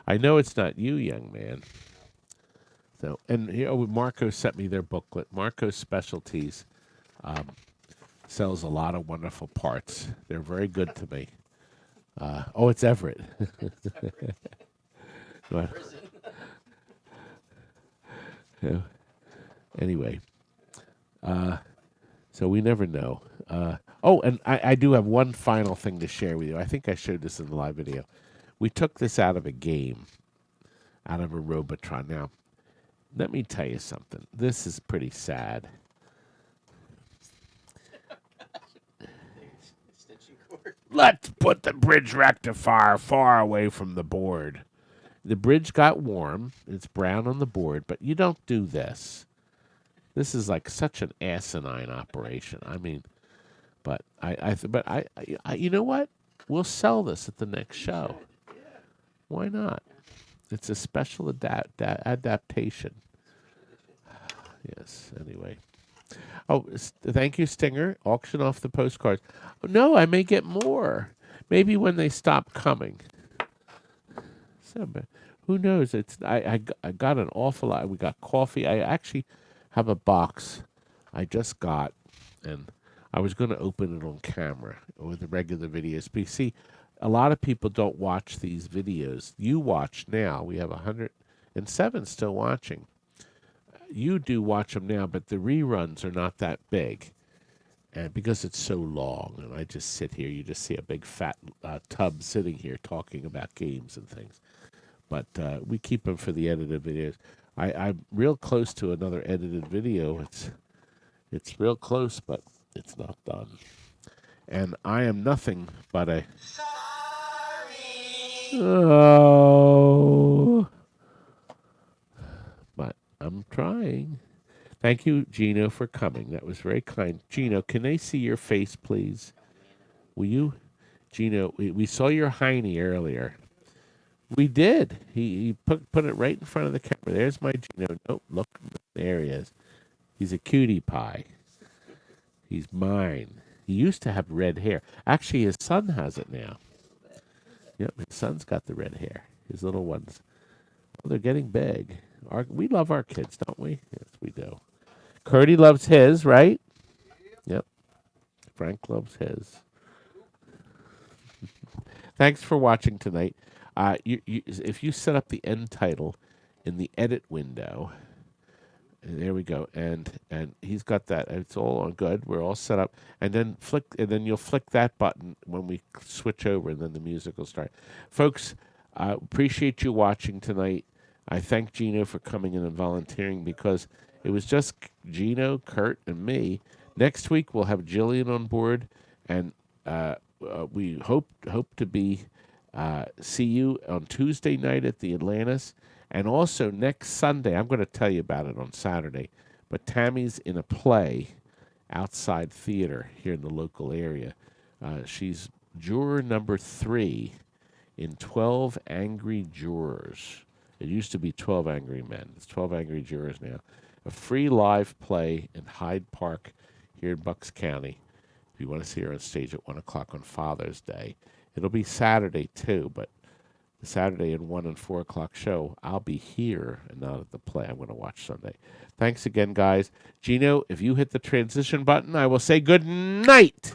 I know it's not you, young man. So, and Marco sent me their booklet. Marco's Specialties sells a lot of wonderful parts. They're very good to me. It's Everett. Anyway, so we never know. And I do have one final thing to share with you. I think I showed this in the live video. We took this out of a game, out of a Robotron. Now, let me tell you something. This is pretty sad. Extension cord. Let's put the bridge rectifier far away from the board. The bridge got warm. It's brown on the board, but you don't do this. This is like such an asinine operation. I mean, but you know what? We'll sell this at the next show. Why not? It's a special adaptation. Yes. Anyway. Oh, thank you, Stinger. Auction off the postcards. No, I may get more. Maybe when they stop coming. So, who knows? I got an awful lot. We got coffee. I actually have a box I just got, and I was going to open it on camera with the regular videos. But you see, a lot of people don't watch these videos. You watch now. We have 107 still watching. You do watch them now, but the reruns are not that big. And because it's so long, and I just sit here, you just see a big fat tub sitting here talking about games and things. But we keep them for the edited videos. I'm real close to another edited video. It's real close, but it's not done. And I am nothing but a... Sorry. Oh. But I'm trying. Thank you, Gino, for coming. That was very kind. Gino, can they see your face, please? Will you? Gino, we saw your hiney earlier. We did. He put it right in front of the camera. There's my Gino. Nope, look. There he is. He's a cutie pie. He's mine. He used to have red hair. Actually, his son has it now. Yep, his son's got the red hair. His little ones. Well, they're getting big. We love our kids, don't we? Yes, we do. Curdy loves his, right? Yep. Frank loves his. Thanks for watching tonight. If you set up the end title in the edit window, there we go, and he's got that. It's all good. We're all set up, and then you'll flick that button when we switch over, and then the music will start. Folks, appreciate you watching tonight. I thank Gino for coming in and volunteering because it was just Gino, Curt, and me. Next week we'll have Jillian on board, and we hope to be see you on Tuesday night at the Atlantis, and also next Sunday. I'm going to tell you about it on Saturday, but Tammy's in a play outside theater here in the local area. She's juror number 3 in 12 Angry Jurors. It used to be 12 Angry Men. It's 12 Angry Jurors now. A free live play in Hyde Park here in Bucks County. If you want to see her on stage at 1 o'clock on Father's Day. It'll be Saturday, too, but the Saturday and 1 and 4 o'clock show, I'll be here and not at the play. I'm going to watch Sunday. Thanks again, guys. Gino, if you hit the transition button, I will say good night.